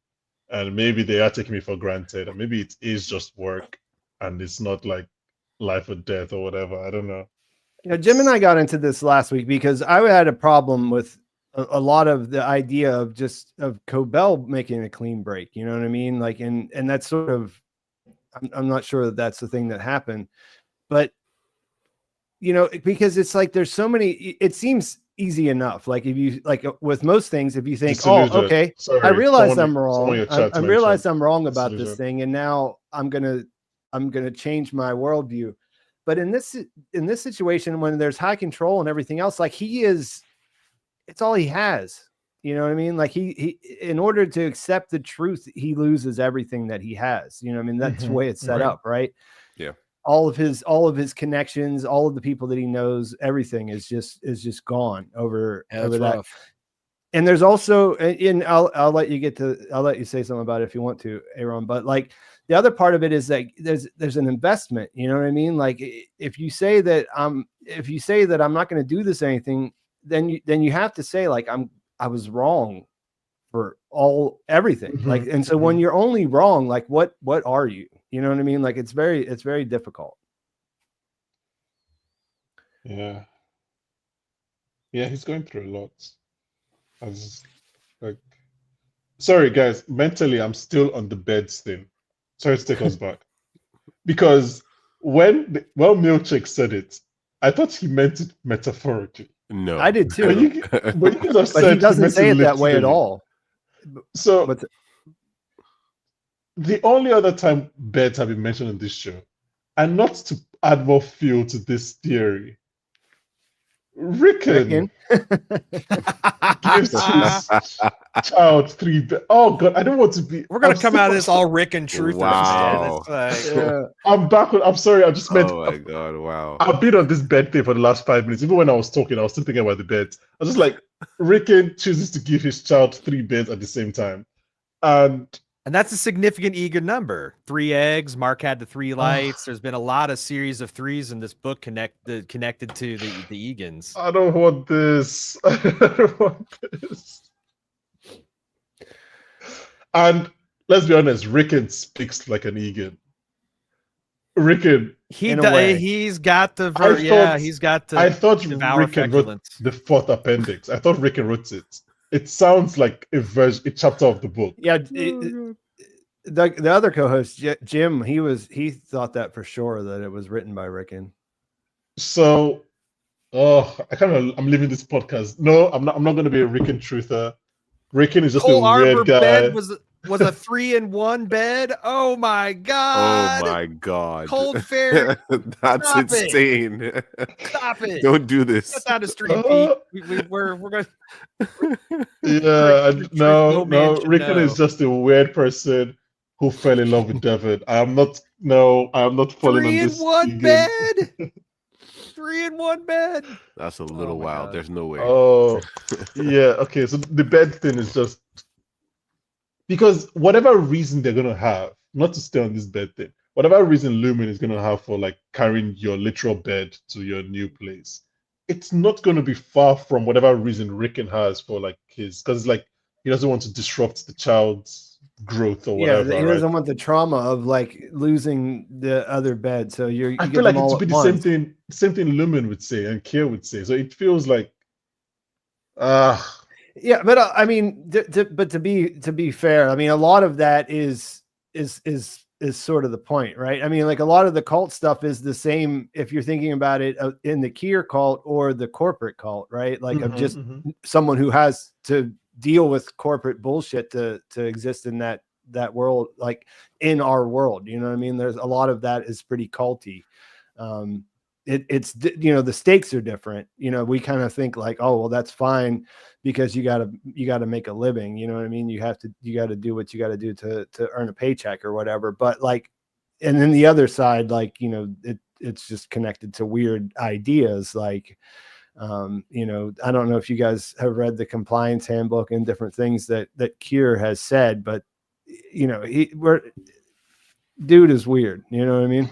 and maybe they are taking me for granted, and maybe it is just work, and it's not like life or death or whatever. I don't know. Jim and I got into this last week because I had a problem with a lot of the idea of Coobel making a clean break. You know what I mean? Like, and that's sort of, I'm not sure that that's the thing that happened, but because it's like, there's so many, it seems easy enough. Like if you, like with most things, if you think, okay, sorry, I realize I'm wrong. I realize I'm wrong about this thing. And now I'm going to change my worldview. But in this situation, when there's high control and everything else, like it's all he has. You know what I mean? Like he in order to accept the truth, he loses everything that he has. You know what I mean? That's the way it's set up, right? Yeah. All of his connections, all of the people that he knows, everything is just gone over that. Rough. And there's also, and I'll let you say something about it if you want to, Aaron, but like the other part of it is that there's an investment, you know what I mean? Like if you say that I'm not going to do this anything, then you have to say like, I was wrong for everything. Like, and so when you're only wrong, like what are you? You know what I mean? Like it's very difficult. Yeah. Yeah. He's going through a lot. Sorry guys, mentally I'm still on the beds thing. Sorry to take us back, because when Milch said it, I thought he meant it metaphorically. No, I did too. But he doesn't say it that way at all. So the only other time beds have been mentioned on this show, and not to add more fuel to this theory, Rickon gives his child 3 beds. Oh God, I don't want to be. We're gonna come out of this all Rick and truth. Wow. I'm back. I'm sorry. I just meant. Oh my God! Wow. I've been on this bed thing for the last 5 minutes. Even when I was talking, I was still thinking about the beds. I was just like, Rickon chooses to give his child 3 beds at the same time, and that's a significant Egan number. 3 eggs. Mark had the 3 lights. There's been a lot of series of 3s in this book connected to the Egans. I don't want this. I don't want this. And let's be honest, Rickon speaks like an Egan. Rickon, he's got the he's got the. I thought Rickon wrote the 4th appendix. I thought Rickon wrote it. It sounds like a chapter of the book. Yeah, the other co-host Jim, he thought that for sure that it was written by Rickon. So, I'm leaving this podcast. No, I'm not going to be a Rickon truther. Rickon is just Cole a weird Arbor guy. Bed was a 3-in-1 bed. Oh my God! Oh my God! Cold Fair. That's insane. Stop it! Don't do this. That's not a street, Pete. We're gonna. Yeah, no. Rickon is just a weird person who fell in love with Devon. I am not falling on this. 3-in-1 bed. 3-in-1 bed. That's a little wild. God. There's no way. Oh, yeah. Okay, so the bed thing is just because whatever reason they're gonna have, not to stay on this bed thing, whatever reason Lumon is gonna have for like carrying your literal bed to your new place, it's not gonna be far from whatever reason Rickon has for like his, because like he doesn't want to disrupt the child's growth or whatever. Yeah, he doesn't want the trauma of like losing the other bed. So I feel like it would be the same thing Lumon would say and Kier would say. So it feels like yeah, but I mean, to be fair, I mean, a lot of that is sort of the point, right? I mean, like a lot of the cult stuff is the same if you're thinking about it in the Kier cult or the corporate cult, right? Like of just someone who has to deal with corporate bullshit to exist in that world, like in our world, you know what I mean? There's a lot of that is pretty culty. It's the stakes are different. We kind of think like, oh well, that's fine because you gotta make a living, you know what I mean? You gotta do what you gotta do to earn a paycheck or whatever. But like, and then the other side, like, it's just connected to weird ideas like I don't know if you guys have read the compliance handbook and different things that Kier has said, but dude is weird. You know what I mean?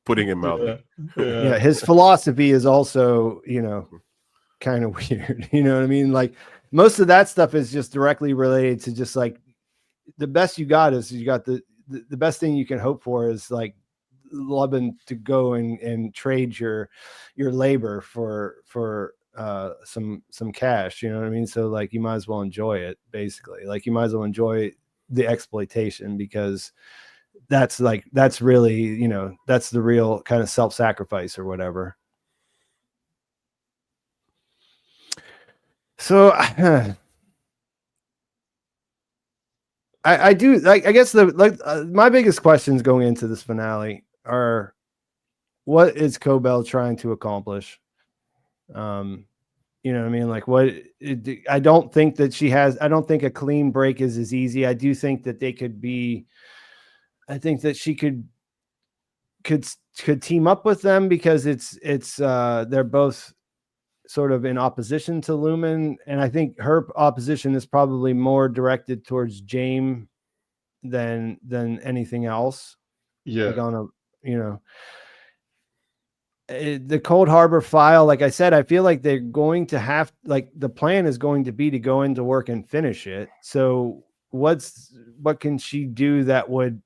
Putting him out. Yeah. His philosophy is also, kind of weird. You know what I mean? Like most of that stuff is just directly related to just like the best you got is you got the best thing you can hope for is like Lumon to go and trade your labor for some cash, you know what I mean? So like you might as well enjoy it, basically. Like you might as well enjoy the exploitation, because that's really, you know, that's the real kind of self-sacrifice or whatever. So I do like, I guess my biggest questions going into this finale are, what is Coobel trying to accomplish? You know what I mean? Like I don't think that I don't think a clean break is as easy. I do think that I think that she could team up with them, because they're both sort of in opposition to Lumon, and I think her opposition is probably more directed towards Jame than anything else. Yeah, like on a, you know, the Cold Harbor file, like I said, I feel like they're going to have, like, the plan is going to be to go into work and finish it. So what can she do that would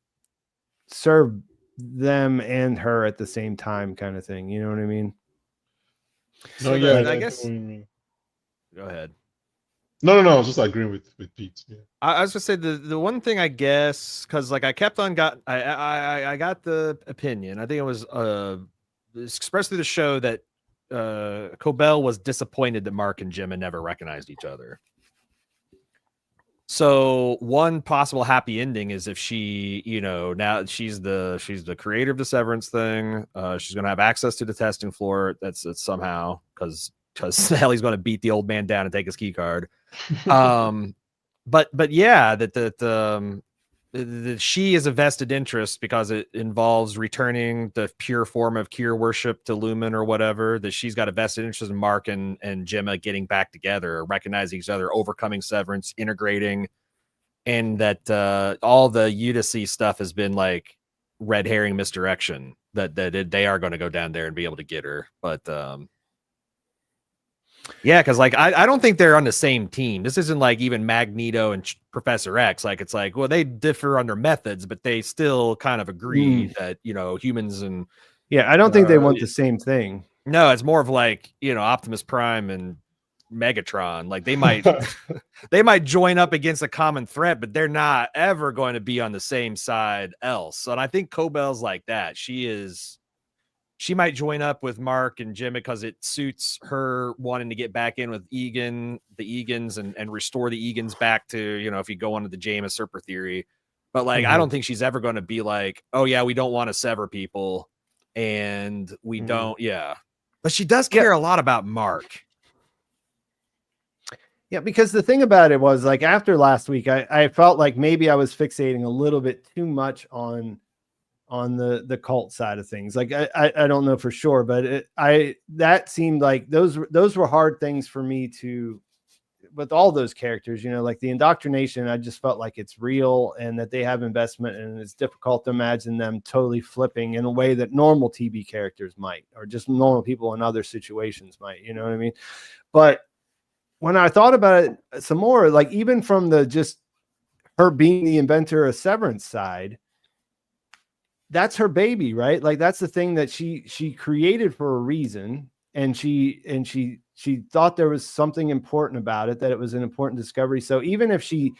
serve them and her at the same time, kind of thing? You know what I mean? no, So yeah, I guess. know what you mean. Go ahead. No, I was just agreeing with Pete. Yeah. I was gonna say the one thing, I guess, because like I got the opinion. I think it was expressed through the show that Coobel was disappointed that Mark and Gemma never recognized each other. So one possible happy ending is if she, you know, now she's the creator of the Severance thing. She's gonna have access to the testing floor. That's somehow because Helly's gonna beat the old man down and take his key card. But yeah, that she is a vested interest because it involves returning the pure form of Kier worship to Lumon or whatever. That she's got a vested interest in Mark and Gemma getting back together, recognizing each other, overcoming Severance, integrating, and that all the Eudice stuff has been like red herring misdirection. That they are going to go down there and be able to get her, but. Yeah, because like I don't think they're on the same team. This isn't like even Magneto and Professor X. Like it's like, well, they differ on their methods, but they still kind of agree that, you know, humans and I don't think they want the same thing. No, it's more of like, you know, Optimus Prime and Megatron. Like they might join up against a common threat, but they're not ever going to be on the same side else. And I think Coobel's like that. She might join up with Mark and Jim because it suits her wanting to get back in with Egan, the Egans, and restore the Egans back to, you know, if you go onto the Jame usurper theory. But like, I don't think she's ever going to be like, oh yeah, we don't want to sever people. And we don't. Yeah. But she does care a lot about Mark. Yeah. Because the thing about it was, like, after last week, I felt like maybe I was fixating a little bit too much on the cult side of things. Like I don't know for sure, but that seemed like those were hard things for me to, with all those characters, you know, like the indoctrination, I just felt like it's real and that they have investment, and it's difficult to imagine them totally flipping in a way that normal TV characters might, or just normal people in other situations might, you know what I mean? But when I thought about it some more, like even from the just her being the inventor of Severance side, that's her baby, right? Like that's the thing that she created for a reason, and she thought there was something important about it, that it was an important discovery. So even if she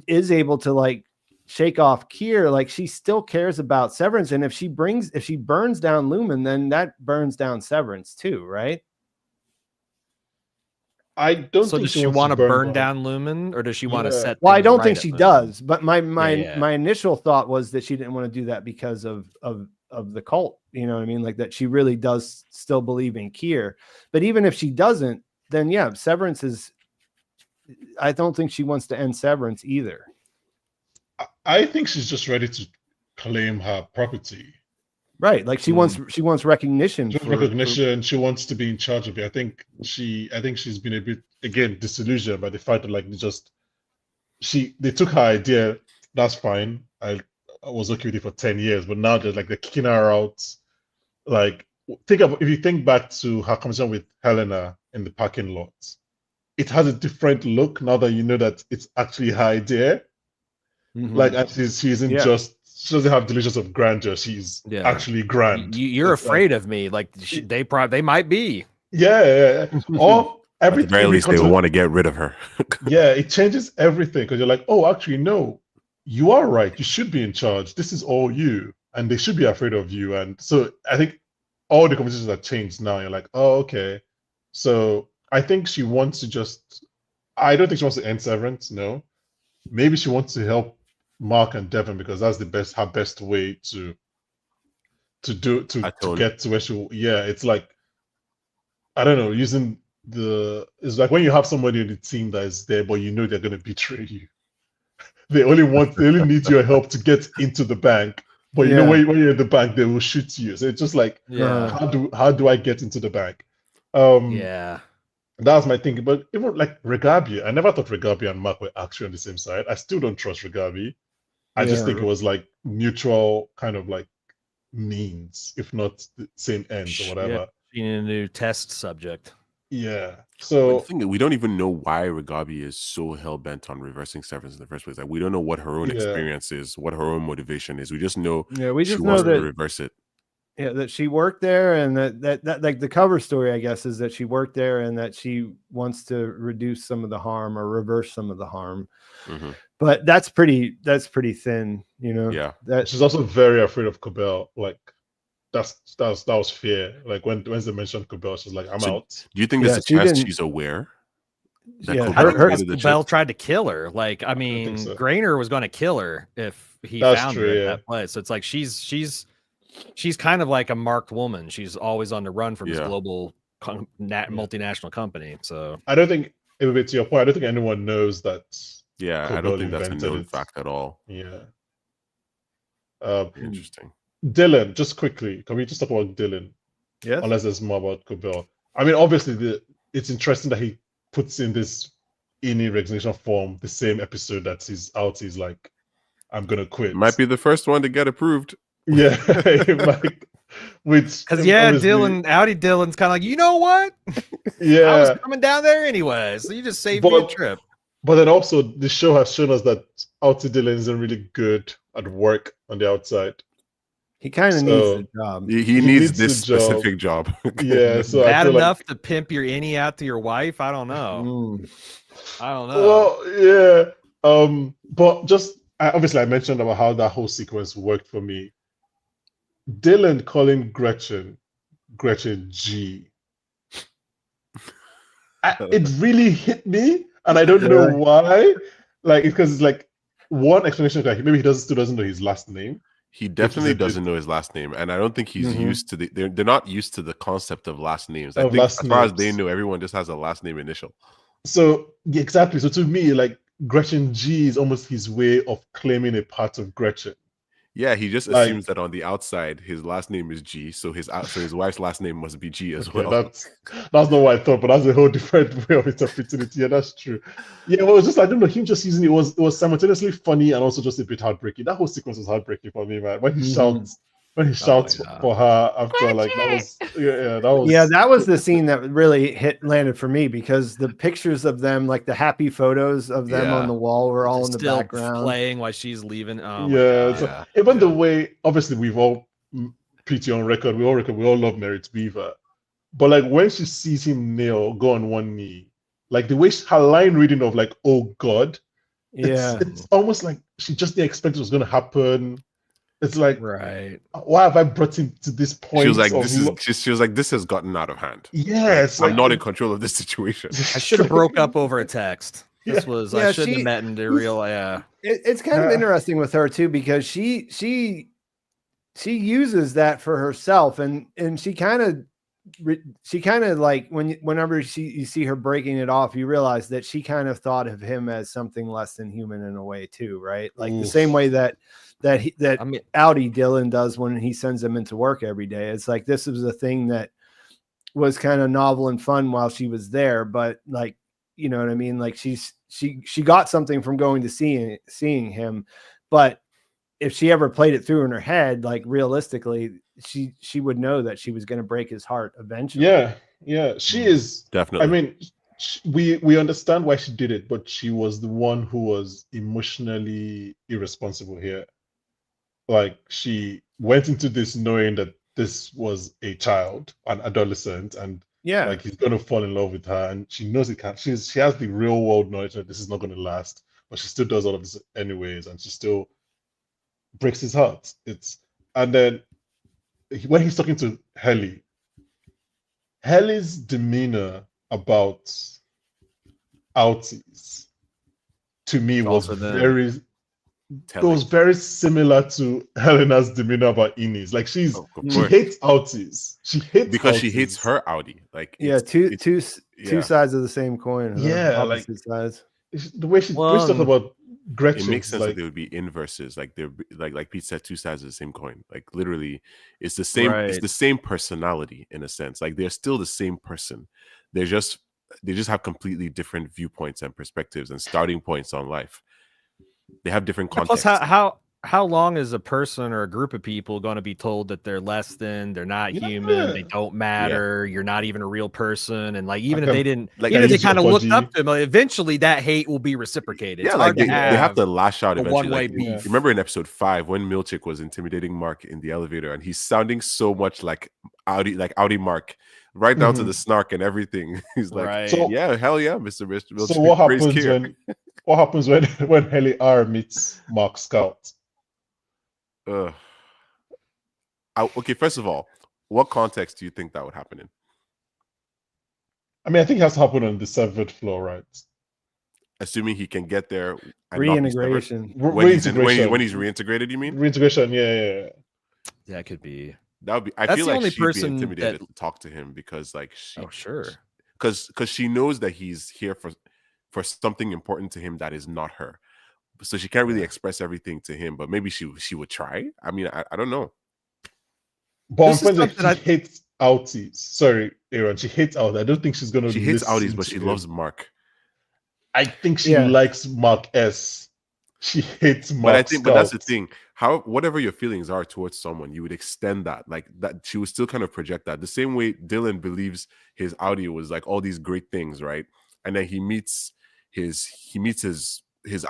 is able to like shake off Kier, like she still cares about Severance, and if she burns down Lumon, then that burns down Severance too, right? I don't think does she want to burn down Lumon, or does she want to set? Well, I don't think she does, but my initial thought was that she didn't want to do that because of the cult. You know what I mean? Like that she really does still believe in Kier. But even if she doesn't, then yeah, Severance is. I don't think she wants to end Severance either. I think she's just ready to claim her property. Right, like she wants recognition. She wants to be in charge of it. I think she's been a bit, again, disillusioned by the fact that like they took her idea. That's fine. I was okay with it for 10 years, but now they're kicking her out. Like if you think back to her conversation with Helena in the parking lot, it has a different look now that you know that it's actually her idea. Like, and she she doesn't have delusions of grandeur. She's actually grand. You're afraid of me. Like they might be. Yeah. Or every at the very least, they will want to get rid of her. Yeah, it changes everything because you're like, oh, actually, no, you are right. You should be in charge. This is all you, and they should be afraid of you. And so I think all the conversations have changed now. You're like, oh, okay. So I think she wants to just. I don't think she wants to end Severance. No, maybe she wants to help Mark and Devon because that's her best way to get to where she. Yeah, it's like, I don't know, using it's like when you have somebody in the team that is there, but you know they're going to betray you. They only need your help to get into the bank, but you know when you're in the bank, they will shoot you. So it's just like, how do I get into the bank? That was my thinking. But even like Regabi, I never thought Regabi and Mark were actually on the same side. I still don't trust Regabi. I just think it was like neutral kind of like means, if not the same ends or whatever. Being a new test subject. Yeah. So we don't even know why Regabi is so hell bent on reversing Severance in the first place. Like we don't know what her own experience is, what her own motivation is. We just know she wants to reverse it. Yeah, that she worked there, and that like the cover story, I guess, is that she worked there and that she wants to reduce some of the harm or reverse some of the harm. Mm-hmm. But that's pretty thin, you know. Yeah. That she's also very afraid of Coobel. Like that was fear. Like when they mentioned Coobel, she's like, I'm out. Do you think there's a chance she's aware? Coobel tried to kill her. Like, I mean, Grainer was going to kill her if he found her at that place. So it's like she's kind of like a marked woman. She's always on the run from this global multinational company. So I don't think, to your point, I don't think anyone knows that. Yeah, I don't think that's a known fact at all. Yeah. Interesting. Dylan, just quickly, can we just talk about Dylan? Yes. Unless there's more about Coobel. I mean, obviously, it's interesting that he puts in this any resignation form the same episode that he's out. He's like, I'm gonna quit. Might be the first one to get approved. Yeah, like, because Dylan's kind of like, you know what? Yeah, I was coming down there anyway, so you just saved me a trip. But then also, the show has shown us that Outie Dylan isn't really good at work on the outside. He kind of needs the job. He needs this specific job. Yeah, so bad enough to pimp your innie out to your wife? I don't know. I don't know. Well, yeah. But just obviously, I mentioned about how that whole sequence worked for me. Dylan calling Gretchen G. It really hit me, and I don't know why. Like, because it's like one explanation that maybe he still doesn't know his last name. He definitely doesn't know his last name, and I don't think he's used to they're not used to the concept of last names. I think as far as they know, everyone just has a last name initial. So exactly. So to me, like Gretchen G is almost his way of claiming a part of Gretchen. Yeah, he just assumes that on the outside his last name is G, so his wife's last name must be G as well. That's not what I thought, but that's a whole different way of interpreting it. Yeah, that's true. Yeah, well, it was just, I don't know, him just using it was simultaneously funny and also just a bit heartbreaking. That whole sequence was heartbreaking for me, man. When he shouts for her after, like, that was the scene that really landed for me, because the pictures of them, like the happy photos of them on the wall, were all in the background playing while she's leaving. Even the way, obviously, we've all PT on record, we all love Merit Weaver, but like when she sees him go on one knee, like the way her line reading of like, oh God, it's almost like she just didn't expect it was going to happen. It's like, right? Why have I brought him to this point? She was like, she was like, this has gotten out of hand. Yes, I'm not in control of this situation. I should have broke up over a text. I shouldn't have met into real. It's kind of interesting with her too, because she uses that for herself, and she kind of like whenever you see her breaking it off, you realize that she kind of thought of him as something less than human in a way too, right? Like the same way that Outie Dylan does when he sends him into work every day. It's like, this was a thing that was kind of novel and fun while she was there, but like, you know what I mean? Like she got something from going to seeing him, but if she ever played it through in her head, like realistically, she would know that she was going to break his heart eventually. Yeah, she is definitely. I mean, we understand why she did it, but she was the one who was emotionally irresponsible here. like she went into this knowing that this was a child, an adolescent, and like he's gonna fall in love with her, and she knows it can't. She has the real world knowledge that this is not gonna last, but she still does all of this anyways, and she still breaks his heart. And then when he's talking to Helly's demeanor about outies to me was very similar to Helena's demeanor about Innies. Like she hates outies. She hates because outies. she hates her outie. Like two sides of the same coin. Opposite sides. The way she talks about Gretchen, it makes sense that they would be inverses. Like they're like Pete said, two sides of the same coin. Like literally, it's the same. Right. It's the same personality in a sense. Like they're still the same person. They just have completely different viewpoints and perspectives and starting points on life. They have different contexts. Plus, how long is a person or a group of people going to be told that they're less than, they're not human, they don't matter, you're not even a real person, and like even if they didn't, even if they kind of looked up to them, eventually that hate will be reciprocated. Yeah, like they have to lash out eventually. One-way beef. Remember in episode 5 when Milch was intimidating Mark in the elevator, and he's sounding so much like Audi Mark, right down to the snark and everything. He's like, yeah, hell yeah, Mr. Milch. So what happens when Helly R meets Mark Scout? Okay, first of all, what context do you think that would happen in? I mean, I think it has to happen on the 7th floor, right? Assuming he can get there. Reintegration. When he's reintegrated, you mean? Reintegration, yeah. Yeah, it could be. That would be. I feel like she'd be intimidated to talk to him because, like, because she knows that he's here for something important to him that is not her. So she can't really express everything to him, but maybe she would try. I mean, I don't know. But she hates outies. Sorry, Aaron, she hates outies. I don't think she's gonna. She hates outies, but she loves Mark. I think she likes Mark S. She hates Mark. But that's the thing. Whatever your feelings are towards someone, you would extend that. Like that, she would still kind of project that. The same way Dylan believes his outie was like all these great things, right? And then he meets his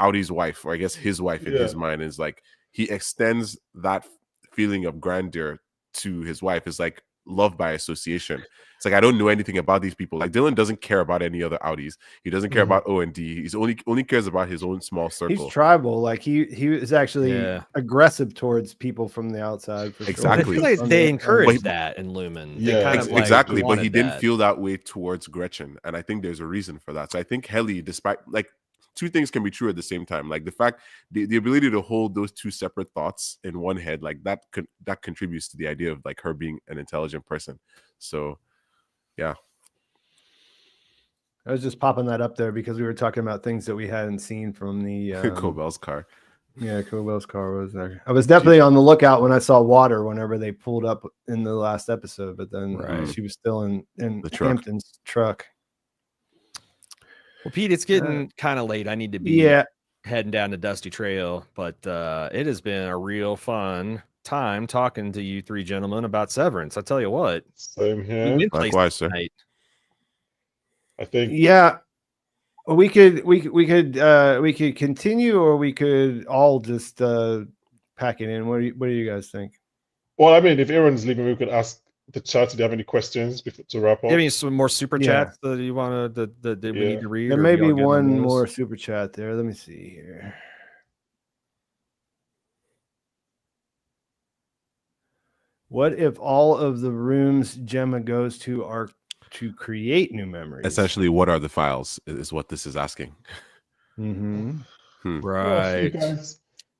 Audie's wife, or I guess his wife in his mind, is like he extends that feeling of grandeur to his wife. Is like love by association. It's like I don't know anything about these people. Like Dylan doesn't care about any other Audis. He doesn't care about O&D. He's only cares about his own small circle. He's tribal. Like he is actually aggressive towards people from the outside. Exactly. I feel like they encourage that in Lumon. Exactly. But he didn't feel that way towards Gretchen, and I think there's a reason for that. So I think Helly, despite like. Two things can be true at the same time. Like the fact, the ability to hold those two separate thoughts in one head, like that contributes to the idea of like her being an intelligent person. So, yeah. I was just popping that up there because we were talking about things that we hadn't seen from the Coobel's car. Yeah, Coobel's car was there. I was definitely on the lookout when I saw water whenever they pulled up in the last episode, but then she was still in the Hampton's truck. Well, Pete, it's getting kind of late. I need to be heading down the dusty trail, but it has been a real fun time talking to you three gentlemen about Severance. I tell you what. Same here. Likewise, sir. I think. Yeah, we could continue, or we could all just pack it in. What do you guys think? Well, I mean, if Aaron's leaving, we could ask the chat. Do you have any questions to wrap up? Give me some more super chats that you want to that we need to read. There may be one more super chat there. Let me see here. What if all of the rooms Gemma goes to are to create new memories? Essentially, what are the files is what this is asking. Right.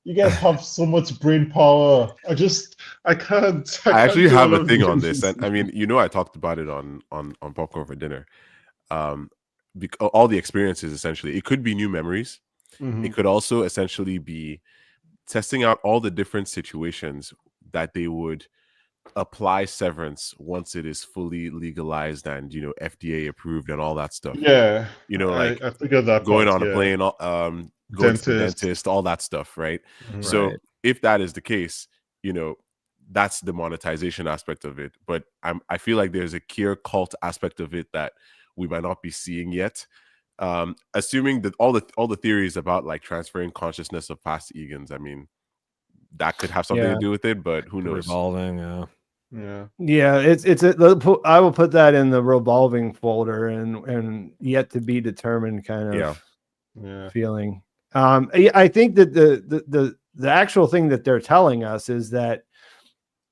You guys have so much brain power. I can't. I actually have a thing on this, and I mean, I talked about it on Popcorn for Dinner. All the experiences, essentially, it could be new memories. It could also essentially be testing out all the different situations that they would apply Severance once it is fully legalized and FDA approved and all that stuff. Yeah, like I figured that going on a plane, going to the dentist, all that stuff, right? So if that is the case, that's the monetization aspect of it. But I feel like there's a clear cult aspect of it that we might not be seeing yet. Assuming that all the theories about like transferring consciousness of past Egans, I mean, that could have something to do with it, but who knows? Revolving, it's I will put that in the revolving folder and yet to be determined kind of feeling. I think that the actual thing that they're telling us is that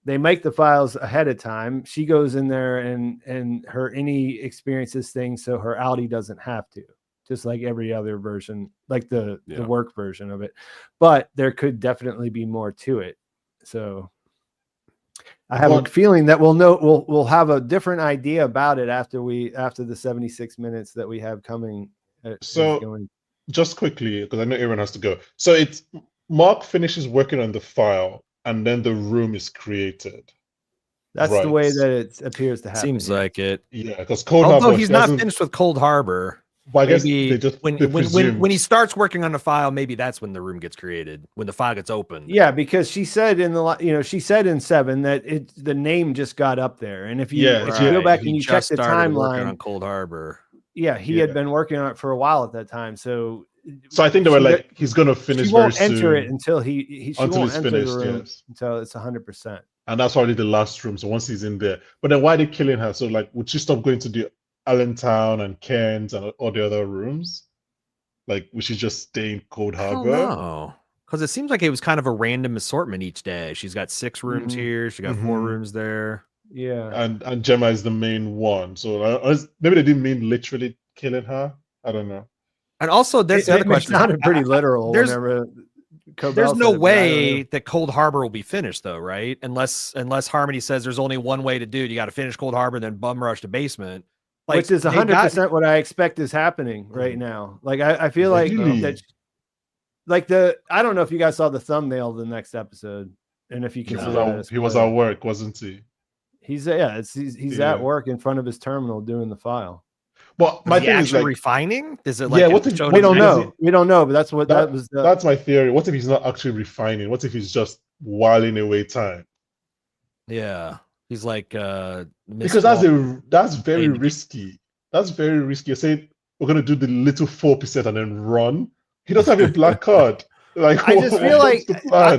they make the files ahead of time. She goes in there and her any experiences things so her outie doesn't have to, just like every other version, like the work version of it. But there could definitely be more to it. So I have a feeling that we'll have a different idea about it after the 76 minutes that we have coming. Just quickly, because I know everyone has to go. So it's Mark finishes working on the file, and then the room is created. That's the way that it appears to happen. Seems like it. Yeah, because Although he's not finished with Cold Harbor. Well, I guess when he starts working on the file, maybe that's when the room gets created, when the file gets opened. Yeah, because she said she said in 7 that the name just got up there, and if you go back and you check the timeline on Cold Harbor, he had been working on it for a while at that time. So I think they were like, he's going to finish. She won't very enter soon it until she won't enter the room until it's 100%. And that's already the last room. So once he's in there, but then why are they killing her? So like, would she stop going to the Allentown and Cairns and all the other rooms? Like, we should just stay in Cold Harbor? No, because it seems like it was kind of a random assortment each day. She's got 6 rooms here. She got 4 rooms there. Yeah. And Gemma is the main one. So maybe they didn't mean literally killing her. I don't know. And also, there's the other question. It sounded pretty literal. There's no way that Cold Harbor will be finished, though, right? Unless Harmony says there's only one way to do it. You got to finish Cold Harbor, then bum rush the basement. Like, which is 100% what I expect is happening right now. Like I feel like that. Like I don't know if you guys saw the thumbnail of the next episode, and if you can see he was at work, wasn't he? He's at work in front of his terminal doing the file. But my thing is like refining. Is it like we don't know? We don't know, but that's what that was. That's my theory. What if he's not actually refining? What if he's just whiling away time? Yeah. He's like because that's very risky. That's very risky. You're saying we're gonna do the little 4% and then run. He doesn't have a black card. Like I just feel like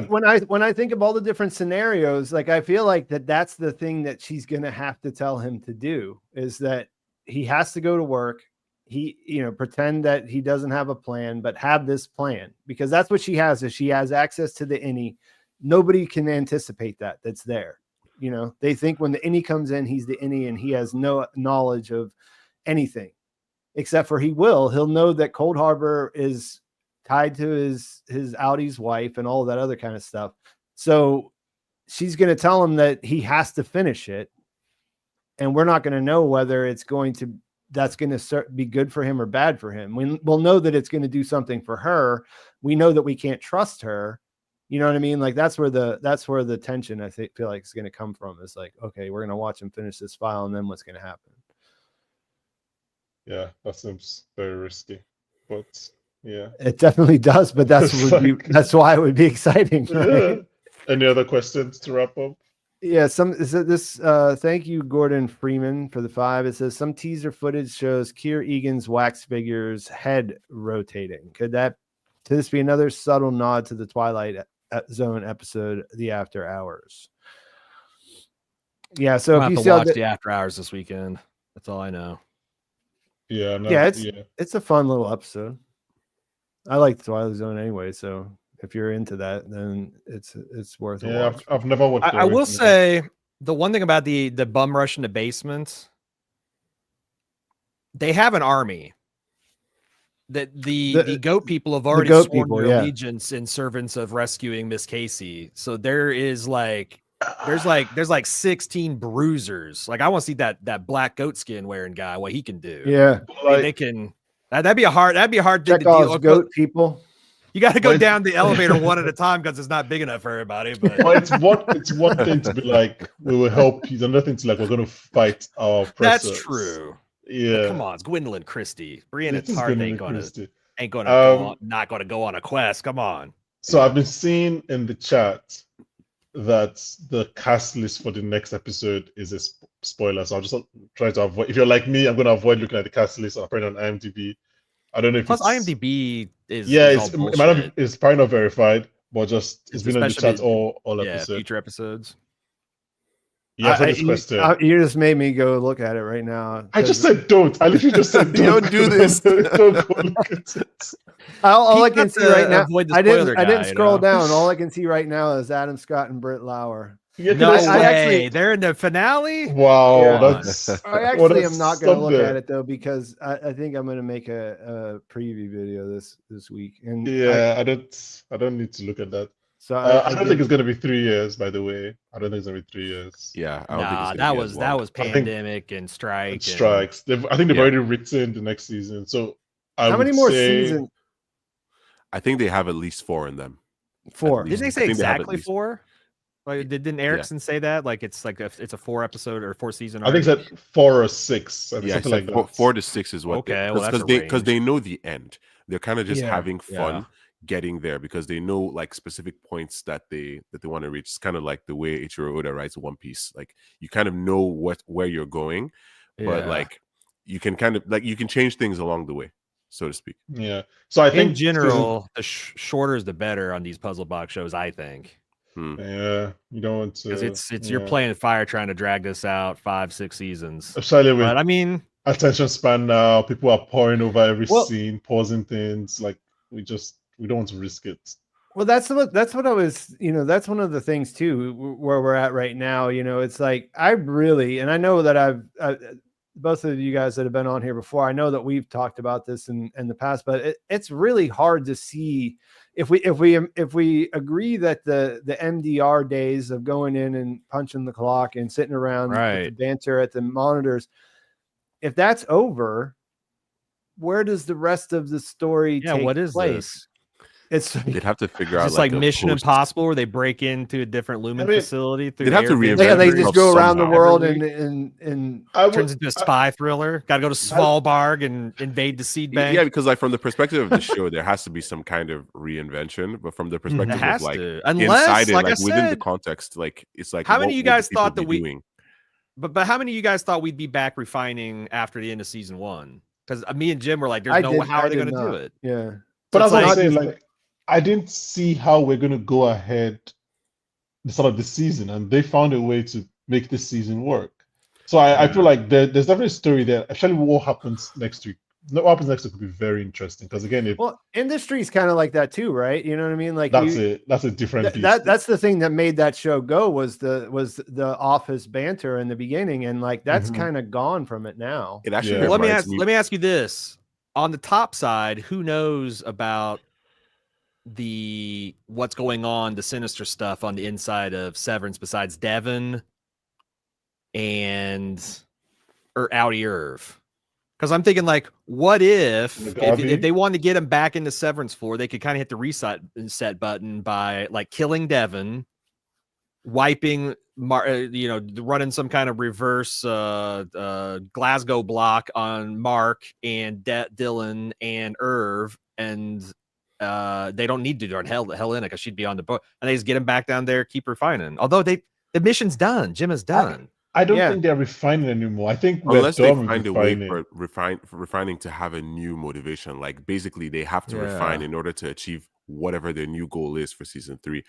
when I think of all the different scenarios, like I feel like that's the thing that she's gonna have to tell him to do is that he has to go to work. He pretend that he doesn't have a plan, but have this plan because that's what she has. Is she has access to the innie. Nobody can anticipate that's there. They think when the innie comes in, he's the innie and he has no knowledge of anything except for he'll know that Cold Harbor is tied to his outie's wife and all that other kind of stuff. So she's going to tell him that he has to finish it. And we're not going to know whether that's going to be good for him or bad for him. We'll know that it's going to do something for her. We know that we can't trust her. You know what I mean? Like that's where the tension I feel like is going to come from. Is like, okay, we're going to watch him finish this file, and then what's going to happen? Yeah, that seems very risky, but yeah, it definitely does. But that's why it would be exciting. Right? Any other questions to wrap up? Yeah, thank you, Gordon Freeman, for the 5. It says some teaser footage shows Keir Egan's wax figure's head rotating. Could this be another subtle nod to the Twilight Zone episode, The After Hours? Yeah, so if you watch The After Hours this weekend, that's all I know. Yeah, it's a fun little episode. I like the Twilight Zone anyway, so if you're into that, then it's worth a watch. I've never watched. I will say the one thing about the bum rush in the basement, they have an army. That the goat people have already sworn their allegiance in servants of rescuing Miss Casey. So there's like 16 bruisers. Like I want to see that black goat skin wearing guy, what he can do. Yeah, they can. That'd be a hard thing to deal with. Goat people. You got to go down the elevator one at a time because it's not big enough for everybody. But it's one thing to be like, we will help you. It's another thing to like, we're going to fight our oppressors. That's true. Yeah. But come on, it's Gwendolyn Christie. Brianna Tarth not going to go on a quest. Come on. So I've been seeing in the chat that the cast list for the next episode is a spoiler. So I'll just try to avoid. If you're like me, I'm going to avoid looking at the cast list. Apparently on IMDb. I don't know if IMDb is it's probably not verified, but just it's It's been on the chat especially- all Yeah, episode. future episodes. Yeah, so this question. You just made me go look at it right now. I just said don't. I literally just said Don't do this. Don't go look at it. All I Keep can up see to right now. avoid the I didn't spoiler guy, scroll you know? down. All I can see right now is Adam Scott and Britt Lauer. Yeah, No that's- way. I actually- They're in the finale. Wow, Yeah. that's I what actually a am not going to look Sunday. at it though because I think I'm going to make a preview video this week. And Yeah, I don't need to look at that. so I don't think it's gonna be 3 years, by the way. I don't think it's gonna be 3 years. Yeah, I don't think Nah, it's that gonna be was as that long. was I think- pandemic and strike. And strikes. I think they've Yeah. already written the next season. So I how many would more say- seasons? I think they have at least 4 in them. 4. At Did they least. say I think they have at exactly least- 4? Like, didn't Erickson say that? Like it's a 4 episode or 4 season. I think arc? it's at 4 or 6. I think Yeah, something like like that. 4 to 6 is what. Okay, well, that's a because they range. know the end. They're kind of just Yeah, having fun yeah. getting there because they know like specific points that they want to reach. It's kind of like the way Ichiro Oda writes One Piece. Like you kind of know where you're going, but Yeah. like you can kind of like you can change things along the way, so to speak. Yeah. So I think in general, the shorter is the better on these puzzle box shows. I think yeah, you don't want to. because it's you're playing fire trying to drag this out 5-6 seasons. Especially with But I mean, attention span now, people are pouring over every Well- scene, pausing things. Like we don't want to risk it. Well, that's what I was, that's one of the things too, where we're at right now. It's like, I really, and I know that both of you guys that have been on here before, I know that we've talked about this in the past, but it's really hard to see if we agree that the MDR days of going in and punching the clock and sitting around with the Right. banter at the monitors, if that's over, where does the rest of the story yeah, take what is place? this? It's They'd have to figure out Just like a Mission post- Impossible, where they break into a different Lumen I mean, facility. Through they'd have to air reinvent yeah, they vents. just themselves go around the somehow. world Every and I would, turns into a spy thriller. Got to go to Svalbard and invade the seed bank. Yeah, because like from the perspective of the show, there has to be some kind of reinvention. But from the perspective it has of like to, unless inside it, like I like within the said. context, like it's like How many what of you would the guys people thought that be we- doing? But how many of you guys thought we'd be back refining after the end of season 1? Because me and Jim were like, "There's how are they going to do it?" Yeah. but So as it's I'm like- saying, like I didn't see how we're gonna go ahead the start of the season, and they found a way to make this season work. So I feel like there's definitely a story there. Actually, what happens next week? What happens next week could be very interesting because again, Well, industry's kind of like that too, right? You know what I mean? Like that's a different beast. that's the thing that made that show go was the office banter in the beginning, and like that's Mhm. kind of gone from it now. It actually Yeah. Well, reminds me. let me ask you this: on the top side, who knows about what's going on, the sinister stuff on the inside of Severance besides Devin or Audi Irv? Because I'm thinking, like, what if they wanted to get him back into Severance 4, they could kind of hit the reset button by like killing Devin, wiping, running some kind of reverse Glasgow block on Mark and Dylan and Irv, and they don't need to do it on Helena because she'd be on the boat, and they just get him back down there, keep refining. Although the mission's done, Gemma's done. I don't Yeah. think they're refining anymore. I think we're Unless they done with find a way refining. for refining to have a new motivation, like basically they have to Yeah. refine in order to achieve whatever their new goal is for season 3.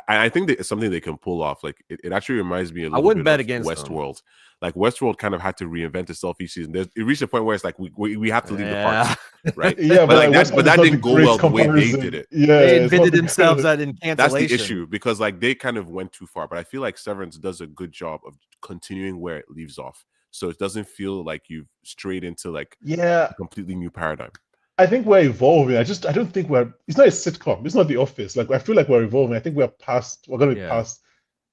I think that it's something they can pull off. Like it actually reminds me a little wouldn't bit bet of against them. Westworld. Like Westworld kind of had to reinvent itself each season. It reached a point where it's like we have to leave the parks, right? Yeah, But like Westworld but that is not didn't the go great well the way they comparison. did it. Yeah, They it's not invented the themselves great- that in That's cancellation. the issue because like they kind of went too far. But I feel like Severance does a good job of continuing where it leaves off, so it doesn't feel like you've strayed into like Yeah, a completely new paradigm. I think we're evolving. I don't think it's not a sitcom. It's not The Office. Like I feel like we're evolving. I think we're gonna be Yeah. past.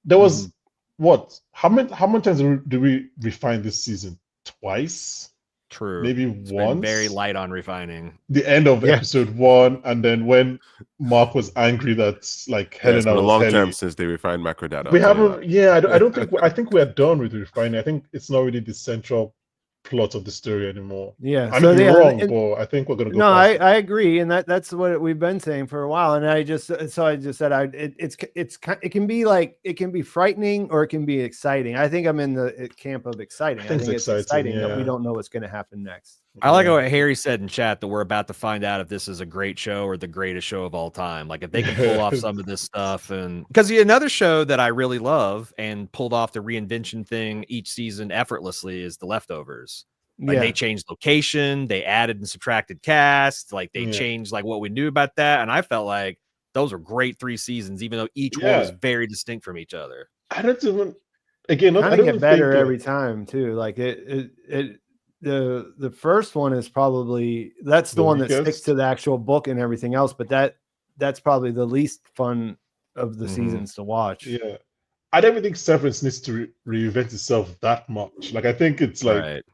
There was what? How many times do we refine this season? Twice? True. Maybe It's been once? very light on refining. The end of Yeah. episode 1, and then when Mark was angry that like Yeah, Helena it's been a was long Helly. time since they refined macro data. We I'll tell you haven't. Yeah, I don't think. I think we're done with refining. I think it's not really the central plot of the story anymore. Yeah. I so may be yeah, wrong, and- but I think we're gonna go. no, past it. I agree, and that's what we've been saying for a while. And I just said it can be frightening or it can be exciting. I think I'm in the camp of exciting. I think think it's it's exciting exciting, that we yeah. don't know what's going to happen next. I like what Harry said in chat that we're about to find out if this is a great show or the greatest show of all time. Like if they can pull off some of this stuff, and because another show that I really love and pulled off the reinvention thing each season effortlessly is The Leftovers. Like they changed location, they added and subtracted cast, like they changed like what we knew about that, and I felt like those were great 3 seasons, even though each one was very distinct from each other. I don't even again. I don't get better every time too. Like the first one is probably that's the one that sticks to the actual book and everything else, but that's probably the least fun of the seasons to watch. Yeah, I don't even think Severance needs to reinvent itself that much. Like I think it's like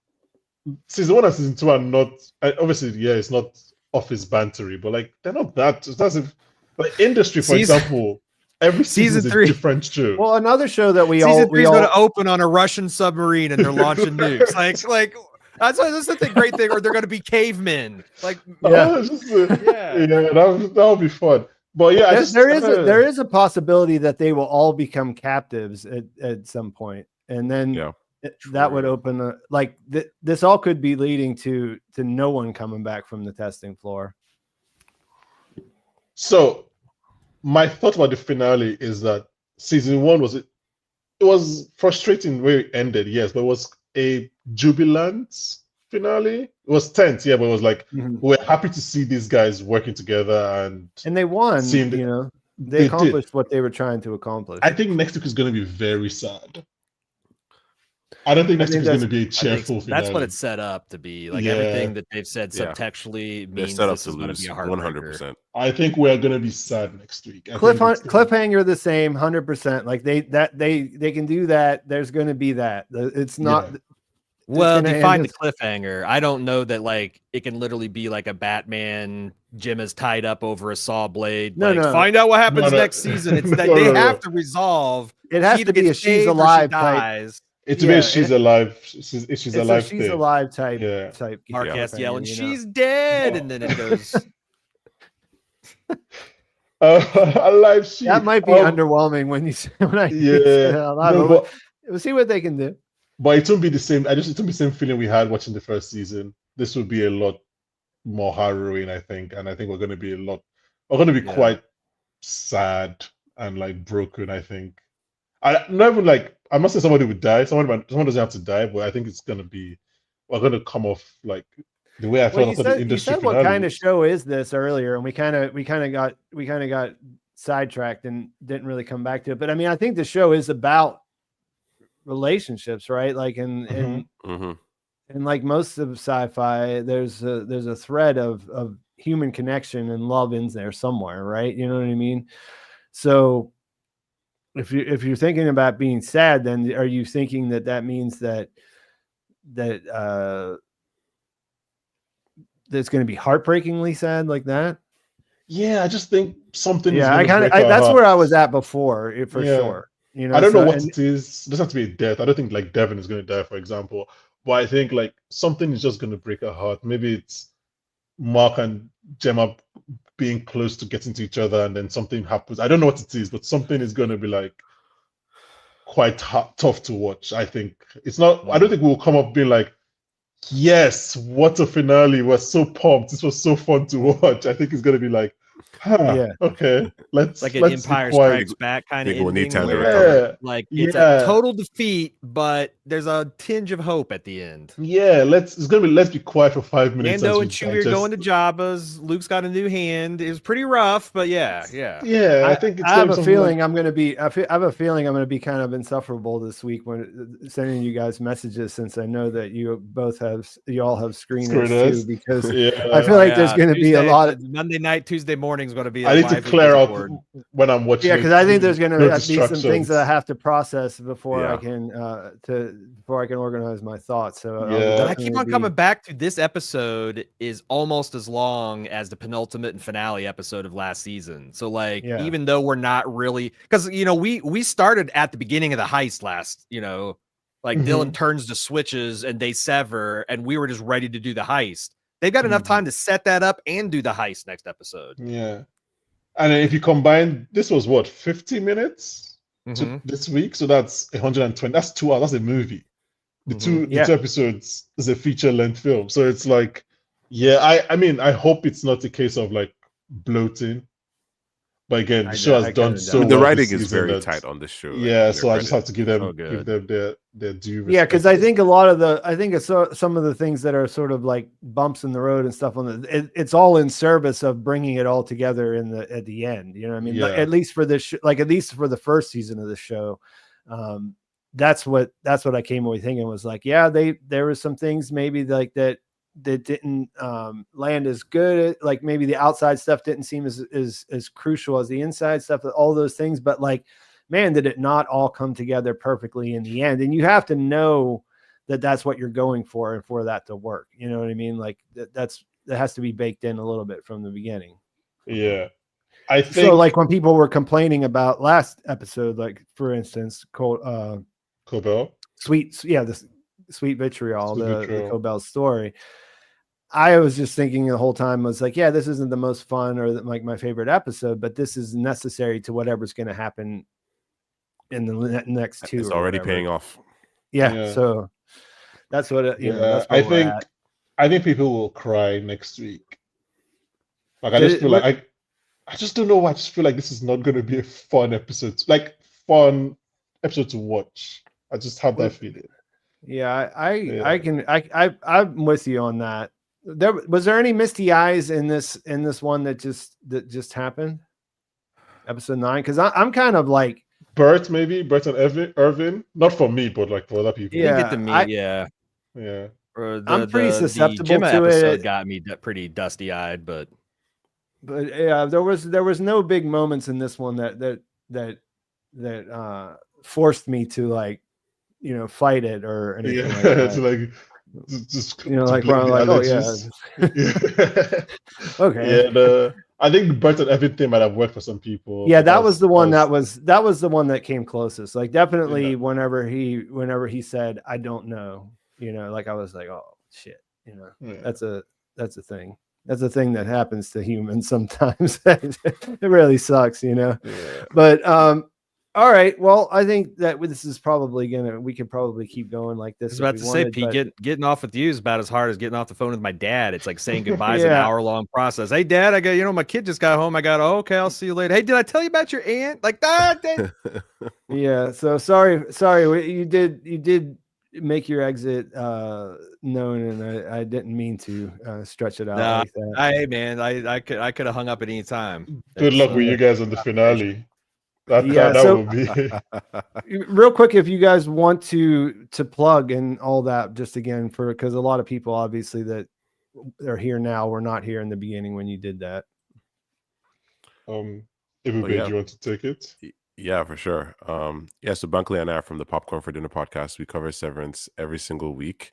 season 1 and season 2 are not obviously it's not office bantery, but like they're not that. That's like Industry, for example. Every season 3 is a different show. Well, another show that season 3 is going to open on a Russian submarine and they're launching nukes. Like that's the great thing, or they're going to be cavemen. Like that'll be fun. But there is a possibility that they will all become captives at some point, and then that would open this all could be leading to no one coming back from the testing floor. So my thought about the finale is that season 1 it was frustrating where it ended, yes, but it was a jubilant finale. It was tense, but it was like we're happy to see these guys working together and they won. They accomplished what they were trying to accomplish. I think next week is going to be very sad. I don't think next week is going to be a cheerful finale. That's what it's set up to be. Like everything that they've said subtextually means this is going to be a heartbreaker. 100%. I think we're going to be sad next week. Cliffhanger the same, 100%. Like they can do that. There's going to be that. It's not. Well, define the cliffhanger. I don't know that like it can literally be like a Batman. Gemma's tied up over a saw blade. Find out what happens next season. It's that they have to resolve. It has to be a she's alive type. It's a she's alive. She's alive. She's alive type. Type. Arquette yelling, "She's dead," and then it goes. Alive. She. That might be underwhelming when you say we'll see what they can do. But it won't be the same. It won't be the same feeling we had watching the first season. This will be a lot more harrowing, I think, and I think we're going to be quite sad and like broken. I think. I'm not saying somebody would die. Someone doesn't have to die, but I think we're going to come off like the way I felt after the Industry finale. You said what kind of show is this earlier, and we kind of got sidetracked and didn't really come back to it. But I mean, I think the show is about relationships, right? Like in like most of sci-fi, there's a thread of human connection and love in there somewhere, right? You know what I mean? So if you're thinking about being sad, then are you thinking that means that that's going to be heartbreakingly sad like that? Yeah, I just think something. Yeah, that's where I was at before, for sure. You know, I don't know what it is. It doesn't have to be a death. I don't think like Devin is going to die, for example. But I think like something is just going to break her heart. Maybe it's Mark and Gemma being close to getting to each other, and then something happens. I don't know what it is, but something is going to be like quite tough to watch. I think it's not. I don't think we'll come up being like, "Yes, what a finale! We're so pumped. This was so fun to watch." I think it's going to be like, okay, let's like an Empire Strikes Back kind of ending. Like it's a total defeat, but there's a tinge of hope at the end. Yeah, let's be quiet for 5 minutes. Lando and Chewie are going to Jabba's. Luke's got a new hand. It was pretty rough, but yeah. I think I have a feeling I'm going to be. I have a feeling I'm going to be kind of insufferable this week when sending you guys messages, since I know that you all have screeners too. Because I feel like there's going to be a lot of Monday night, Tuesday morning is going to be. I need to clear out when I'm watching. Yeah, because I think there's going to be some things that I have to process before I can organize my thoughts. So I keep on coming back to this episode is almost as long as the penultimate and finale episode of last season. So like even though we're not really, because we started at the beginning of the heist last, like Dylan turns the switches and they sever, and we were just ready to do the heist. They've got enough time to set that up and do the heist next episode. Yeah. And if you combine, this was what, 50 minutes this week? So that's 120. That's 2 hours. That's a movie. the two episodes is a feature-length film. So it's like, I mean, I hope it's not a case of like bloating. But again, the show has done so well. The writing is very tight on this show. Yeah, so I just have to give them their due. Yeah, because I think some of the things that are sort of like bumps in the road and stuff it's all in service of bringing it all together at the end. You know what I mean? Yeah. Like, at least for this, at least for the first season of the show, that's what I came away thinking was like, there was some things maybe like that didn't land as good. Like maybe the outside stuff didn't seem as crucial as the inside stuff, all those things. But like, man, did it not all come together perfectly in the end? And you have to know that that's what you're going for and for that to work. You know what I mean? Like that has to be baked in a little bit from the beginning. Yeah. I think so like when people were complaining about last episode, like for instance, Coobel, the sweet vitriol, the Coobel story. I was just thinking the whole time, I was like, this isn't the most fun or like my favorite episode, but this is necessary to whatever's going to happen in the next two. It's already paying off. Yeah. So that's what that's I think people will cry next week. Like I just feel like I just don't know why. I just feel like this is not going to be a fun episode, to watch. I just have that feeling. Yeah, I'm with you on that. Was there any misty eyes in this one that just happened? Episode 9, because I'm kind of like Britt and Irvin. Not for me, but like for other people. Yeah, get to meet. Yeah. I'm pretty susceptible Gemma to episode it. Got me pretty dusty eyed, but yeah, there was no big moments in this one that forced me to like fight it or anything. Like that. It's like just like we're like, okay. Yeah, I think the Britt and everything might have worked for some people. Yeah, that was the one that was the one that came closest. Like definitely whenever he said, I don't know, like I was like, oh shit, that's a thing. That's a thing that happens to humans sometimes. It really sucks, Yeah. But all right. Well, I think that this is probably we could probably keep going like this. I was about to say, Pete, getting off with you is about as hard as getting off the phone with my dad. It's like saying goodbye is an hour-long process. Hey, Dad, I got, my kid just got home. I got, okay, I'll see you later. Hey, did I tell you about your aunt? Like that? Yeah. So sorry. You did make your exit known, and I didn't mean to stretch it out like that. Hey, man, I could have hung up at any time. Good luck with you guys on the finale. That will be real quick. If you guys want to plug and all that, just again because a lot of people obviously that are here now were not here in the beginning when you did that. Everybody, do you want to take it? Yeah, for sure. So Bunkley and I are from the Popcorn for Dinner podcast. We cover Severance every single week.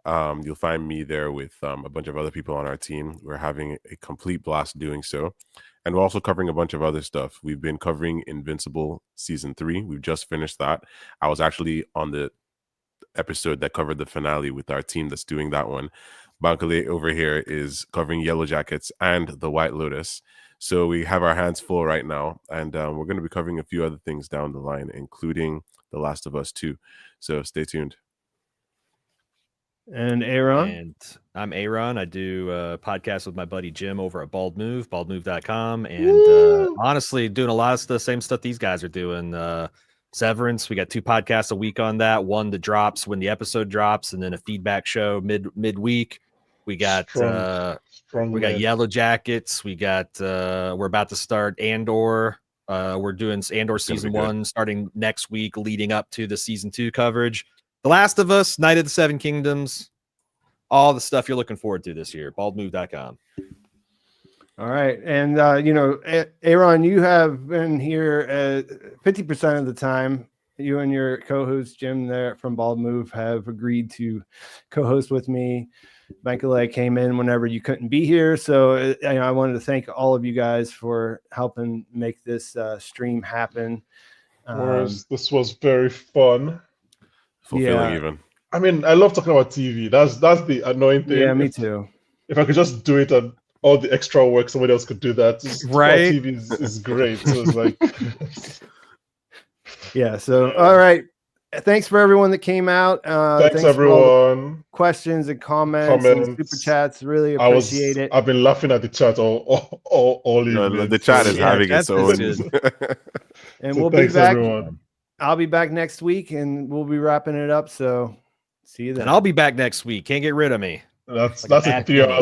You'll find me there with a bunch of other people on our team. We're having a complete blast doing so. And we're also covering a bunch of other stuff. We've been covering Invincible season 3. We've just finished that. I was actually on the episode that covered the finale with our team that's doing that one. Bankole over here is covering Yellow Jackets and The White Lotus. So we have our hands full right now. And we're going to be covering a few other things down the line, including The Last of Us 2. So stay tuned. And Aaron? And I'm Aaron. I do a podcast with my buddy Jim over at baldmove.com. And honestly, doing a lot of the same stuff these guys are doing. Severance, we got 2 podcasts a week on that. One that drops when the episode drops, and then a feedback show midweek. We got Yellow Jackets. We got we're about to start Andor. We're doing Andor season 1 starting next week, leading up to the season 2 coverage. The Last of Us, Night of the Seven Kingdoms, all the stuff you're looking forward to this year. Baldmove.com. All right. And, Aaron, you have been here 50% of the time. You and your co-host, Jim, there from Bald Move, have agreed to co-host with me. Bankole came in whenever you couldn't be here. So I wanted to thank all of you guys for helping make this stream happen. This was very fun. Fulfilling even. I mean, I love talking about TV. That's the annoying thing. Yeah, me too. If I could just do it and all the extra work, somebody else could do that. Right. TV is great. So it's like yeah. So all right. thanks for everyone that came out. Thanks for all the everyone. questions and comments and super chats. Really appreciate it. I've been laughing at the chat all evening. The chat is Yeah, having its chat's been own. good. And So we'll be thanks, back. everyone. I'll be back next week, and we'll be wrapping it up. So see you then. And I'll be back next week. Can't get rid of me. That's Like a an 3-hour